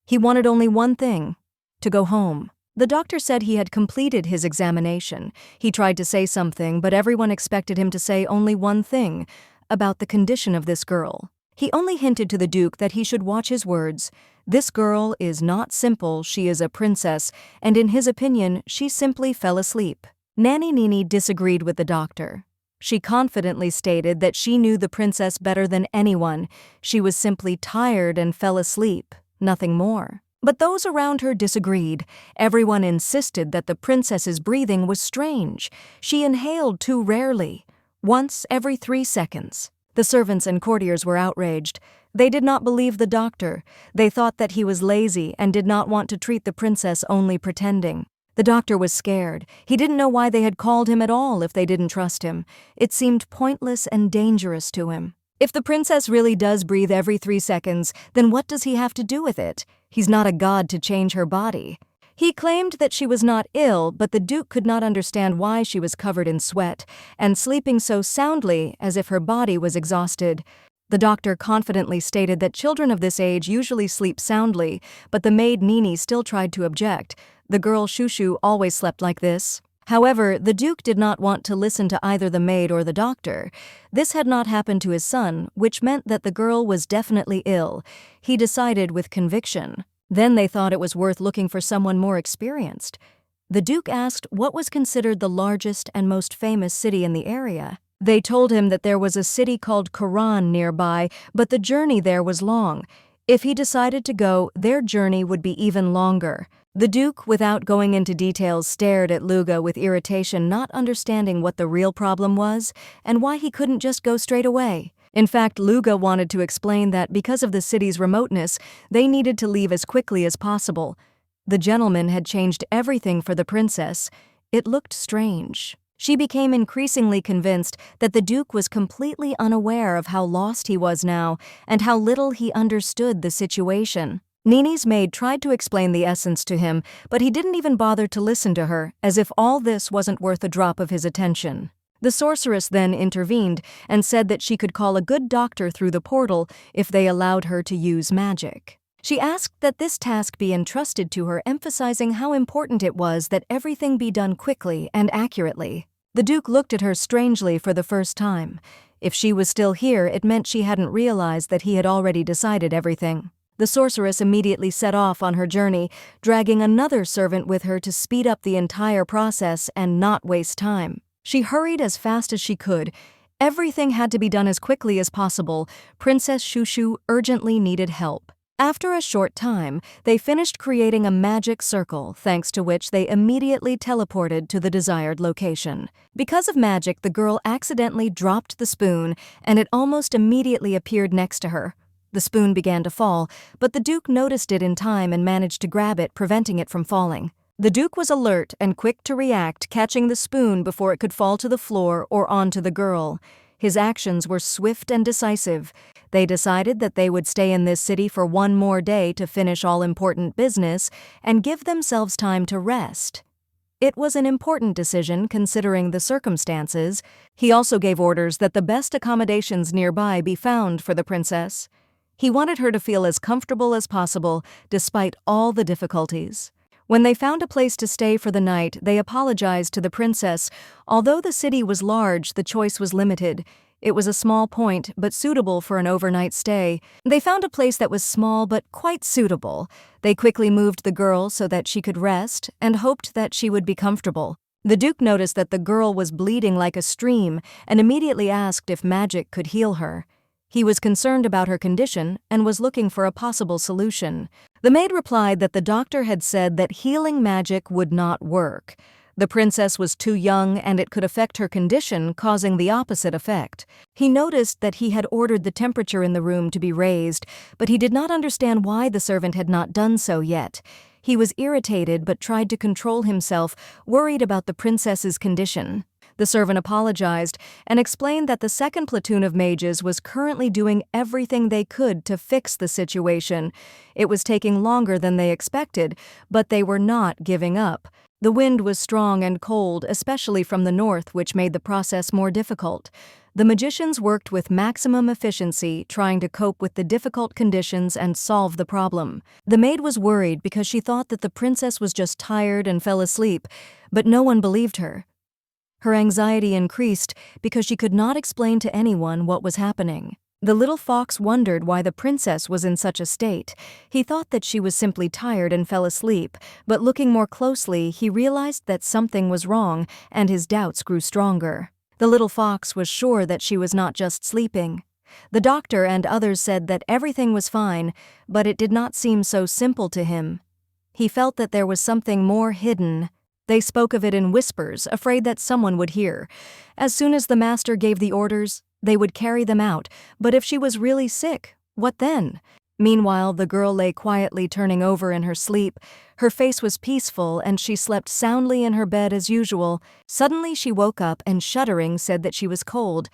He wanted only one thing: to go home. The doctor said he had completed his examination. He tried to say something, but everyone expected him to say only one thing: about the condition of this girl. He only hinted to the Duke that he should watch his words. This girl is not simple, she is a princess, and in his opinion, she simply fell asleep. Nanny Nini disagreed with the doctor. She confidently stated that she knew the princess better than anyone. She was simply tired and fell asleep, nothing more. But those around her disagreed. Everyone insisted that the princess's breathing was strange. She inhaled too rarely, once every 3 seconds. The servants and courtiers were outraged. They did not believe the doctor. They thought that he was lazy and did not want to treat the princess, only pretending. The doctor was scared. He didn't know why they had called him at all if they didn't trust him. It seemed pointless and dangerous to him. If the princess really does breathe every 3 seconds, then what does he have to do with it? He's not a god to change her body. He claimed that she was not ill, but the Duke could not understand why she was covered in sweat and sleeping so soundly as if her body was exhausted. The doctor confidently stated that children of this age usually sleep soundly, but the maid Nini still tried to object. The girl Shushu always slept like this. However, the Duke did not want to listen to either the maid or the doctor. This had not happened to his son, which meant that the girl was definitely ill. He decided with conviction. Then they thought it was worth looking for someone more experienced. The Duke asked what was considered the largest and most famous city in the area. They told him that there was a city called Quran nearby, but the journey there was long. If he decided to go, their journey would be even longer. The Duke, without going into details, stared at Luga with irritation, not understanding what the real problem was and why he couldn't just go straight away. In fact, Luga wanted to explain that because of the city's remoteness, they needed to leave as quickly as possible. The gentleman had changed everything for the princess. It looked strange. She became increasingly convinced that the Duke was completely unaware of how lost he was now and how little he understood the situation. Nini's maid tried to explain the essence to him, but he didn't even bother to listen to her, as if all this wasn't worth a drop of his attention. The sorceress then intervened and said that she could call a good doctor through the portal if they allowed her to use magic. She asked that this task be entrusted to her, emphasizing how important it was that everything be done quickly and accurately. The Duke looked at her strangely for the first time. If she was still here, it meant she hadn't realized that he had already decided everything. The sorceress immediately set off on her journey, dragging another servant with her to speed up the entire process and not waste time. She hurried as fast as she could. Everything had to be done as quickly as possible. Princess Shushu urgently needed help. After a short time, they finished creating a magic circle, thanks to which they immediately teleported to the desired location. Because of magic, the girl accidentally dropped the spoon, and it almost immediately appeared next to her. The spoon began to fall, but the Duke noticed it in time and managed to grab it, preventing it from falling. The Duke was alert and quick to react, catching the spoon before it could fall to the floor or onto the girl. His actions were swift and decisive. They decided that they would stay in this city for one more day to finish all important business and give themselves time to rest. It was an important decision considering the circumstances. He also gave orders that the best accommodations nearby be found for the princess. He wanted her to feel as comfortable as possible, despite all the difficulties. When they found a place to stay for the night, they apologized to the princess. Although the city was large, the choice was limited. It was a small point, but suitable for an overnight stay. They found a place that was small but quite suitable. They quickly moved the girl so that she could rest and hoped that she would be comfortable. The Duke noticed that the girl was bleeding like a stream and immediately asked if magic could heal her. He was concerned about her condition and was looking for a possible solution. The maid replied that the doctor had said that healing magic would not work. The princess was too young and it could affect her condition, causing the opposite effect. He noticed that he had ordered the temperature in the room to be raised, but he did not understand why the servant had not done so yet. He was irritated but tried to control himself, worried about the princess's condition. The servant apologized and explained that the second platoon of mages was currently doing everything they could to fix the situation. It was taking longer than they expected, but they were not giving up. The wind was strong and cold, especially from the north, which made the process more difficult. The magicians worked with maximum efficiency, trying to cope with the difficult conditions and solve the problem. The maid was worried because she thought that the princess was just tired and fell asleep, but no one believed her. Her anxiety increased because she could not explain to anyone what was happening. The little fox wondered why the princess was in such a state. He thought that she was simply tired and fell asleep, but looking more closely, he realized that something was wrong, and his doubts grew stronger. The little fox was sure that she was not just sleeping. The doctor and others said that everything was fine, but it did not seem so simple to him. He felt that there was something more hidden. They spoke of it in whispers, afraid that someone would hear. As soon as the master gave the orders, they would carry them out, but if she was really sick, what then? Meanwhile, the girl lay quietly turning over in her sleep. Her face was peaceful and she slept soundly in her bed as usual. Suddenly she woke up and shuddering said that she was cold.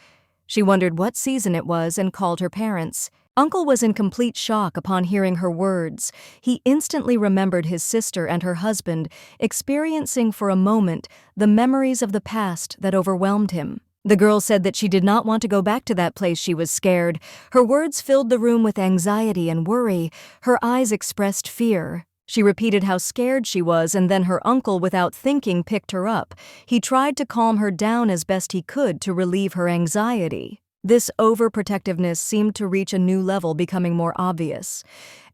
She wondered what season it was and called her parents. Uncle was in complete shock upon hearing her words. He instantly remembered his sister and her husband, experiencing for a moment the memories of the past that overwhelmed him. The girl said that she did not want to go back to that place. She was scared. Her words filled the room with anxiety and worry. Her eyes expressed fear. She repeated how scared she was, and then her uncle, without thinking, picked her up. He tried to calm her down as best he could to relieve her anxiety. This overprotectiveness seemed to reach a new level, becoming more obvious.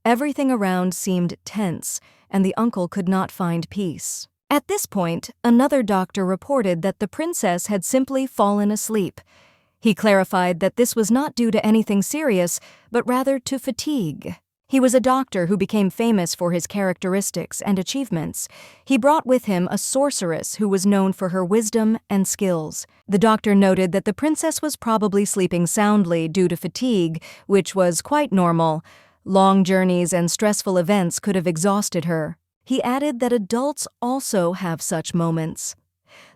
Everything around seemed tense, and the uncle could not find peace. At this point, another doctor reported that the princess had simply fallen asleep. He clarified that this was not due to anything serious, but rather to fatigue. He was a doctor who became famous for his characteristics and achievements. He brought with him a sorceress who was known for her wisdom and skills. The doctor noted that the princess was probably sleeping soundly due to fatigue, which was quite normal. Long journeys and stressful events could have exhausted her. He added that adults also have such moments.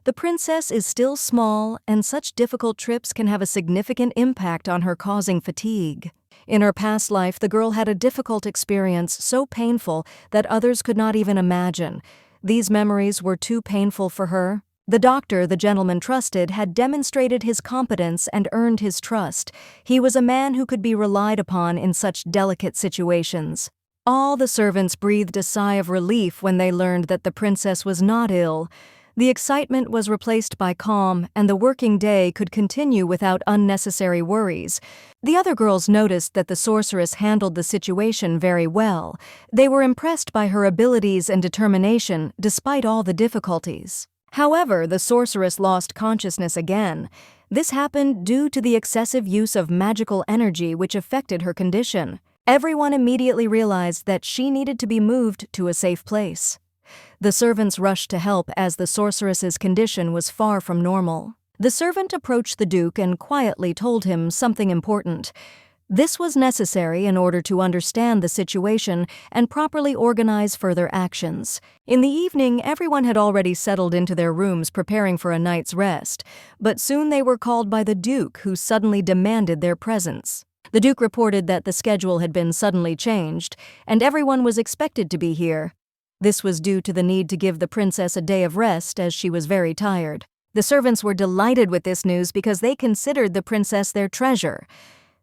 The princess is still small, and such difficult trips can have a significant impact on her, causing fatigue. In her past life, the girl had a difficult experience so painful that others could not even imagine. These memories were too painful for her. The doctor the gentleman trusted had demonstrated his competence and earned his trust. He was a man who could be relied upon in such delicate situations. All the servants breathed a sigh of relief when they learned that the princess was not ill. The excitement was replaced by calm, and the working day could continue without unnecessary worries. The other girls noticed that the sorceress handled the situation very well. They were impressed by her abilities and determination despite all the difficulties. However, the sorceress lost consciousness again. This happened due to the excessive use of magical energy, which affected her condition. Everyone immediately realized that she needed to be moved to a safe place. The servants rushed to help, as the sorceress's condition was far from normal. The servant approached the Duke and quietly told him something important. This was necessary in order to understand the situation and properly organize further actions. In the evening, everyone had already settled into their rooms preparing for a night's rest, but soon they were called by the Duke, who suddenly demanded their presence. The Duke reported that the schedule had been suddenly changed, and everyone was expected to be here. This was due to the need to give the princess a day of rest, as she was very tired. The servants were delighted with this news because they considered the princess their treasure.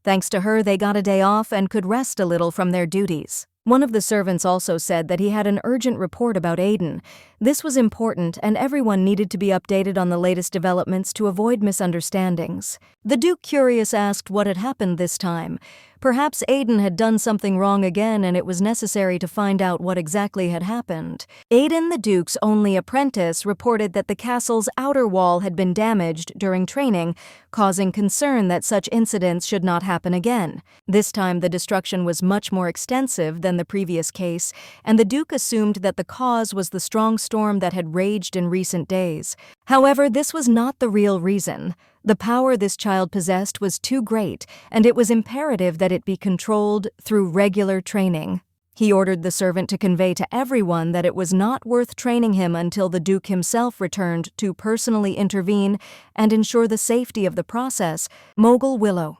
Thanks to her, they got a day off and could rest a little from their duties. One of the servants also said that he had an urgent report about Aiden. This was important, and everyone needed to be updated on the latest developments to avoid misunderstandings. The Duke, curious, asked what had happened this time. Perhaps Aiden had done something wrong again, and it was necessary to find out what exactly had happened. Aiden, the Duke's only apprentice, reported that the castle's outer wall had been damaged during training, causing concern that such incidents should not happen again. This time, the destruction was much more extensive than the previous case, and the Duke assumed that the cause was the strong storm that had raged in recent days. However, this was not the real reason. The power this child possessed was too great, and it was imperative that it be controlled through regular training. He ordered the servant to convey to everyone that it was not worth training him until the Duke himself returned to personally intervene and ensure the safety of the process. Mogul Willow.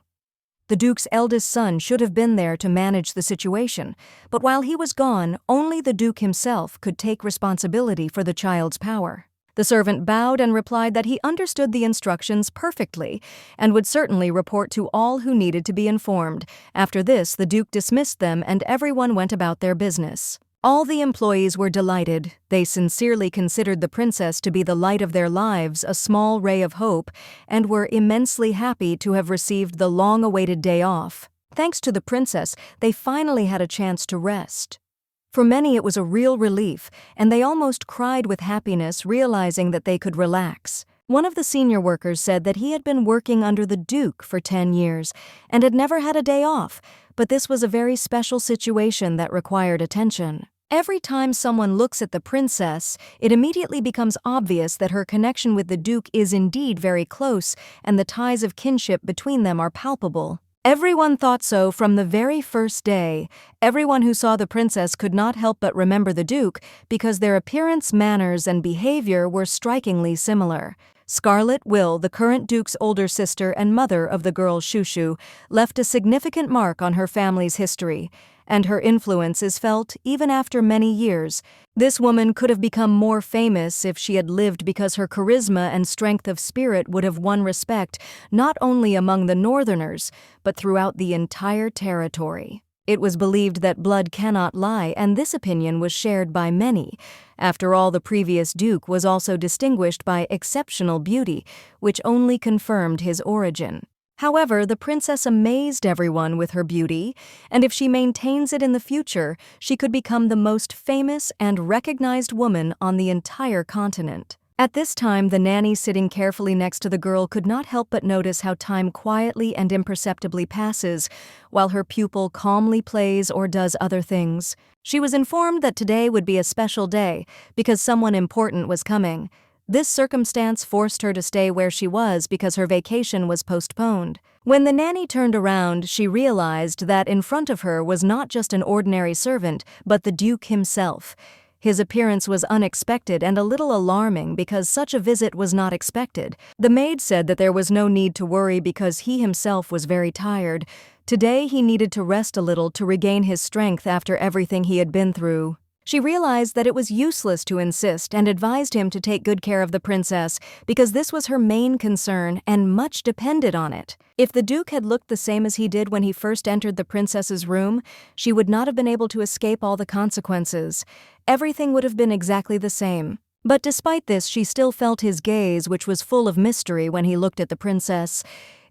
The Duke's eldest son should have been there to manage the situation, but while he was gone, only the Duke himself could take responsibility for the child's power. The servant bowed and replied that he understood the instructions perfectly and would certainly report to all who needed to be informed. After this, the Duke dismissed them and everyone went about their business. All the employees were delighted. They sincerely considered the princess to be the light of their lives, a small ray of hope, and were immensely happy to have received the long-awaited day off. Thanks to the princess, they finally had a chance to rest. For many, it was a real relief, and they almost cried with happiness, realizing that they could relax. One of the senior workers said that he had been working under the Duke for 10 years and had never had a day off, but this was a very special situation that required attention. Every time someone looks at the princess, it immediately becomes obvious that her connection with the Duke is indeed very close, and the ties of kinship between them are palpable. Everyone thought so from the very first day. Everyone who saw the princess could not help but remember the Duke because their appearance, manners, and behavior were strikingly similar. Scarlet Will, the current Duke's older sister and mother of the girl Shushu, left a significant mark on her family's history, and her influence is felt even after many years. This woman could have become more famous if she had lived because her charisma and strength of spirit would have won respect not only among the Northerners, but throughout the entire territory. It was believed that blood cannot lie, and this opinion was shared by many. After all, the previous Duke was also distinguished by exceptional beauty, which only confirmed his origin. However, the princess amazed everyone with her beauty, and if she maintains it in the future, she could become the most famous and recognized woman on the entire continent. At this time, the nanny sitting carefully next to the girl could not help but notice how time quietly and imperceptibly passes, while her pupil calmly plays or does other things. She was informed that today would be a special day, because someone important was coming. This circumstance forced her to stay where she was because her vacation was postponed. When the nanny turned around, she realized that in front of her was not just an ordinary servant, but the Duke himself. His appearance was unexpected and a little alarming because such a visit was not expected. The maid said that there was no need to worry because he himself was very tired. Today he needed to rest a little to regain his strength after everything he had been through. She realized that it was useless to insist and advised him to take good care of the princess because this was her main concern and much depended on it. If the Duke had looked the same as he did when he first entered the princess's room, she would not have been able to escape all the consequences. Everything would have been exactly the same. But despite this, she still felt his gaze, which was full of mystery when he looked at the princess.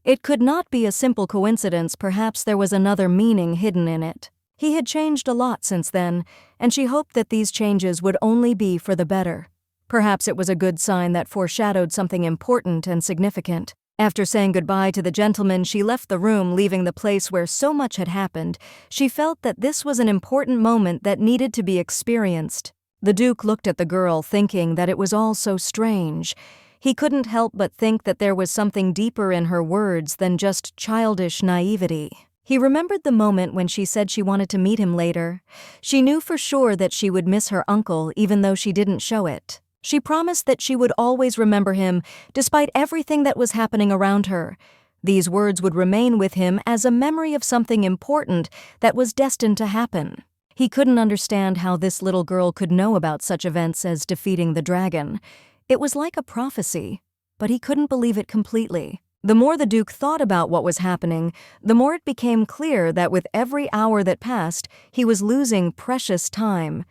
It could not be a simple coincidence. Perhaps there was another meaning hidden in it. He had changed a lot since then, and she hoped that these changes would only be for the better. Perhaps it was a good sign that foreshadowed something important and significant. After saying goodbye to the gentleman, she left the room, leaving the place where so much had happened. She felt that this was an important moment that needed to be experienced. The Duke looked at the girl, thinking that it was all so strange. He couldn't help but think that there was something deeper in her words than just childish naivety. He remembered the moment when she said she wanted to meet him later. She knew for sure that she would miss her uncle even though she didn't show it. She promised that she would always remember him despite everything that was happening around her. These words would remain with him as a memory of something important that was destined to happen. He couldn't understand how this little girl could know about such events as defeating the dragon. It was like a prophecy, but he couldn't believe it completely. The more the Duke thought about what was happening, the more it became clear that with every hour that passed, he was losing precious time.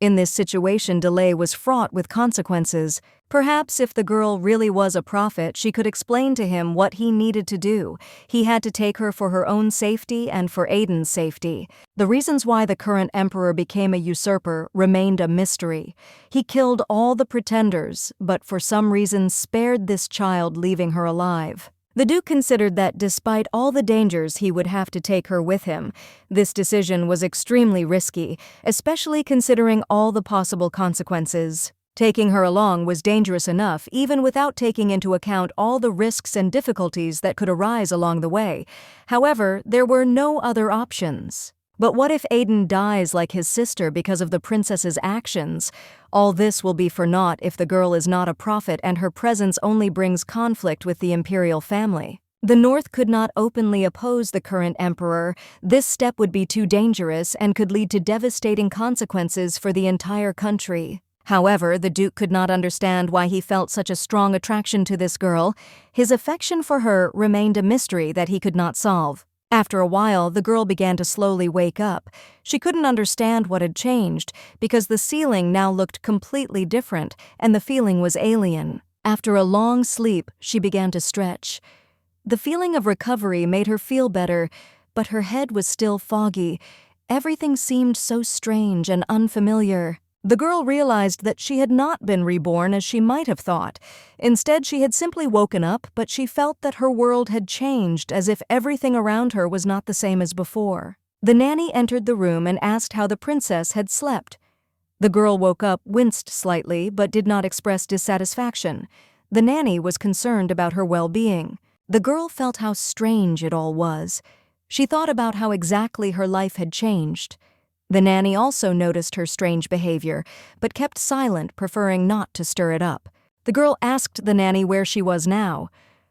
In this situation, delay was fraught with consequences. Perhaps if the girl really was a prophet, she could explain to him what he needed to do. He had to take her for her own safety and for Aiden's safety. The reasons why the current emperor became a usurper remained a mystery. He killed all the pretenders, but for some reason spared this child, leaving her alive. The Duke considered that despite all the dangers he would have to take her with him, this decision was extremely risky, especially considering all the possible consequences. Taking her along was dangerous enough even without taking into account all the risks and difficulties that could arise along the way. However, there were no other options. But what if Aiden dies like his sister because of the princess's actions? All this will be for naught if the girl is not a prophet and her presence only brings conflict with the Imperial family. The North could not openly oppose the current emperor. This step would be too dangerous and could lead to devastating consequences for the entire country. However, the Duke could not understand why he felt such a strong attraction to this girl. His affection for her remained a mystery that he could not solve. After a while, the girl began to slowly wake up. She couldn't understand what had changed, because the ceiling now looked completely different, and the feeling was alien. After a long sleep, she began to stretch. The feeling of recovery made her feel better, but her head was still foggy. Everything seemed so strange and unfamiliar. The girl realized that she had not been reborn as she might have thought. Instead, she had simply woken up, but she felt that her world had changed, as if everything around her was not the same as before. The nanny entered the room and asked how the princess had slept. The girl woke up, winced slightly, but did not express dissatisfaction. The nanny was concerned about her well-being. The girl felt how strange it all was. She thought about how exactly her life had changed. The nanny also noticed her strange behavior, but kept silent, preferring not to stir it up. The girl asked the nanny where she was now.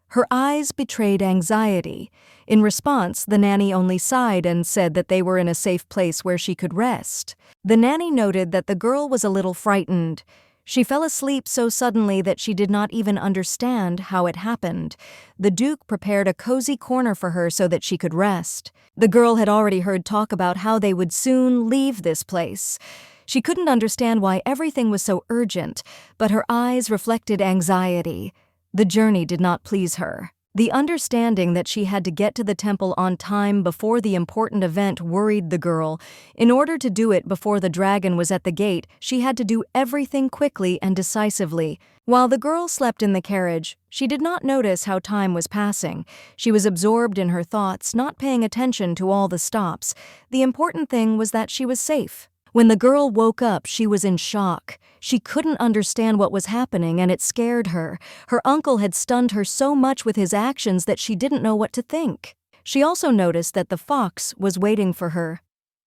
Her eyes betrayed anxiety. In response, the nanny only sighed and said that they were in a safe place where she could rest. The nanny noted that the girl was a little frightened. She fell asleep so suddenly that she did not even understand how it happened. The Duke prepared a cozy corner for her so that she could rest. The girl had already heard talk about how they would soon leave this place. She couldn't understand why everything was so urgent, but her eyes reflected anxiety. The journey did not please her. The understanding that she had to get to the temple on time before the important event worried the girl. In order to do it before the dragon was at the gate, she had to do everything quickly and decisively. While the girl slept in the carriage, she did not notice how time was passing. She was absorbed in her thoughts, not paying attention to all the stops. The important thing was that she was safe. When the girl woke up, she was in shock. She couldn't understand what was happening, and it scared her. Her uncle had stunned her so much with his actions that she didn't know what to think. She also noticed that the fox was waiting for her.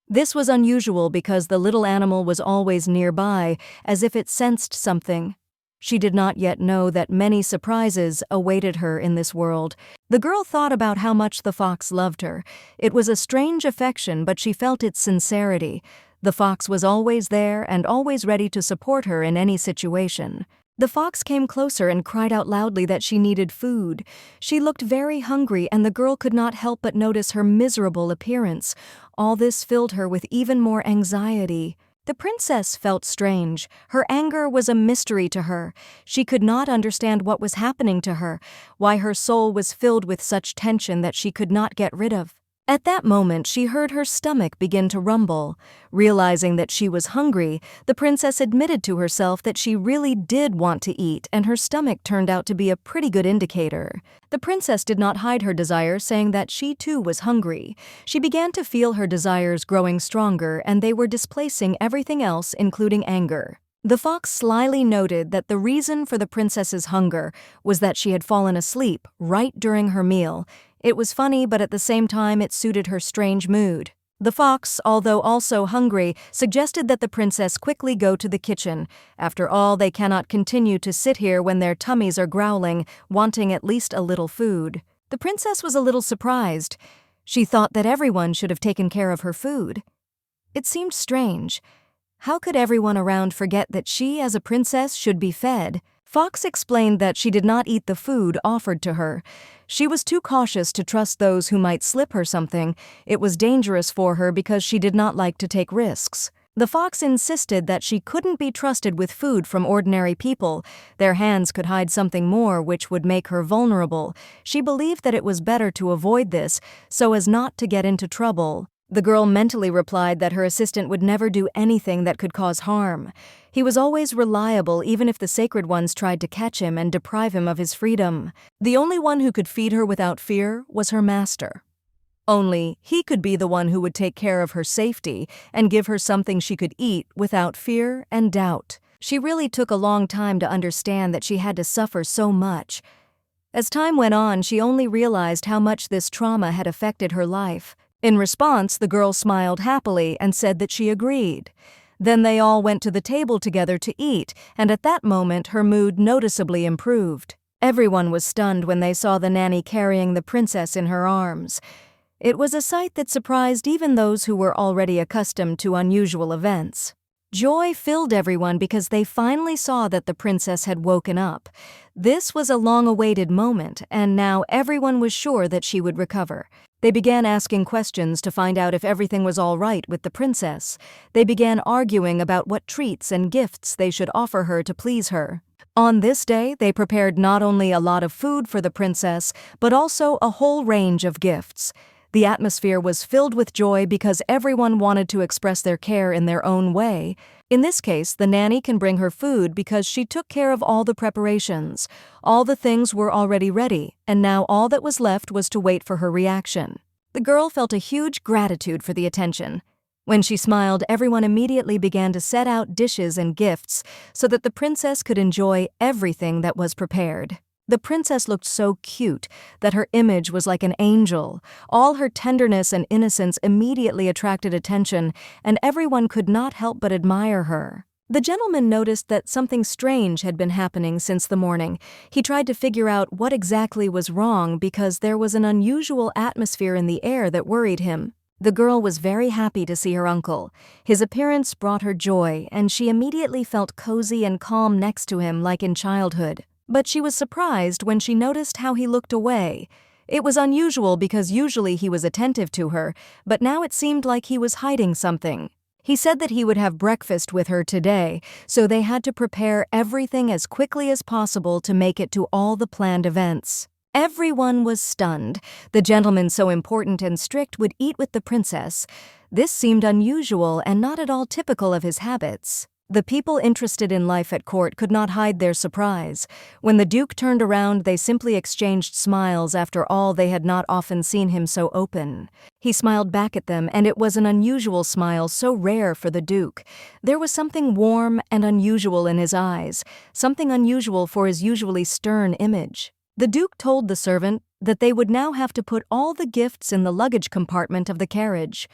This was unusual because the little animal was always nearby, as if it sensed something. She did not yet know that many surprises awaited her in this world. The girl thought about how much the fox loved her. It was a strange affection, but she felt its sincerity. The fox was always there and always ready to support her in any situation. The fox came closer and cried out loudly that she needed food. She looked very hungry, and the girl could not help but notice her miserable appearance. All this filled her with even more anxiety. The princess felt strange. Her anger was a mystery to her. She could not understand what was happening to her, why her soul was filled with such tension that she could not get rid of. At that moment, she heard her stomach begin to rumble. Realizing that she was hungry, the princess admitted to herself that she really did want to eat, and her stomach turned out to be a pretty good indicator. The princess did not hide her desire, saying that she too was hungry. She began to feel her desires growing stronger, and they were displacing everything else, including anger. The fox slyly noted that the reason for the princess's hunger was that she had fallen asleep right during her meal. It was funny, but at the same time it suited her strange mood. The fox, although also hungry, suggested that the princess quickly go to the kitchen. After all, they cannot continue to sit here when their tummies are growling, wanting at least a little food. The princess was a little surprised. She thought that everyone should have taken care of her food. It seemed strange. How could everyone around forget that she, as a princess, should be fed? Fox explained that she did not eat the food offered to her. She was too cautious to trust those who might slip her something. It was dangerous for her because she did not like to take risks. The fox insisted that she couldn't be trusted with food from ordinary people. Their hands could hide something more which would make her vulnerable. She believed that it was better to avoid this so as not to get into trouble. The girl mentally replied that her assistant would never do anything that could cause harm. He was always reliable even if the sacred ones tried to catch him and deprive him of his freedom. The only one who could feed her without fear was her master. Only he could be the one who would take care of her safety and give her something she could eat without fear and doubt. She really took a long time to understand that she had to suffer so much. As time went on, she only realized how much this trauma had affected her life. In response, the girl smiled happily and said that she agreed. Then they all went to the table together to eat, and at that moment her mood noticeably improved. Everyone was stunned when they saw the nanny carrying the princess in her arms. It was a sight that surprised even those who were already accustomed to unusual events. Joy filled everyone because they finally saw that the princess had woken up. This was a long-awaited moment, and now everyone was sure that she would recover. They began asking questions to find out if everything was all right with the princess. They began arguing about what treats and gifts they should offer her to please her. On this day, they prepared not only a lot of food for the princess, but also a whole range of gifts. The atmosphere was filled with joy because everyone wanted to express their care in their own way. In this case, the nanny can bring her food because she took care of all the preparations. All the things were already ready, and now all that was left was to wait for her reaction. The girl felt a huge gratitude for the attention. When she smiled, everyone immediately began to set out dishes and gifts so that the princess could enjoy everything that was prepared. The princess looked so cute that her image was like an angel. All her tenderness and innocence immediately attracted attention, and everyone could not help but admire her. The gentleman noticed that something strange had been happening since the morning. He tried to figure out what exactly was wrong because there was an unusual atmosphere in the air that worried him. The girl was very happy to see her uncle. His appearance brought her joy, and she immediately felt cozy and calm next to him like in childhood. But she was surprised when she noticed how he looked away. It was unusual because usually he was attentive to her, but now it seemed like he was hiding something. He said that he would have breakfast with her today, so they had to prepare everything as quickly as possible to make it to all the planned events. Everyone was stunned. The gentleman so important and strict would eat with the princess. This seemed unusual and not at all typical of his habits. The people interested in life at court could not hide their surprise. When the Duke turned around, they simply exchanged smiles. After all, they had not often seen him so open. He smiled back at them, and it was an unusual smile, so rare for the Duke. There was something warm and unusual in his eyes, something unusual for his usually stern image. The Duke told the servant that they would now have to put all the gifts in the luggage compartment of the carriage.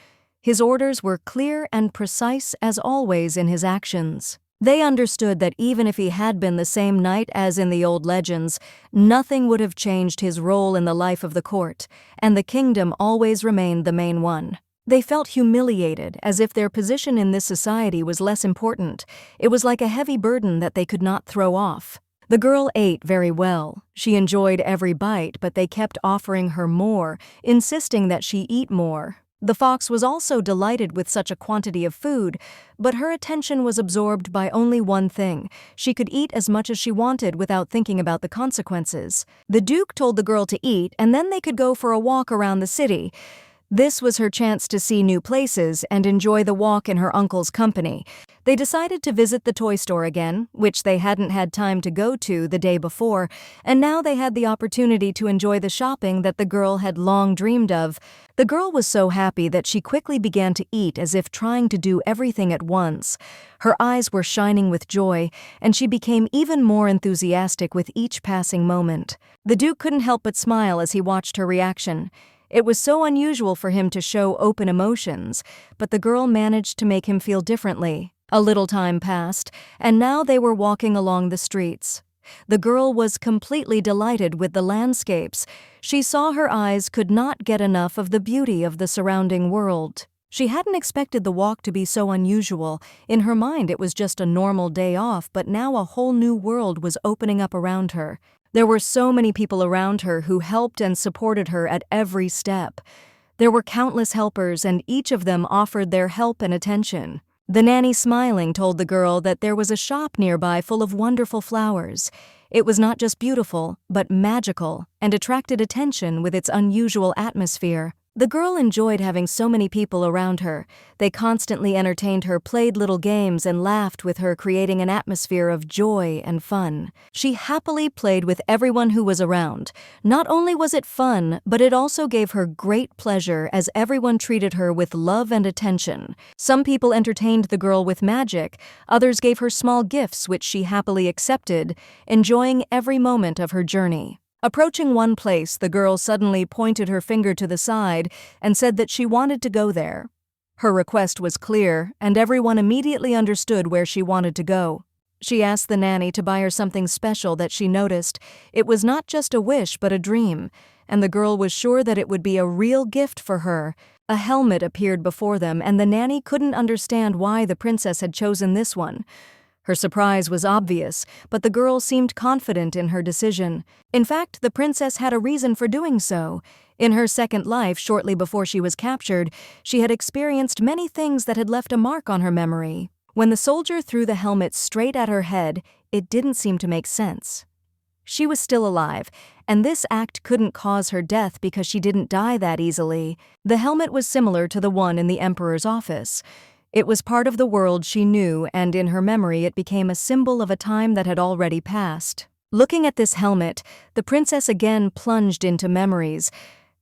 His orders were clear and precise as always in his actions. They understood that even if he had been the same knight as in the old legends, nothing would have changed his role in the life of the court, and the kingdom always remained the main one. They felt humiliated, as if their position in this society was less important. It was like a heavy burden that they could not throw off. The girl ate very well. She enjoyed every bite, but they kept offering her more, insisting that she eat more. The fox was also delighted with such a quantity of food, but her attention was absorbed by only one thing. She could eat as much as she wanted without thinking about the consequences. The Duke told the girl to eat, and then they could go for a walk around the city. This was her chance to see new places and enjoy the walk in her uncle's company. They decided to visit the toy store again, which they hadn't had time to go to the day before, and now they had the opportunity to enjoy the shopping that the girl had long dreamed of. The girl was so happy that she quickly began to eat as if trying to do everything at once. Her eyes were shining with joy, and she became even more enthusiastic with each passing moment. The Duke couldn't help but smile as he watched her reaction. It was so unusual for him to show open emotions, but the girl managed to make him feel differently. A little time passed, and now they were walking along the streets. The girl was completely delighted with the landscapes. She saw her eyes could not get enough of the beauty of the surrounding world. She hadn't expected the walk to be so unusual. In her mind, it was just a normal day off, but now a whole new world was opening up around her. There were so many people around her who helped and supported her at every step. There were countless helpers, and each of them offered their help and attention. The nanny, smiling, told the girl that there was a shop nearby full of wonderful flowers. It was not just beautiful, but magical, and attracted attention with its unusual atmosphere. The girl enjoyed having so many people around her. They constantly entertained her, played little games, and laughed with her, creating an atmosphere of joy and fun. She happily played with everyone who was around. Not only was it fun, but it also gave her great pleasure as everyone treated her with love and attention. Some people entertained the girl with magic, others gave her small gifts which she happily accepted, enjoying every moment of her journey. Approaching one place, the girl suddenly pointed her finger to the side and said that she wanted to go there. Her request was clear, and everyone immediately understood where she wanted to go. She asked the nanny to buy her something special that she noticed. It was not just a wish, but a dream, and the girl was sure that it would be a real gift for her. A helmet appeared before them, and the nanny couldn't understand why the princess had chosen this one. Her surprise was obvious, but the girl seemed confident in her decision. In fact, the princess had a reason for doing so. In her second life, shortly before she was captured, she had experienced many things that had left a mark on her memory. When the soldier threw the helmet straight at her head, it didn't seem to make sense. She was still alive, and this act couldn't cause her death because she didn't die that easily. The helmet was similar to the one in the emperor's office. It was part of the world she knew, and in her memory it became a symbol of a time that had already passed. Looking at this helmet, the princess again plunged into memories.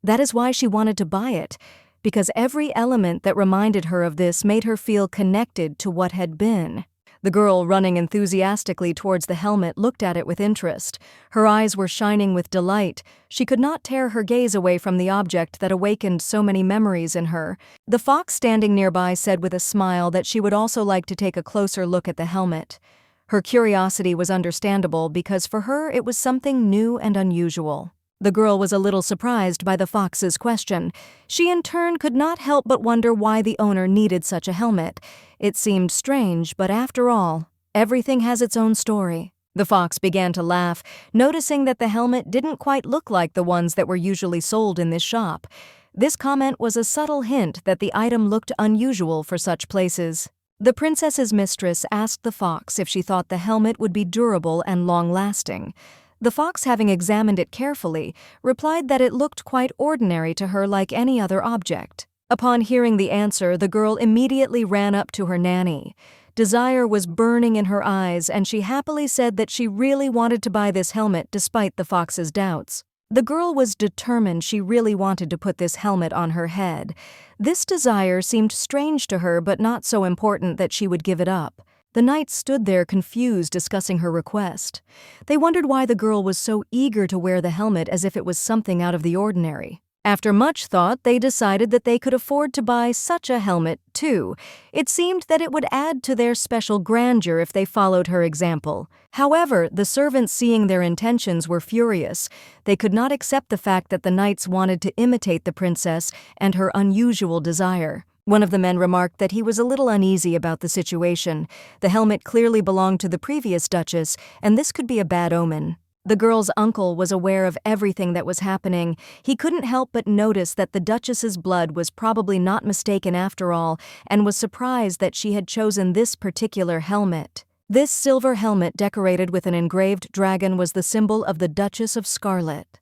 That is why she wanted to buy it, because every element that reminded her of this made her feel connected to what had been. The girl, running enthusiastically towards the helmet, looked at it with interest. Her eyes were shining with delight. She could not tear her gaze away from the object that awakened so many memories in her. The fox standing nearby said with a smile that she would also like to take a closer look at the helmet. Her curiosity was understandable because for her it was something new and unusual. The girl was a little surprised by the fox's question. She in turn could not help but wonder why the owner needed such a helmet. It seemed strange, but after all, everything has its own story. The fox began to laugh, noticing that the helmet didn't quite look like the ones that were usually sold in this shop. This comment was a subtle hint that the item looked unusual for such places. The princess's mistress asked the fox if she thought the helmet would be durable and long-lasting. The fox, having examined it carefully, replied that it looked quite ordinary to her, like any other object. Upon hearing the answer, the girl immediately ran up to her nanny. Desire was burning in her eyes, and she happily said that she really wanted to buy this helmet despite the fox's doubts. The girl was determined she really wanted to put this helmet on her head. This desire seemed strange to her, but not so important that she would give it up. The knights stood there confused, discussing her request. They wondered why the girl was so eager to wear the helmet as if it was something out of the ordinary. After much thought, they decided that they could afford to buy such a helmet, too. It seemed that it would add to their special grandeur if they followed her example. However, the servants, seeing their intentions, were furious. They could not accept the fact that the knights wanted to imitate the princess and her unusual desire. One of the men remarked that he was a little uneasy about the situation. The helmet clearly belonged to the previous duchess, and this could be a bad omen. The girl's uncle was aware of everything that was happening. He couldn't help but notice that the duchess's blood was probably not mistaken after all, and was surprised that she had chosen this particular helmet. This silver helmet decorated with an engraved dragon was the symbol of the Duchess of Scarlet.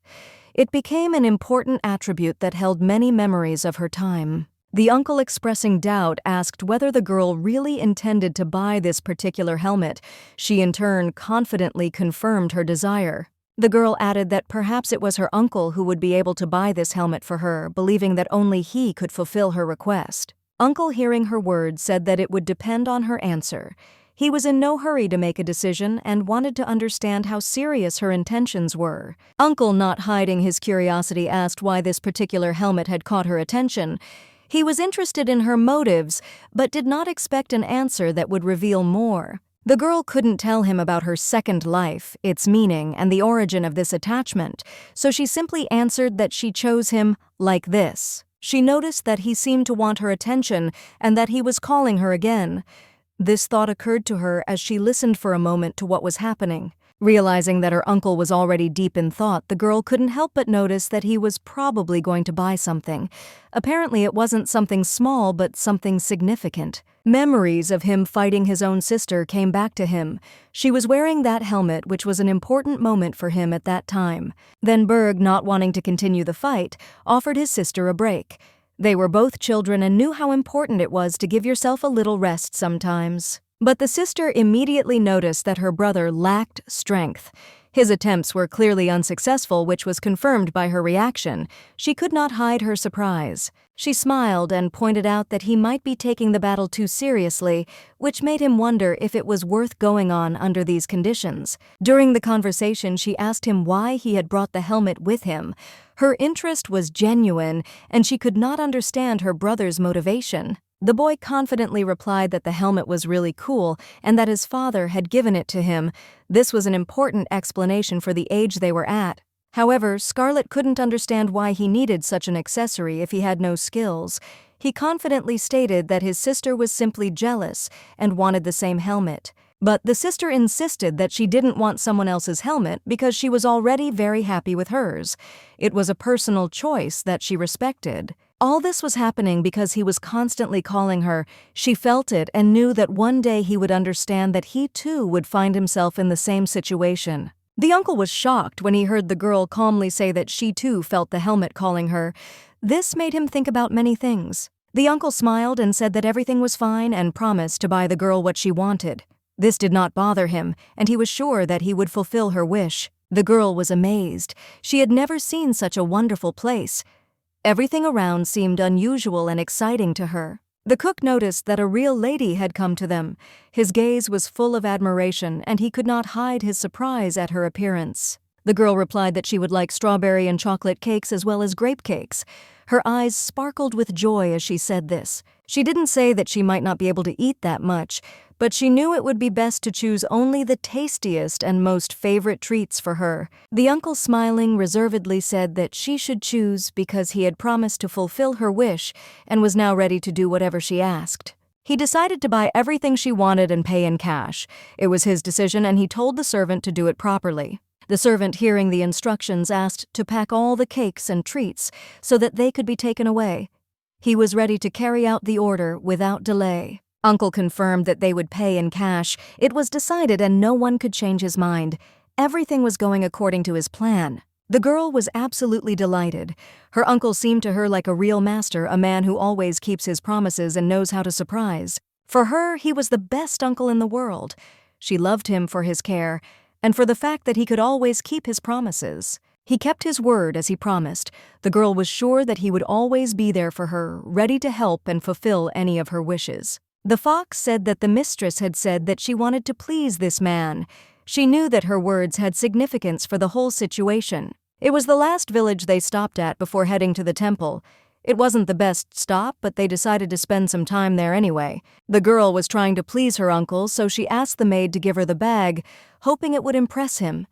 It became an important attribute that held many memories of her time. The uncle, expressing doubt, asked whether the girl really intended to buy this particular helmet. She in turn confidently confirmed her desire. The girl added that perhaps it was her uncle who would be able to buy this helmet for her, believing that only he could fulfill her request. Uncle, hearing her words, said that it would depend on her answer. He was in no hurry to make a decision and wanted to understand how serious her intentions were. Uncle, not hiding his curiosity, asked why this particular helmet had caught her attention. He was interested in her motives, but did not expect an answer that would reveal more. The girl couldn't tell him about her second life, its meaning, and the origin of this attachment, so she simply answered that she chose him like this. She noticed that he seemed to want her attention and that he was calling her again. This thought occurred to her as she listened for a moment to what was happening. Realizing that her uncle was already deep in thought, the girl couldn't help but notice that he was probably going to buy something. Apparently it wasn't something small, but something significant. Memories of him fighting his own sister came back to him. She was wearing that helmet, which was an important moment for him at that time. Then Berg, not wanting to continue the fight, offered his sister a break. They were both children and knew how important it was to give yourself a little rest sometimes. But the sister immediately noticed that her brother lacked strength. His attempts were clearly unsuccessful, which was confirmed by her reaction. She could not hide her surprise. She smiled and pointed out that he might be taking the battle too seriously, which made him wonder if it was worth going on under these conditions. During the conversation, she asked him why he had brought the helmet with him. Her interest was genuine, and she could not understand her brother's motivation. The boy confidently replied that the helmet was really cool and that his father had given it to him. This was an important explanation for the age they were at. However, Scarlet couldn't understand why he needed such an accessory if he had no skills. He confidently stated that his sister was simply jealous and wanted the same helmet. But the sister insisted that she didn't want someone else's helmet because she was already very happy with hers. It was a personal choice that she respected. All this was happening because he was constantly calling her. She felt it and knew that one day he would understand that he too would find himself in the same situation. The uncle was shocked when he heard the girl calmly say that she too felt the helmet calling her. This made him think about many things. The uncle smiled and said that everything was fine and promised to buy the girl what she wanted. This did not bother him, and he was sure that he would fulfill her wish. The girl was amazed. She had never seen such a wonderful place. Everything around seemed unusual and exciting to her. The cook noticed that a real lady had come to them. His gaze was full of admiration, and he could not hide his surprise at her appearance. The girl replied that she would like strawberry and chocolate cakes as well as grape cakes. Her eyes sparkled with joy as she said this. She didn't say that she might not be able to eat that much, but she knew it would be best to choose only the tastiest and most favorite treats for her. The uncle, smiling reservedly, said that she should choose because he had promised to fulfill her wish and was now ready to do whatever she asked. He decided to buy everything she wanted and pay in cash. It was his decision, and he told the servant to do it properly. The servant, hearing the instructions, asked to pack all the cakes and treats so that they could be taken away. He was ready to carry out the order without delay. Uncle confirmed that they would pay in cash. It was decided, and no one could change his mind. Everything was going according to his plan. The girl was absolutely delighted. Her uncle seemed to her like a real master, a man who always keeps his promises and knows how to surprise. For her, he was the best uncle in the world. She loved him for his care, and for the fact that he could always keep his promises. He kept his word as he promised. The girl was sure that he would always be there for her, ready to help and fulfill any of her wishes. The fox said that the mistress had said that she wanted to please this man. She knew that her words had significance for the whole situation. It was the last village they stopped at before heading to the temple. It wasn't the best stop, but they decided to spend some time there anyway. The girl was trying to please her uncle, so she asked the maid to give her the bag, hoping it would impress him.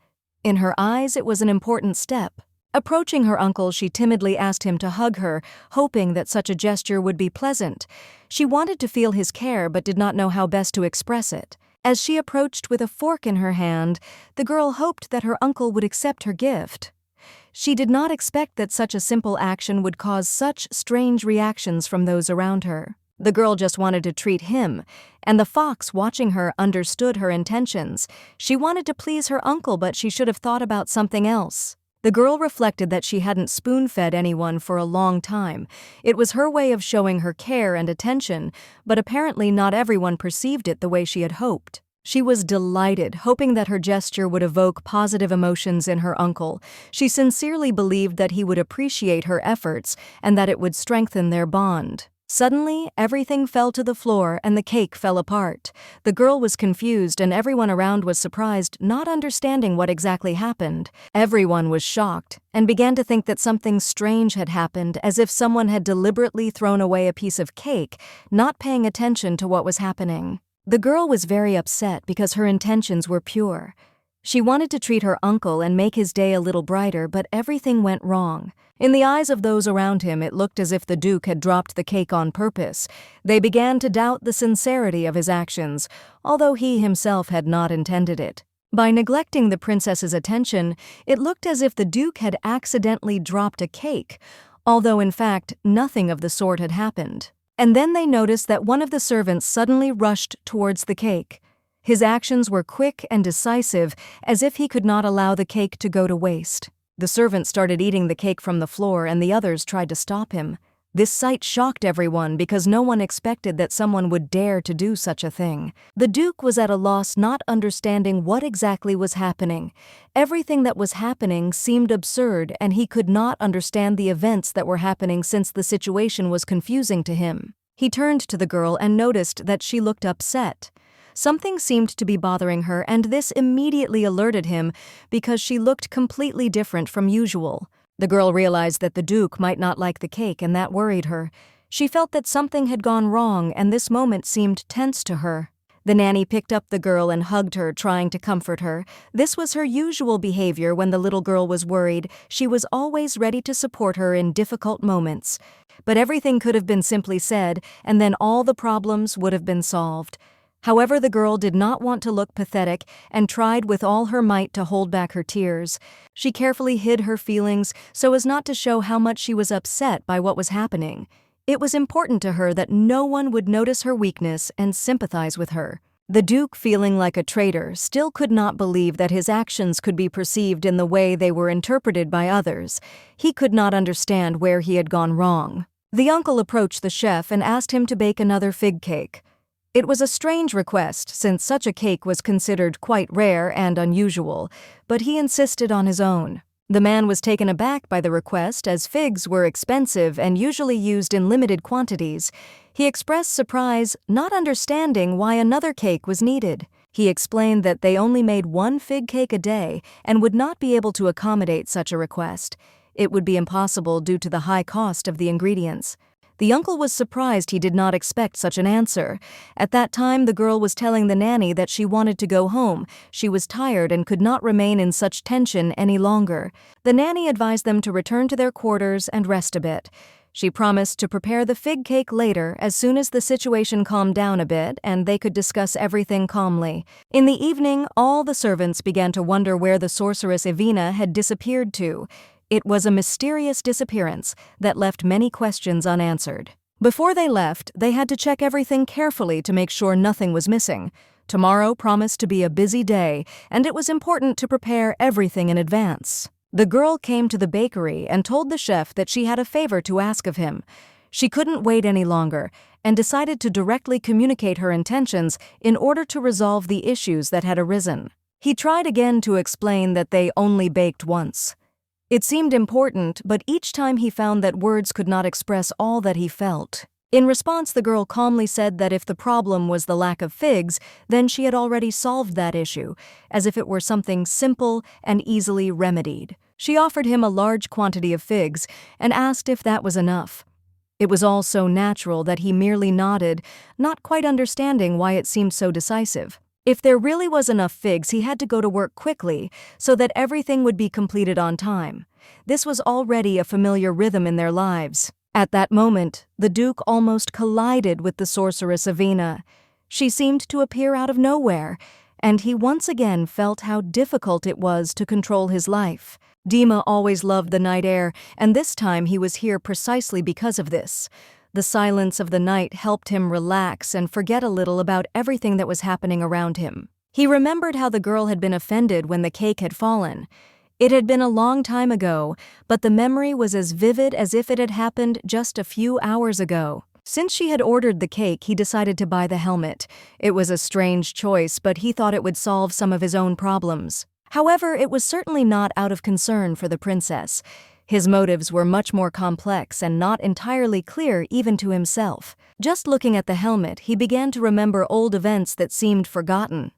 In her eyes, it was an important step. Approaching her uncle, she timidly asked him to hug her, hoping that such a gesture would be pleasant. She wanted to feel his care but did not know how best to express it. As she approached with a fork in her hand, the girl hoped that her uncle would accept her gift. She did not expect that such a simple action would cause such strange reactions from those around her. The girl just wanted to treat him, and the fox, watching her, understood her intentions. She wanted to please her uncle, but she should have thought about something else. The girl reflected that she hadn't spoon-fed anyone for a long time. It was her way of showing her care and attention, but apparently not everyone perceived it the way she had hoped. She was delighted, hoping that her gesture would evoke positive emotions in her uncle. She sincerely believed that he would appreciate her efforts and that it would strengthen their bond. Suddenly, everything fell to the floor and the cake fell apart. The girl was confused and everyone around was surprised, not understanding what exactly happened. Everyone was shocked and began to think that something strange had happened, as if someone had deliberately thrown away a piece of cake, not paying attention to what was happening. The girl was very upset because her intentions were pure. She wanted to treat her uncle and make his day a little brighter, but everything went wrong. In the eyes of those around him, it looked as if the Duke had dropped the cake on purpose. They began to doubt the sincerity of his actions, although he himself had not intended it. By neglecting the princess's attention, it looked as if the Duke had accidentally dropped a cake, although in fact nothing of the sort had happened. And then they noticed that one of the servants suddenly rushed towards the cake. His actions were quick and decisive, as if he could not allow the cake to go to waste. The servant started eating the cake from the floor, and the others tried to stop him. This sight shocked everyone because no one expected that someone would dare to do such a thing. The Duke was at a loss, not understanding what exactly was happening. Everything that was happening seemed absurd, and he could not understand the events that were happening since the situation was confusing to him. He turned to the girl and noticed that she looked upset. Something seemed to be bothering her, and this immediately alerted him because she looked completely different from usual. The girl realized that the Duke might not like the cake, and that worried her. She felt that something had gone wrong, and this moment seemed tense to her. The nanny picked up the girl and hugged her, trying to comfort her. This was her usual behavior when the little girl was worried. She was always ready to support her in difficult moments. But everything could have been simply said, and then all the problems would have been solved. However, the girl did not want to look pathetic and tried with all her might to hold back her tears. She carefully hid her feelings so as not to show how much she was upset by what was happening. It was important to her that no one would notice her weakness and sympathize with her. The Duke, feeling like a traitor, still could not believe that his actions could be perceived in the way they were interpreted by others. He could not understand where he had gone wrong. The uncle approached the chef and asked him to bake another fig cake. It was a strange request, since such a cake was considered quite rare and unusual, but he insisted on his own. The man was taken aback by the request, as figs were expensive and usually used in limited quantities. He expressed surprise, not understanding why another cake was needed. He explained that they only made one fig cake a day and would not be able to accommodate such a request. It would be impossible due to the high cost of the ingredients. The uncle was surprised he did not expect such an answer. At that time, the girl was telling the nanny that she wanted to go home. She was tired and could not remain in such tension any longer. The nanny advised them to return to their quarters and rest a bit. She promised to prepare the fig cake later as soon as the situation calmed down a bit and they could discuss everything calmly. In the evening, all the servants began to wonder where the sorceress Evina had disappeared to. It was a mysterious disappearance that left many questions unanswered. Before they left, they had to check everything carefully to make sure nothing was missing. Tomorrow promised to be a busy day, and it was important to prepare everything in advance. The girl came to the bakery and told the chef that she had a favor to ask of him. She couldn't wait any longer and decided to directly communicate her intentions in order to resolve the issues that had arisen. He tried again to explain that they only baked once. It seemed important, but each time he found that words could not express all that he felt. In response, the girl calmly said that if the problem was the lack of figs, then she had already solved that issue, as if it were something simple and easily remedied. She offered him a large quantity of figs and asked if that was enough. It was all so natural that he merely nodded, not quite understanding why it seemed so decisive. If there really was enough figs, he had to go to work quickly so that everything would be completed on time. This was already a familiar rhythm in their lives. At that moment, the Duke almost collided with the sorceress Evina. She seemed to appear out of nowhere, and he once again felt how difficult it was to control his life. Dima always loved the night air, and this time he was here precisely because of this. The silence of the night helped him relax and forget a little about everything that was happening around him. He remembered how the girl had been offended when the cake had fallen. It had been a long time ago, but the memory was as vivid as if it had happened just a few hours ago. Since she had ordered the cake, he decided to buy the helmet. It was a strange choice, but he thought it would solve some of his own problems. However, it was certainly not out of concern for the princess. His motives were much more complex and not entirely clear even to himself. Just looking at the helmet, he began to remember old events that seemed forgotten.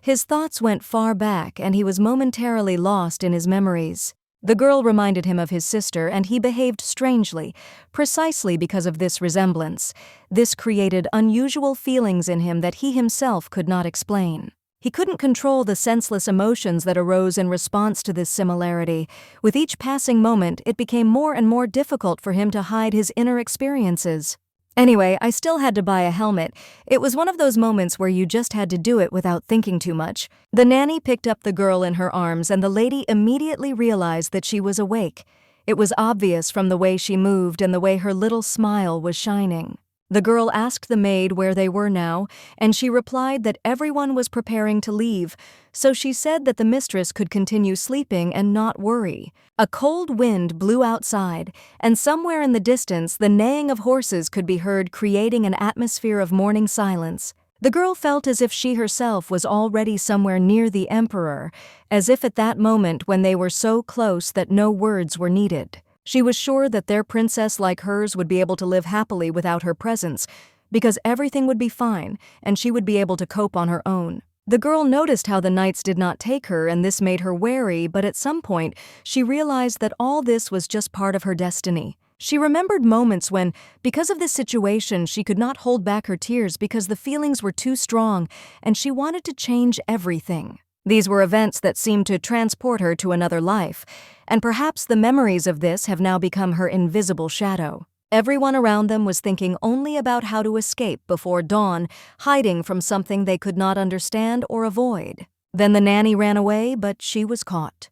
His thoughts went far back, and he was momentarily lost in his memories. The girl reminded him of his sister, and he behaved strangely, precisely because of this resemblance. This created unusual feelings in him that he himself could not explain. He couldn't control the senseless emotions that arose in response to this similarity. With each passing moment, it became more and more difficult for him to hide his inner experiences. Anyway, I still had to buy a helmet. It was one of those moments where you just had to do it without thinking too much. The nanny picked up the girl in her arms, and the lady immediately realized that she was awake. It was obvious from the way she moved and the way her little smile was shining. The girl asked the maid where they were now, and she replied that everyone was preparing to leave, so she said that the mistress could continue sleeping and not worry. A cold wind blew outside, and somewhere in the distance the neighing of horses could be heard, creating an atmosphere of morning silence. The girl felt as if she herself was already somewhere near the emperor, as if at that moment when they were so close that no words were needed. She was sure that their princess like hers would be able to live happily without her presence, because everything would be fine and she would be able to cope on her own. The girl noticed how the knights did not take her, and this made her wary, but at some point she realized that all this was just part of her destiny. She remembered moments when, because of this situation, she could not hold back her tears because the feelings were too strong, and she wanted to change everything. These were events that seemed to transport her to another life, and perhaps the memories of this have now become her invisible shadow. Everyone around them was thinking only about how to escape before dawn, hiding from something they could not understand or avoid. Then the nanny ran away, but she was caught.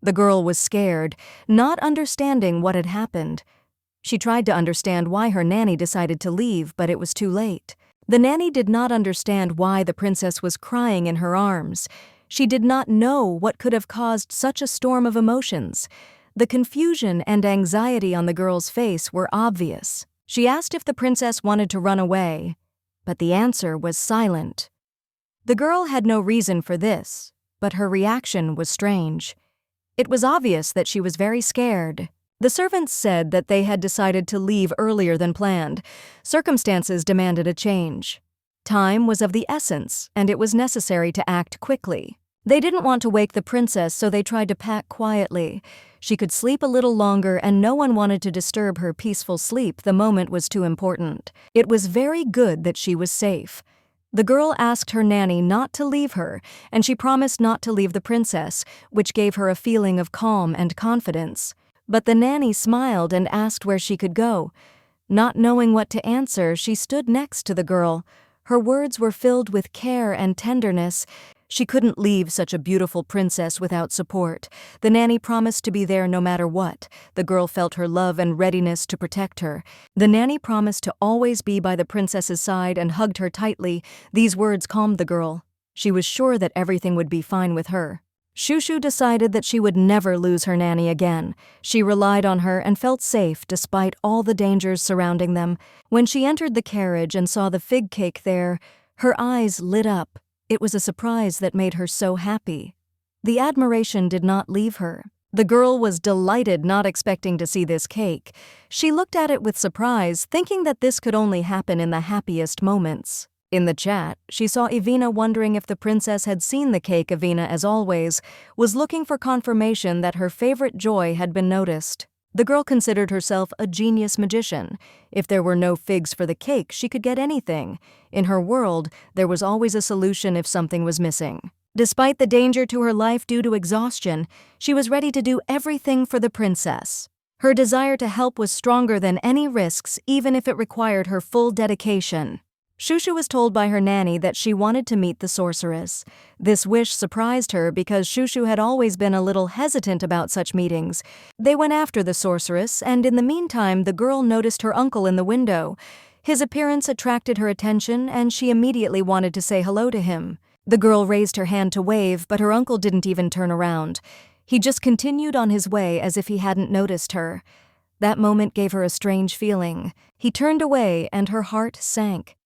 The girl was scared, not understanding what had happened. She tried to understand why her nanny decided to leave, but it was too late. The nanny did not understand why the princess was crying in her arms. She did not know what could have caused such a storm of emotions. The confusion and anxiety on the girl's face were obvious. She asked if the princess wanted to run away, but the answer was silent. The girl had no reason for this, but her reaction was strange. It was obvious that she was very scared. The servants said that they had decided to leave earlier than planned. Circumstances demanded a change. Time was of the essence, and it was necessary to act quickly. They didn't want to wake the princess, so they tried to pack quietly. She could sleep a little longer, and no one wanted to disturb her peaceful sleep. The moment was too important. It was very good that she was safe. The girl asked her nanny not to leave her, and she promised not to leave the princess, which gave her a feeling of calm and confidence. But the nanny smiled and asked where she could go. Not knowing what to answer, she stood next to the girl. Her words were filled with care and tenderness. She couldn't leave such a beautiful princess without support. The nanny promised to be there no matter what. The girl felt her love and readiness to protect her. The nanny promised to always be by the princess's side and hugged her tightly. These words calmed the girl. She was sure that everything would be fine with her. Shushu decided that she would never lose her nanny again. She relied on her and felt safe despite all the dangers surrounding them. When she entered the carriage and saw the fig cake there, her eyes lit up. It was a surprise that made her so happy. The admiration did not leave her. The girl was delighted, not expecting to see this cake. She looked at it with surprise, thinking that this could only happen in the happiest moments. In the chat, she saw Ivina wondering if the princess had seen the cake. Ivina, as always, was looking for confirmation that her favorite joy had been noticed. The girl considered herself a genius magician. If there were no figs for the cake, she could get anything. In her world, there was always a solution if something was missing. Despite the danger to her life due to exhaustion, she was ready to do everything for the princess. Her desire to help was stronger than any risks, even if it required her full dedication. Shushu was told by her nanny that she wanted to meet the sorceress. This wish surprised her because Shushu had always been a little hesitant about such meetings. They went after the sorceress, and in the meantime the girl noticed her uncle in the window. His appearance attracted her attention, and she immediately wanted to say hello to him. The girl raised her hand to wave, but her uncle didn't even turn around. He just continued on his way as if he hadn't noticed her. That moment gave her a strange feeling. He turned away, and her heart sank.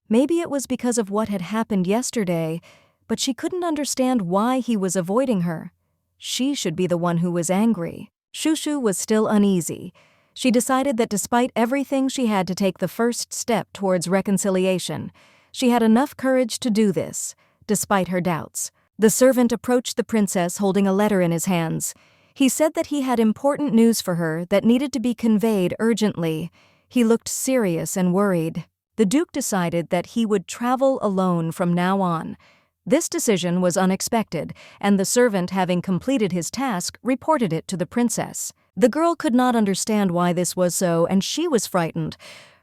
Maybe it was because of what had happened yesterday, but she couldn't understand why he was avoiding her. She should be the one who was angry. Shushu was still uneasy. She decided that despite everything, she had to take the first step towards reconciliation. She had enough courage to do this, despite her doubts. The servant approached the princess holding a letter in his hands. He said that he had important news for her that needed to be conveyed urgently. He looked serious and worried. The Duke decided that he would travel alone from now on. This decision was unexpected, and the servant, having completed his task, reported it to the princess. The girl could not understand why this was so, and she was frightened.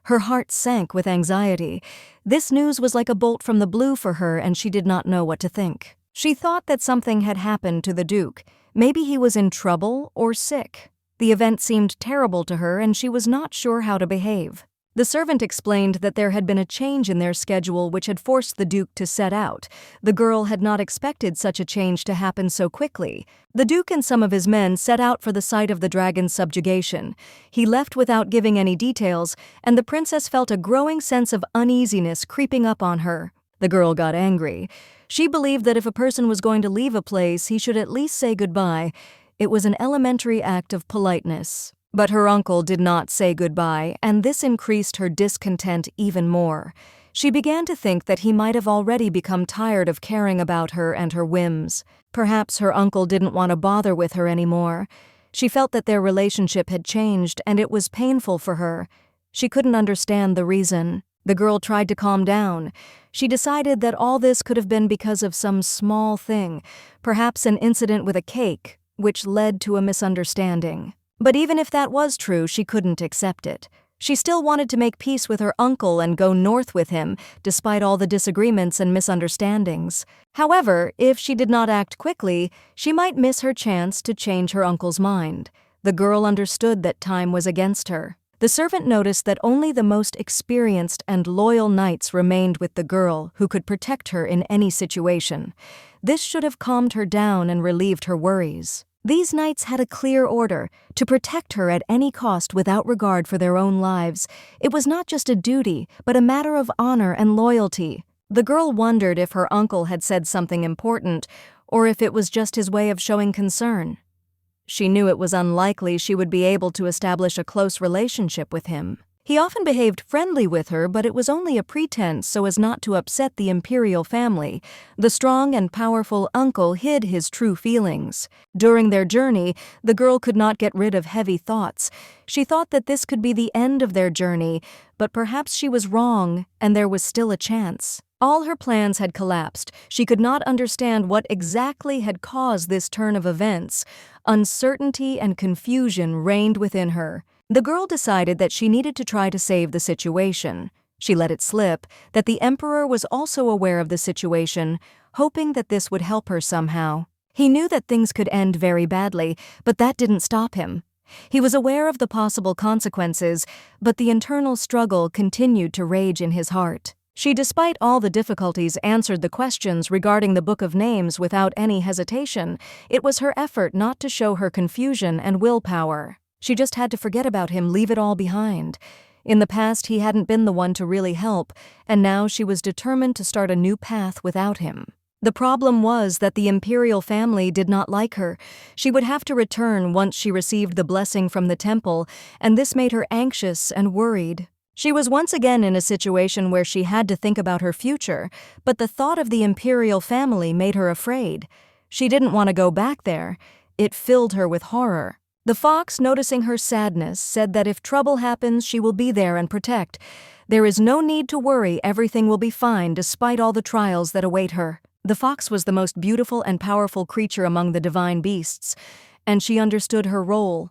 Her heart sank with anxiety. This news was like a bolt from the blue for her, and she did not know what to think. She thought that something had happened to the Duke. Maybe he was in trouble or sick. The event seemed terrible to her, and she was not sure how to behave. The servant explained that there had been a change in their schedule which had forced the Duke to set out. The girl had not expected such a change to happen so quickly. The Duke and some of his men set out for the site of the dragon's subjugation. He left without giving any details, and the princess felt a growing sense of uneasiness creeping up on her. The girl got angry. She believed that if a person was going to leave a place, he should at least say goodbye. It was an elementary act of politeness. But her uncle did not say goodbye, and this increased her discontent even more. She began to think that he might have already become tired of caring about her and her whims. Perhaps her uncle didn't want to bother with her anymore. She felt that their relationship had changed, and it was painful for her. She couldn't understand the reason. The girl tried to calm down. She decided that all this could have been because of some small thing, perhaps an incident with a cake, which led to a misunderstanding. But even if that was true, she couldn't accept it. She still wanted to make peace with her uncle and go north with him, despite all the disagreements and misunderstandings. However, if she did not act quickly, she might miss her chance to change her uncle's mind. The girl understood that time was against her. The servant noticed that only the most experienced and loyal knights remained with the girl who could protect her in any situation. This should have calmed her down and relieved her worries. These knights had a clear order to protect her at any cost without regard for their own lives. It was not just a duty, but a matter of honor and loyalty. The girl wondered if her uncle had said something important, or if it was just his way of showing concern. She knew it was unlikely she would be able to establish a close relationship with him. He often behaved friendly with her, but it was only a pretense so as not to upset the Imperial family. The strong and powerful uncle hid his true feelings. During their journey, the girl could not get rid of heavy thoughts. She thought that this could be the end of their journey, but perhaps she was wrong, and there was still a chance. All her plans had collapsed. She could not understand what exactly had caused this turn of events. Uncertainty and confusion reigned within her. The girl decided that she needed to try to save the situation. She let it slip that the Emperor was also aware of the situation, hoping that this would help her somehow. He knew that things could end very badly, but that didn't stop him. He was aware of the possible consequences, but the internal struggle continued to rage in his heart. She, despite all the difficulties, answered the questions regarding the Book of Names without any hesitation. It was her effort not to show her confusion and willpower. She just had to forget about him, leave it all behind. In the past, he hadn't been the one to really help, and now she was determined to start a new path without him. The problem was that the Imperial family did not like her. She would have to return once she received the blessing from the temple, and this made her anxious and worried. She was once again in a situation where she had to think about her future, but the thought of the Imperial family made her afraid. She didn't want to go back there. It filled her with horror. The fox, noticing her sadness, said that if trouble happens, she will be there and protect. There is no need to worry, everything will be fine despite all the trials that await her. The fox was the most beautiful and powerful creature among the divine beasts, and she understood her role.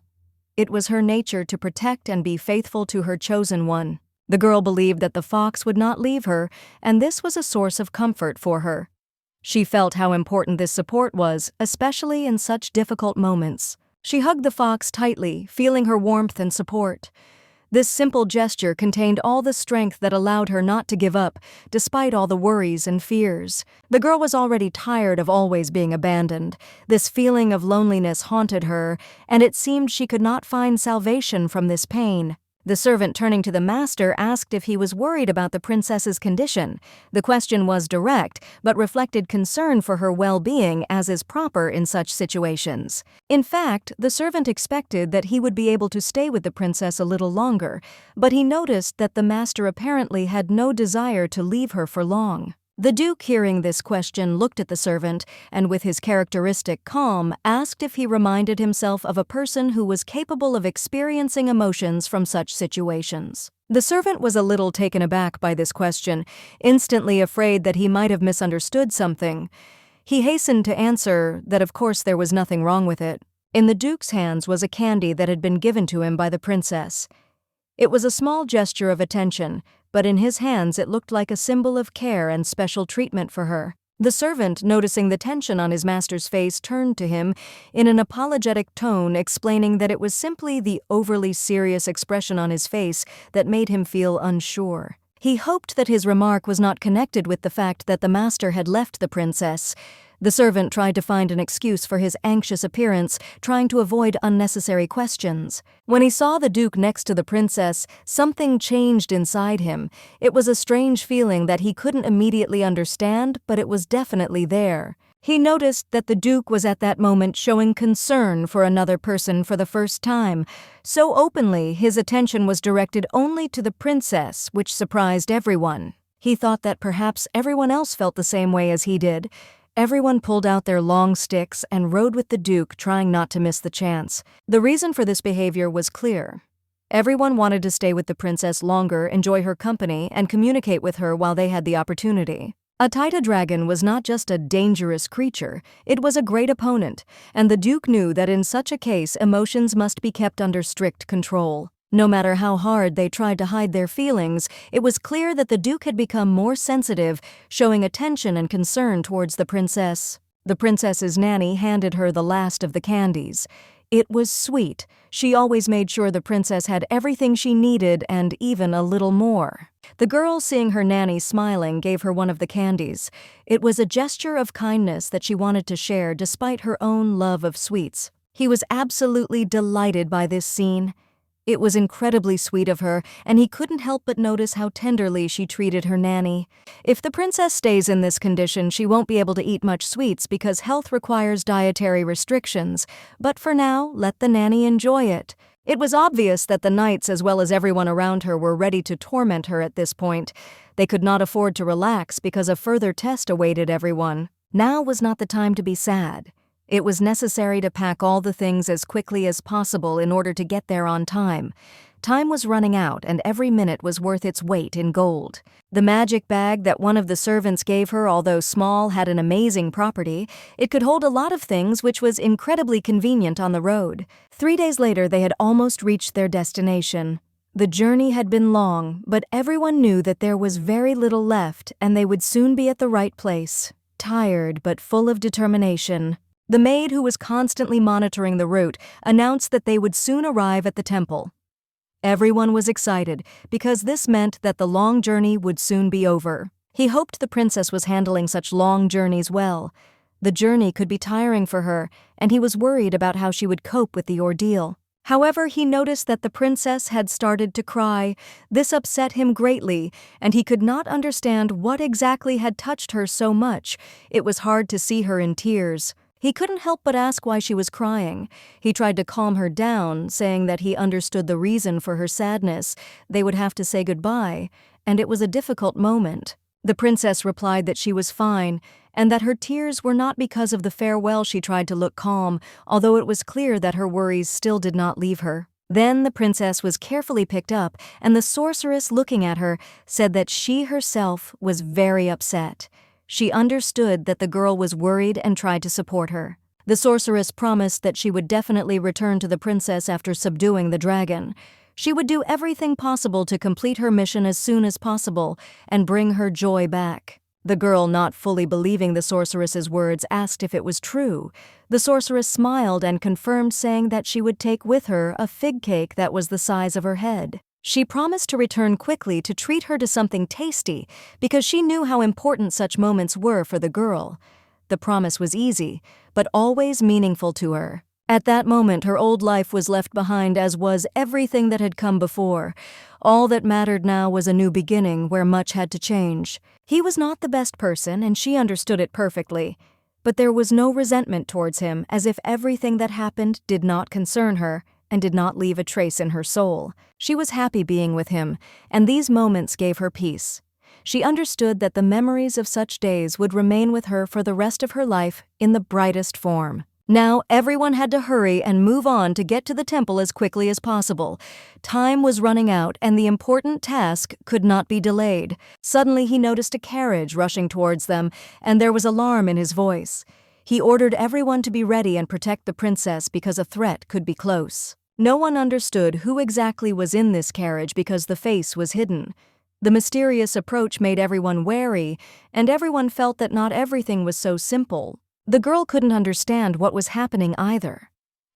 It was her nature to protect and be faithful to her chosen one. The girl believed that the fox would not leave her, and this was a source of comfort for her. She felt how important this support was, especially in such difficult moments. She hugged the fox tightly, feeling her warmth and support. This simple gesture contained all the strength that allowed her not to give up, despite all the worries and fears. The girl was already tired of always being abandoned. This feeling of loneliness haunted her, and it seemed she could not find salvation from this pain. The servant, turning to the master, asked if he was worried about the princess's condition. The question was direct, but reflected concern for her well-being, as is proper in such situations. In fact, the servant expected that he would be able to stay with the princess a little longer, but he noticed that the master apparently had no desire to leave her for long. The Duke, hearing this question, looked at the servant and, with his characteristic calm, asked if he reminded himself of a person who was capable of experiencing emotions from such situations. The servant was a little taken aback by this question, instantly afraid that he might have misunderstood something. He hastened to answer that of course there was nothing wrong with it. In the Duke's hands was a candy that had been given to him by the princess. It was a small gesture of attention, but in his hands it looked like a symbol of care and special treatment for her. The servant, noticing the tension on his master's face, turned to him in an apologetic tone, explaining that it was simply the overly serious expression on his face that made him feel unsure. He hoped that his remark was not connected with the fact that the master had left the princess. The servant tried to find an excuse for his anxious appearance, trying to avoid unnecessary questions. When he saw the Duke next to the princess, something changed inside him. It was a strange feeling that he couldn't immediately understand, but it was definitely there. He noticed that the Duke was at that moment showing concern for another person for the first time. So openly, his attention was directed only to the princess, which surprised everyone. He thought that perhaps everyone else felt the same way as he did. Everyone pulled out their long sticks and rode with the Duke, trying not to miss the chance. The reason for this behavior was clear. Everyone wanted to stay with the princess longer, enjoy her company, and communicate with her while they had the opportunity. A Taita dragon was not just a dangerous creature, it was a great opponent, and the Duke knew that in such a case emotions must be kept under strict control. No matter how hard they tried to hide their feelings, it was clear that the Duke had become more sensitive, showing attention and concern towards the princess. The princess's nanny handed her the last of the candies. It was sweet. She always made sure the princess had everything she needed and even a little more. The girl, seeing her nanny smiling, gave her one of the candies. It was a gesture of kindness that she wanted to share despite her own love of sweets. He was absolutely delighted by this scene. It was incredibly sweet of her, and he couldn't help but notice how tenderly she treated her nanny. If the princess stays in this condition, she won't be able to eat much sweets because health requires dietary restrictions, but for now, let the nanny enjoy it. It was obvious that the knights as well as everyone around her were ready to torment her at this point. They could not afford to relax because a further test awaited everyone. Now was not the time to be sad. It was necessary to pack all the things as quickly as possible in order to get there on time. Time was running out, and every minute was worth its weight in gold. The magic bag that one of the servants gave her, although small, had an amazing property. It could hold a lot of things, which was incredibly convenient on the road. 3 days later, they had almost reached their destination. The journey had been long, but everyone knew that there was very little left, and they would soon be at the right place. Tired, but full of determination. The maid, who was constantly monitoring the route, announced that they would soon arrive at the temple. Everyone was excited, because this meant that the long journey would soon be over. He hoped the princess was handling such long journeys well. The journey could be tiring for her, and he was worried about how she would cope with the ordeal. However, he noticed that the princess had started to cry. This upset him greatly, and he could not understand what exactly had touched her so much. It was hard to see her in tears. He couldn't help but ask why she was crying. He tried to calm her down, saying that he understood the reason for her sadness. They would have to say goodbye, and it was a difficult moment. The princess replied that she was fine, and that her tears were not because of the farewell. She tried to look calm, although it was clear that her worries still did not leave her. Then the princess was carefully picked up, and the sorceress, looking at her, said that she herself was very upset. She understood that the girl was worried and tried to support her. The sorceress promised that she would definitely return to the princess after subduing the dragon. She would do everything possible to complete her mission as soon as possible and bring her joy back. The girl, not fully believing the sorceress's words, asked if it was true. The sorceress smiled and confirmed, saying that she would take with her a fig cake that was the size of her head. She promised to return quickly to treat her to something tasty because she knew how important such moments were for the girl. The promise was easy, but always meaningful to her. At that moment, her old life was left behind, as was everything that had come before. All that mattered now was a new beginning where much had to change. He was not the best person, and she understood it perfectly. But there was no resentment towards him, as if everything that happened did not concern her and did not leave a trace in her soul. She was happy being with him, and these moments gave her peace. She understood that the memories of such days would remain with her for the rest of her life in the brightest form. Now everyone had to hurry and move on to get to the temple as quickly as possible. Time was running out, and the important task could not be delayed. Suddenly he noticed a carriage rushing towards them, and there was alarm in his voice. He ordered everyone to be ready and protect the princess because a threat could be close. No one understood who exactly was in this carriage because the face was hidden. The mysterious approach made everyone wary, and everyone felt that not everything was so simple. The girl couldn't understand what was happening either.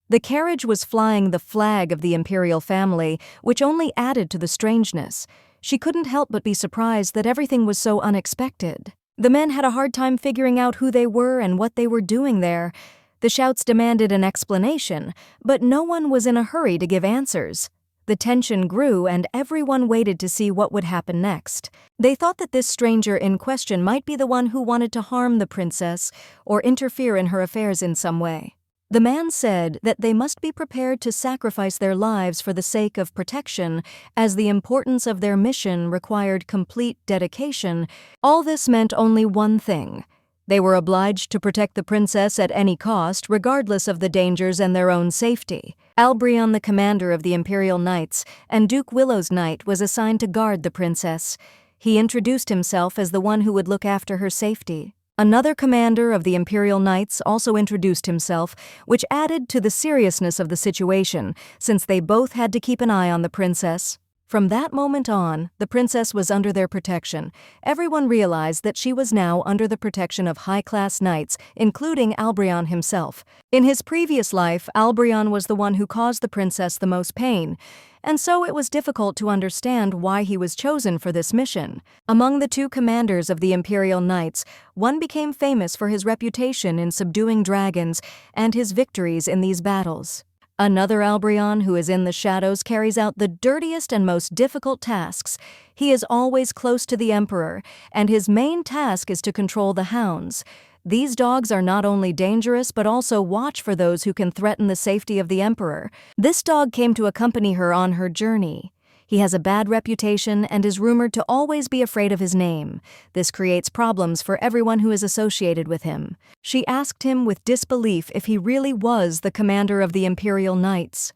The carriage was flying the flag of the Imperial family, which only added to the strangeness. She couldn't help but be surprised that everything was so unexpected. The men had a hard time figuring out who they were and what they were doing there. The shouts demanded an explanation, but no one was in a hurry to give answers. The tension grew, and everyone waited to see what would happen next. They thought that this stranger in question might be the one who wanted to harm the princess or interfere in her affairs in some way. The man said that they must be prepared to sacrifice their lives for the sake of protection, as the importance of their mission required complete dedication. All this meant only one thing. They were obliged to protect the princess at any cost, regardless of the dangers and their own safety. Albrion, the commander of the Imperial Knights, and Duke Willow's knight, was assigned to guard the princess. He introduced himself as the one who would look after her safety. Another commander of the Imperial Knights also introduced himself, which added to the seriousness of the situation, since they both had to keep an eye on the princess. From that moment on, the princess was under their protection. Everyone realized that she was now under the protection of high-class knights, including Albrion himself. In his previous life, Albrion was the one who caused the princess the most pain, and so it was difficult to understand why he was chosen for this mission. Among the two commanders of the Imperial Knights, one became famous for his reputation in subduing dragons and his victories in these battles. Another Albrion who is in the shadows carries out the dirtiest and most difficult tasks. He is always close to the Emperor, and his main task is to control the hounds. These dogs are not only dangerous but also watch for those who can threaten the safety of the Emperor. This dog came to accompany her on her journey. He has a bad reputation and is rumored to always be afraid of his name. This creates problems for everyone who is associated with him. She asked him with disbelief if he really was the commander of the Imperial Knights.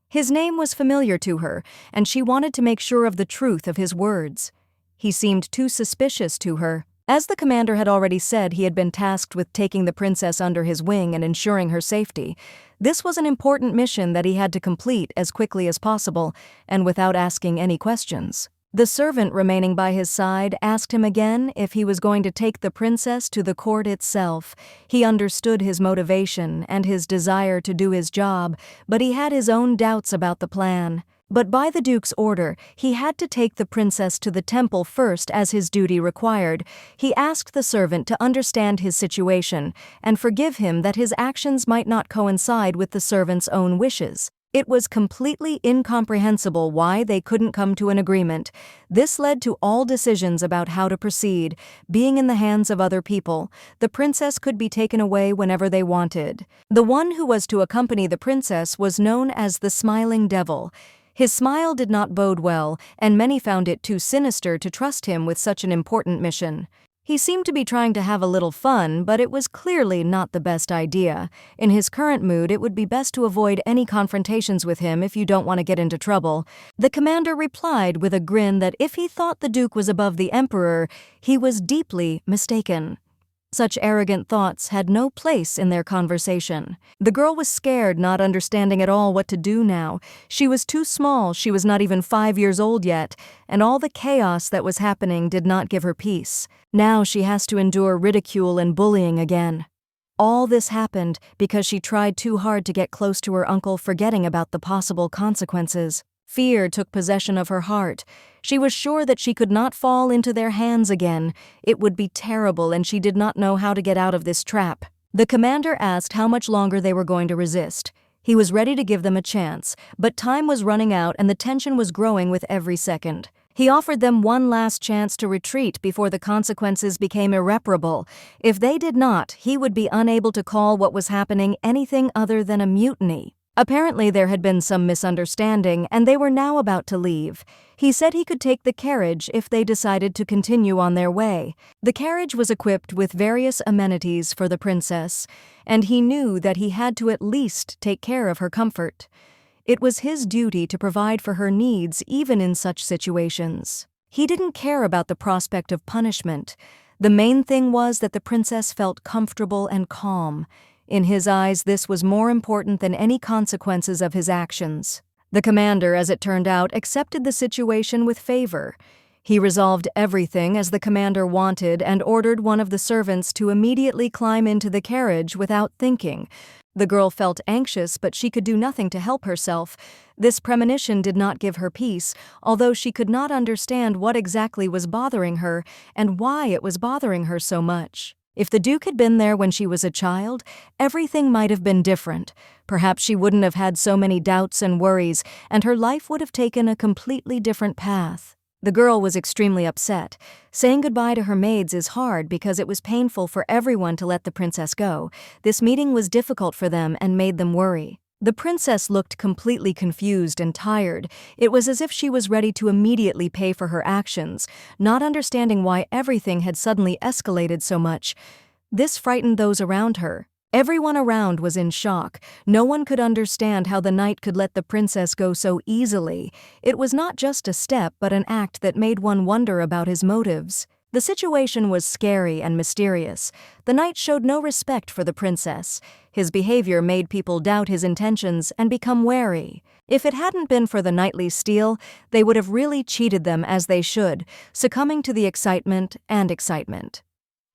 His name was familiar to her, and she wanted to make sure of the truth of his words. He seemed too suspicious to her. As the commander had already said, he had been tasked with taking the princess under his wing and ensuring her safety. This was an important mission that he had to complete as quickly as possible, and without asking any questions. The servant remaining by his side asked him again if he was going to take the princess to the court itself. He understood his motivation and his desire to do his job, but he had his own doubts about the plan. But by the Duke's order, he had to take the princess to the temple first as his duty required. He asked the servant to understand his situation and forgive him that his actions might not coincide with the servant's own wishes. It was completely incomprehensible why they couldn't come to an agreement. This led to all decisions about how to proceed, being in the hands of other people. The princess could be taken away whenever they wanted. The one who was to accompany the princess was known as the Smiling Devil. His smile did not bode well, and many found it too sinister to trust him with such an important mission. He seemed to be trying to have a little fun, but it was clearly not the best idea. In his current mood, it would be best to avoid any confrontations with him if you don't want to get into trouble. The commander replied with a grin that if he thought the Duke was above the Emperor, he was deeply mistaken. Such arrogant thoughts had no place in their conversation. The girl was scared, not understanding at all what to do now. She was too small, she was not even 5 years old yet, and all the chaos that was happening did not give her peace. Now she has to endure ridicule and bullying again. All this happened because she tried too hard to get close to her uncle, forgetting about the possible consequences. Fear took possession of her heart. She was sure that she could not fall into their hands again. It would be terrible, and she did not know how to get out of this trap. The commander asked how much longer they were going to resist. He was ready to give them a chance, but time was running out and the tension was growing with every second. He offered them one last chance to retreat before the consequences became irreparable. If they did not, he would be unable to call what was happening anything other than a mutiny. Apparently there had been some misunderstanding, and they were now about to leave. He said he could take the carriage if they decided to continue on their way. The carriage was equipped with various amenities for the princess, and he knew that he had to at least take care of her comfort. It was his duty to provide for her needs even in such situations. He didn't care about the prospect of punishment. The main thing was that the princess felt comfortable and calm. In his eyes, this was more important than any consequences of his actions. The commander, as it turned out, accepted the situation with favor. He resolved everything as the commander wanted and ordered one of the servants to immediately climb into the carriage without thinking. The girl felt anxious, but she could do nothing to help herself. This premonition did not give her peace, although she could not understand what exactly was bothering her and why it was bothering her so much. If the Duke had been there when she was a child, everything might have been different. Perhaps she wouldn't have had so many doubts and worries, and her life would have taken a completely different path. The girl was extremely upset. Saying goodbye to her maids is hard because it was painful for everyone to let the princess go. This meeting was difficult for them and made them worry. The princess looked completely confused and tired. It was as if she was ready to immediately pay for her actions, not understanding why everything had suddenly escalated so much. This frightened those around her. Everyone around was in shock. No one could understand how the knight could let the princess go so easily. It was not just a step, but an act that made one wonder about his motives. The situation was scary and mysterious. The knight showed no respect for the princess. His behavior made people doubt his intentions and become wary. If it hadn't been for the knightly steel, they would have really cheated them as they should, succumbing to the excitement.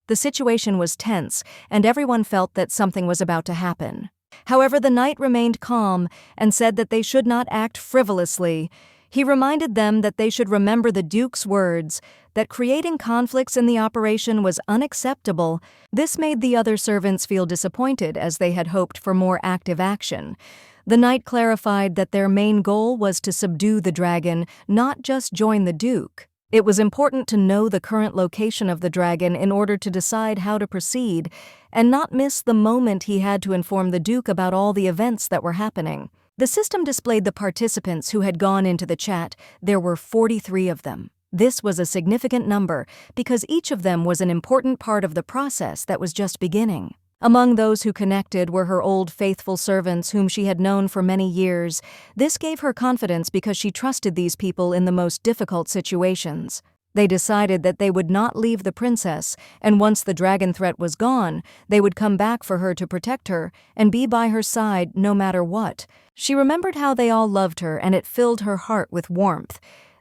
The situation was tense, and everyone felt that something was about to happen. However, the knight remained calm and said that they should not act frivolously. He reminded them that they should remember the Duke's words, that creating conflicts in the operation was unacceptable. This made the other servants feel disappointed as they had hoped for more active action. The knight clarified that their main goal was to subdue the dragon, not just join the Duke. It was important to know the current location of the dragon in order to decide how to proceed, and not miss the moment he had to inform the Duke about all the events that were happening. The system displayed the participants who had gone into the chat. There were 43 of them. This was a significant number because each of them was an important part of the process that was just beginning. Among those who connected were her old faithful servants whom she had known for many years. This gave her confidence because she trusted these people in the most difficult situations. They decided that they would not leave the princess, and once the dragon threat was gone, they would come back for her to protect her and be by her side no matter what. She remembered how they all loved her, and it filled her heart with warmth.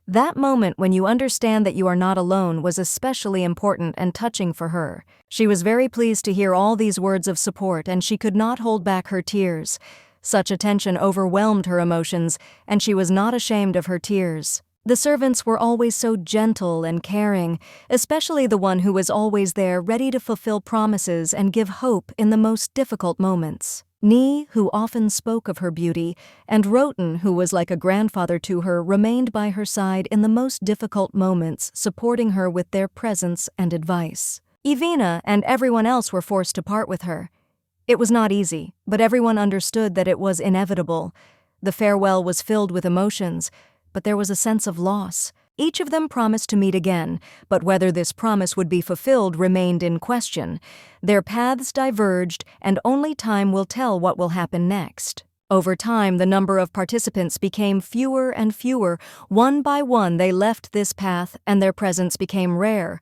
That moment when you understand that you are not alone was especially important and touching for her. She was very pleased to hear all these words of support, and she could not hold back her tears. Such attention overwhelmed her emotions, and she was not ashamed of her tears. The servants were always so gentle and caring, especially the one who was always there ready to fulfill promises and give hope in the most difficult moments. Ni, who often spoke of her beauty, and Roten, who was like a grandfather to her, remained by her side in the most difficult moments, supporting her with their presence and advice. Ivina and everyone else were forced to part with her. It was not easy, but everyone understood that it was inevitable. The farewell was filled with emotions, but there was a sense of loss. Each of them promised to meet again, but whether this promise would be fulfilled remained in question. Their paths diverged, and only time will tell what will happen next. Over time, the number of participants became fewer and fewer. One by one, they left this path, and their presence became rare.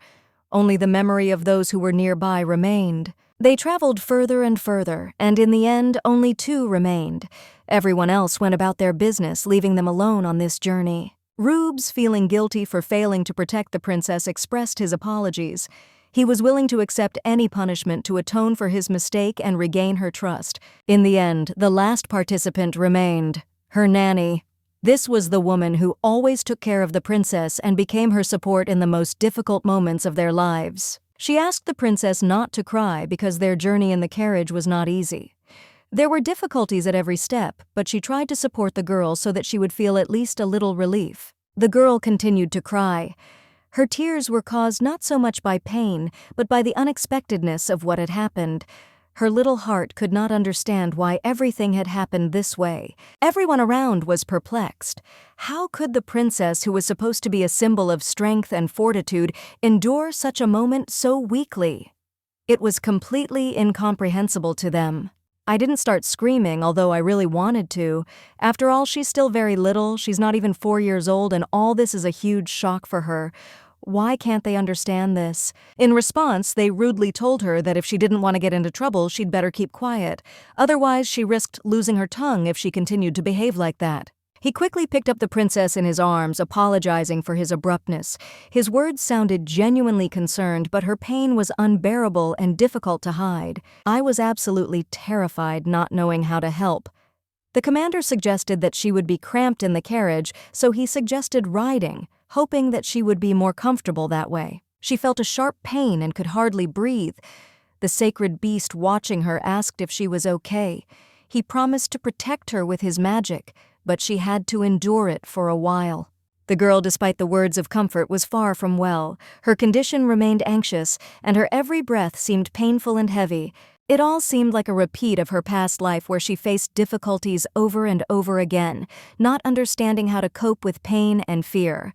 Only the memory of those who were nearby remained. They traveled further and further, and in the end, only 2 remained. Everyone else went about their business, leaving them alone on this journey. Rubes, feeling guilty for failing to protect the princess, expressed his apologies. He was willing to accept any punishment to atone for his mistake and regain her trust. In the end, the last participant remained, her nanny. This was the woman who always took care of the princess and became her support in the most difficult moments of their lives. She asked the princess not to cry because their journey in the carriage was not easy. There were difficulties at every step, but she tried to support the girl so that she would feel at least a little relief. The girl continued to cry. Her tears were caused not so much by pain, but by the unexpectedness of what had happened. Her little heart could not understand why everything had happened this way. Everyone around was perplexed. How could the princess, who was supposed to be a symbol of strength and fortitude, endure such a moment so weakly? It was completely incomprehensible to them. I didn't start screaming, although I really wanted to. After all, she's still very little, she's not even 4 years old, and all this is a huge shock for her. Why can't they understand this? In response, they rudely told her that if she didn't want to get into trouble, she'd better keep quiet. Otherwise, she risked losing her tongue if she continued to behave like that. He quickly picked up the princess in his arms, apologizing for his abruptness. His words sounded genuinely concerned, but her pain was unbearable and difficult to hide. I was absolutely terrified, not knowing how to help. The commander suggested that she would be cramped in the carriage, so he suggested riding, hoping that she would be more comfortable that way. She felt a sharp pain and could hardly breathe. The sacred beast watching her asked if she was okay. He promised to protect her with his magic, but she had to endure it for a while. The girl, despite the words of comfort, was far from well. Her condition remained anxious, and her every breath seemed painful and heavy. It all seemed like a repeat of her past life where she faced difficulties over and over again, not understanding how to cope with pain and fear.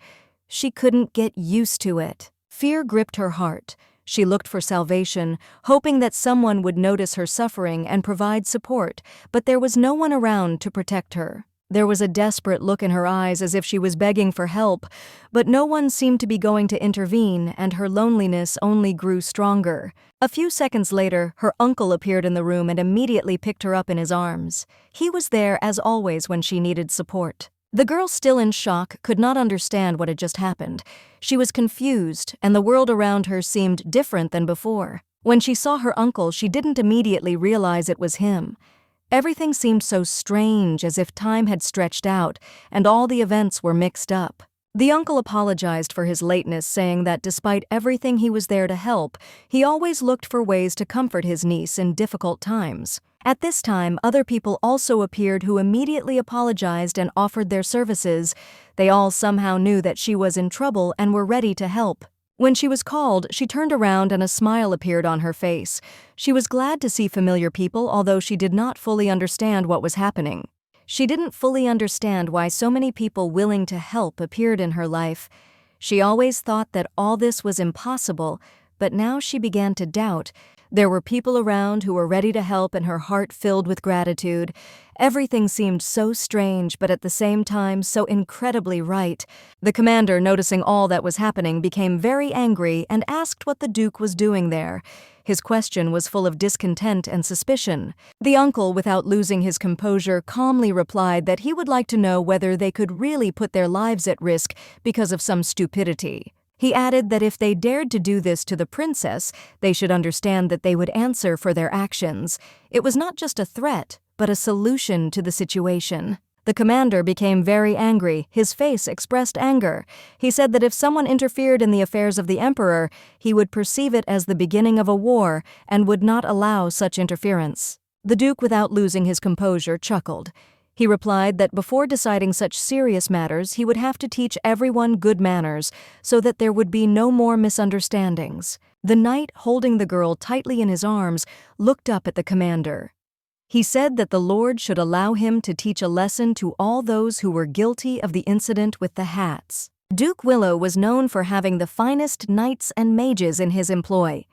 She couldn't get used to it. Fear gripped her heart. She looked for salvation, hoping that someone would notice her suffering and provide support, but there was no one around to protect her. There was a desperate look in her eyes as if she was begging for help, but no one seemed to be going to intervene, and her loneliness only grew stronger. A few seconds later, her uncle appeared in the room and immediately picked her up in his arms. He was there, as always, when she needed support. The girl, still in shock, could not understand what had just happened. She was confused, and the world around her seemed different than before. When she saw her uncle, she didn't immediately realize it was him. Everything seemed so strange, as if time had stretched out and all the events were mixed up. The uncle apologized for his lateness, saying that despite everything he was there to help, he always looked for ways to comfort his niece in difficult times. At this time, other people also appeared who immediately apologized and offered their services. They all somehow knew that she was in trouble and were ready to help. When she was called, she turned around and a smile appeared on her face. She was glad to see familiar people, although she did not fully understand what was happening. She didn't fully understand why so many people willing to help appeared in her life. She always thought that all this was impossible, but now she began to doubt. There were people around who were ready to help, and her heart filled with gratitude. Everything seemed so strange, but at the same time so incredibly right. The commander, noticing all that was happening, became very angry and asked what the Duke was doing there. His question was full of discontent and suspicion. The uncle, without losing his composure, calmly replied that he would like to know whether they could really put their lives at risk because of some stupidity. He added that if they dared to do this to the princess, they should understand that they would answer for their actions. It was not just a threat, but a solution to the situation. The commander became very angry. His face expressed anger. He said that if someone interfered in the affairs of the emperor, he would perceive it as the beginning of a war and would not allow such interference. The Duke, without losing his composure, chuckled. He replied that before deciding such serious matters, he would have to teach everyone good manners so that there would be no more misunderstandings. The knight, holding the girl tightly in his arms, looked up at the commander. He said that the Lord should allow him to teach a lesson to all those who were guilty of the incident with the hats. Duke Willow was known for having the finest knights and mages in his employ.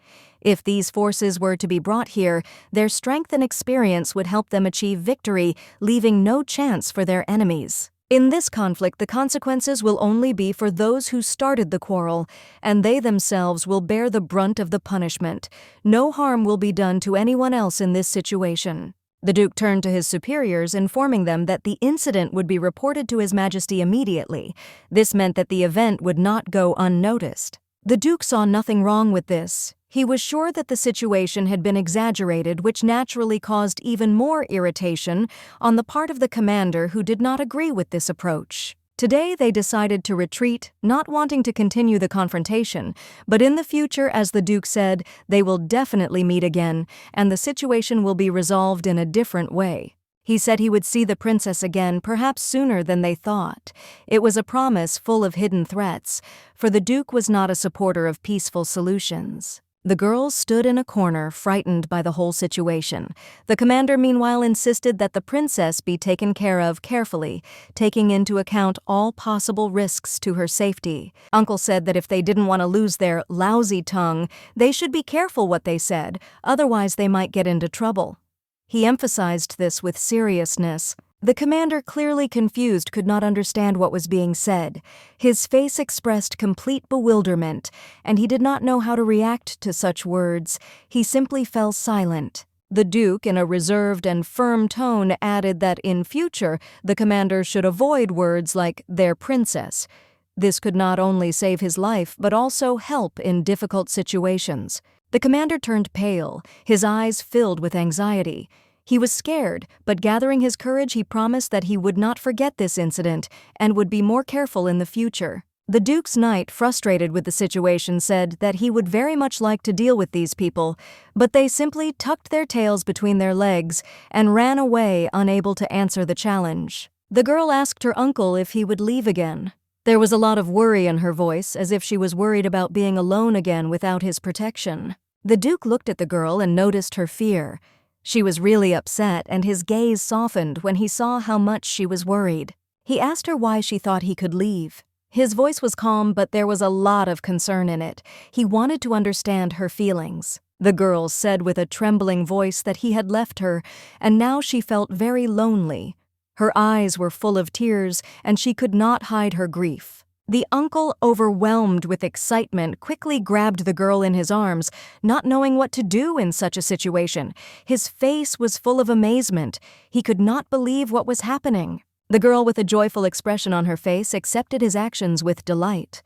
If these forces were to be brought here, their strength and experience would help them achieve victory, leaving no chance for their enemies. In this conflict, the consequences will only be for those who started the quarrel, and they themselves will bear the brunt of the punishment. No harm will be done to anyone else in this situation. The Duke turned to his superiors, informing them that the incident would be reported to His Majesty immediately. This meant that the event would not go unnoticed. The Duke saw nothing wrong with this. He was sure that the situation had been exaggerated, which naturally caused even more irritation on the part of the commander, who did not agree with this approach. Today they decided to retreat, not wanting to continue the confrontation, but in the future, as the Duke said, they will definitely meet again, and the situation will be resolved in a different way. He said he would see the princess again, perhaps sooner than they thought. It was a promise full of hidden threats, for the Duke was not a supporter of peaceful solutions. The girls stood in a corner, frightened by the whole situation. The commander, meanwhile, insisted that the princess be taken care of carefully, taking into account all possible risks to her safety. Uncle said that if they didn't want to lose their lousy tongue, they should be careful what they said, otherwise they might get into trouble. He emphasized this with seriousness. The commander, clearly confused, could not understand what was being said. His face expressed complete bewilderment, and he did not know how to react to such words. He simply fell silent. The Duke, in a reserved and firm tone, added that in future the commander should avoid words like "their princess." This could not only save his life, but also help in difficult situations. The commander turned pale, his eyes filled with anxiety. He was scared, but gathering his courage, he promised that he would not forget this incident and would be more careful in the future. The Duke's knight, frustrated with the situation, said that he would very much like to deal with these people, but they simply tucked their tails between their legs and ran away, unable to answer the challenge. The girl asked her uncle if he would leave again. There was a lot of worry in her voice, as if she was worried about being alone again without his protection. The Duke looked at the girl and noticed her fear. She was really upset, and his gaze softened when he saw how much she was worried. He asked her why she thought he could leave. His voice was calm, but there was a lot of concern in it. He wanted to understand her feelings. The girl said with a trembling voice that he had left her, and now she felt very lonely. Her eyes were full of tears, and she could not hide her grief. The uncle, overwhelmed with excitement, quickly grabbed the girl in his arms, not knowing what to do in such a situation. His face was full of amazement. He could not believe what was happening. The girl, with a joyful expression on her face, accepted his actions with delight.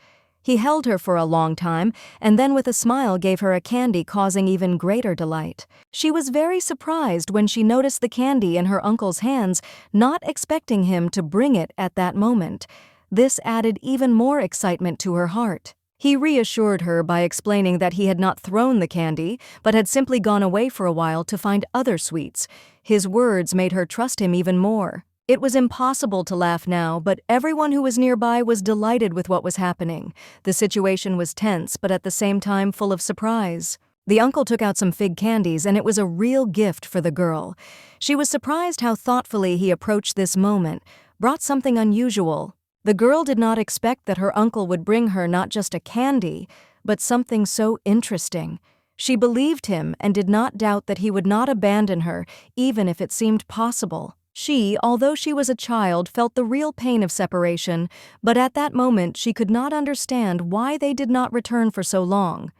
He held her for a long time, and then with a smile gave her a candy, causing even greater delight. She was very surprised when she noticed the candy in her uncle's hands, not expecting him to bring it at that moment. This added even more excitement to her heart. He reassured her by explaining that he had not thrown the candy, but had simply gone away for a while to find other sweets. His words made her trust him even more. It was impossible to laugh now, but everyone who was nearby was delighted with what was happening. The situation was tense, but at the same time full of surprise. The uncle took out some fig candies, and it was a real gift for the girl. She was surprised how thoughtfully he approached this moment, brought something unusual. The girl did not expect that her uncle would bring her not just a candy, but something so interesting. She believed him and did not doubt that he would not abandon her, even if it seemed possible. She, although she was a child, felt the real pain of separation, but at that moment she could not understand why they did not return for so long.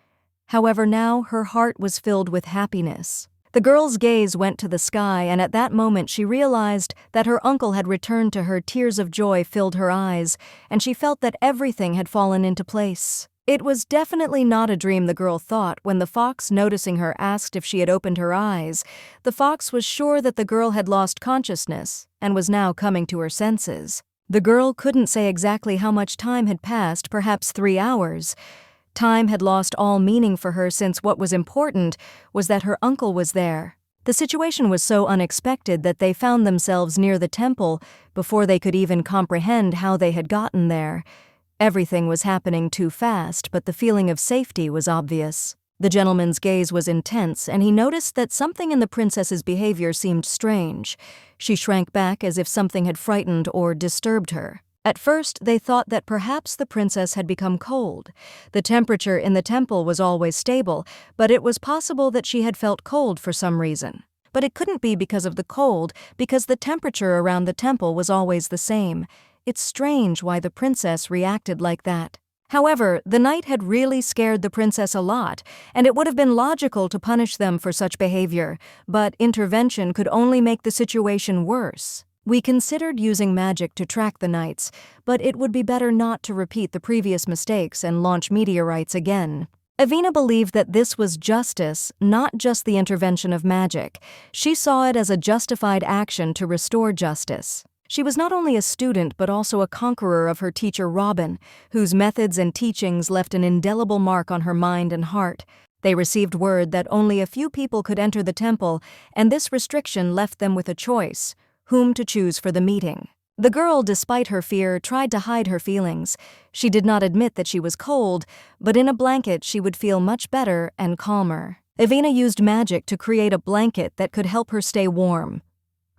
However, now her heart was filled with happiness. The girl's gaze went to the sky, and at that moment she realized that her uncle had returned to her. Tears of joy filled her eyes, and she felt that everything had fallen into place. It was definitely not a dream, the girl thought, when the fox, noticing her, asked if she had opened her eyes. The fox was sure that the girl had lost consciousness and was now coming to her senses. The girl couldn't say exactly how much time had passed, perhaps 3 hours. Time had lost all meaning for her, since what was important was that her uncle was there. The situation was so unexpected that they found themselves near the temple before they could even comprehend how they had gotten there. Everything was happening too fast, but the feeling of safety was obvious. The gentleman's gaze was intense, and he noticed that something in the princess's behavior seemed strange. She shrank back as if something had frightened or disturbed her. At first, they thought that perhaps the princess had become cold. The temperature in the temple was always stable, but it was possible that she had felt cold for some reason. But it couldn't be because of the cold, because the temperature around the temple was always the same. It's strange why the princess reacted like that. However, the night had really scared the princess a lot, and it would have been logical to punish them for such behavior, but intervention could only make the situation worse. We considered using magic to track the knights, but it would be better not to repeat the previous mistakes and launch meteorites again. Evina believed that this was justice, not just the intervention of magic. She saw it as a justified action to restore justice. She was not only a student but also a conqueror of her teacher Robin, whose methods and teachings left an indelible mark on her mind and heart. They received word that only a few people could enter the temple, and this restriction left them with a choice: whom to choose for the meeting. The girl, despite her fear, tried to hide her feelings. She did not admit that she was cold, but in a blanket she would feel much better and calmer. Evina used magic to create a blanket that could help her stay warm.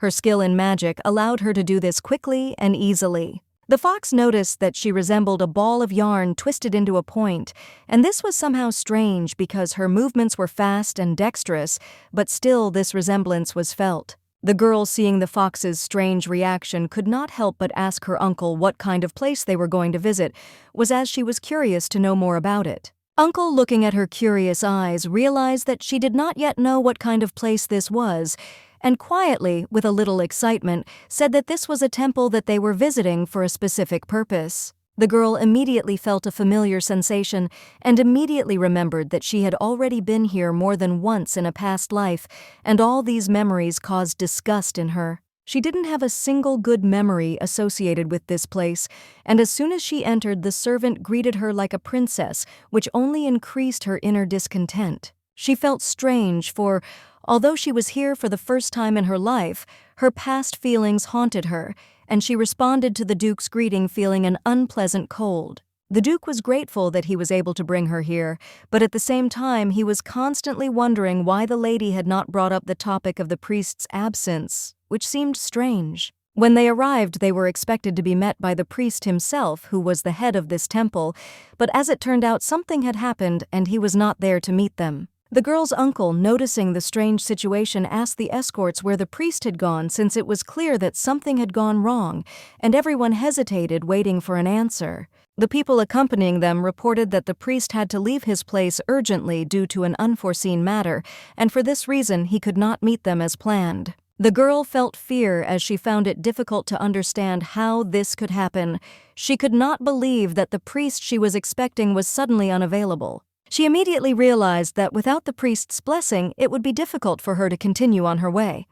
Her skill in magic allowed her to do this quickly and easily. The fox noticed that she resembled a ball of yarn twisted into a point, and this was somehow strange because her movements were fast and dexterous, but still this resemblance was felt. The girl, seeing the fox's strange reaction, could not help but ask her uncle what kind of place they were going to visit, as she was curious to know more about it. Uncle, looking at her curious eyes, realized that she did not yet know what kind of place this was, and quietly, with a little excitement, said that this was a temple that they were visiting for a specific purpose. The girl immediately felt a familiar sensation and immediately remembered that she had already been here more than once in a past life, and all these memories caused disgust in her. She didn't have a single good memory associated with this place, and as soon as she entered, the servant greeted her like a princess, which only increased her inner discontent. She felt strange, for although she was here for the first time in her life, her past feelings haunted her, and she responded to the Duke's greeting feeling an unpleasant cold. The Duke was grateful that he was able to bring her here, but at the same time he was constantly wondering why the lady had not brought up the topic of the priest's absence, which seemed strange. When they arrived, they were expected to be met by the priest himself, who was the head of this temple, but as it turned out, something had happened and he was not there to meet them. The girl's uncle, noticing the strange situation, asked the escorts where the priest had gone, since it was clear that something had gone wrong, and everyone hesitated, waiting for an answer. The people accompanying them reported that the priest had to leave his place urgently due to an unforeseen matter, and for this reason he could not meet them as planned. The girl felt fear as she found it difficult to understand how this could happen. She could not believe that the priest she was expecting was suddenly unavailable. She immediately realized that without the priest's blessing, it would be difficult for her to continue on her way.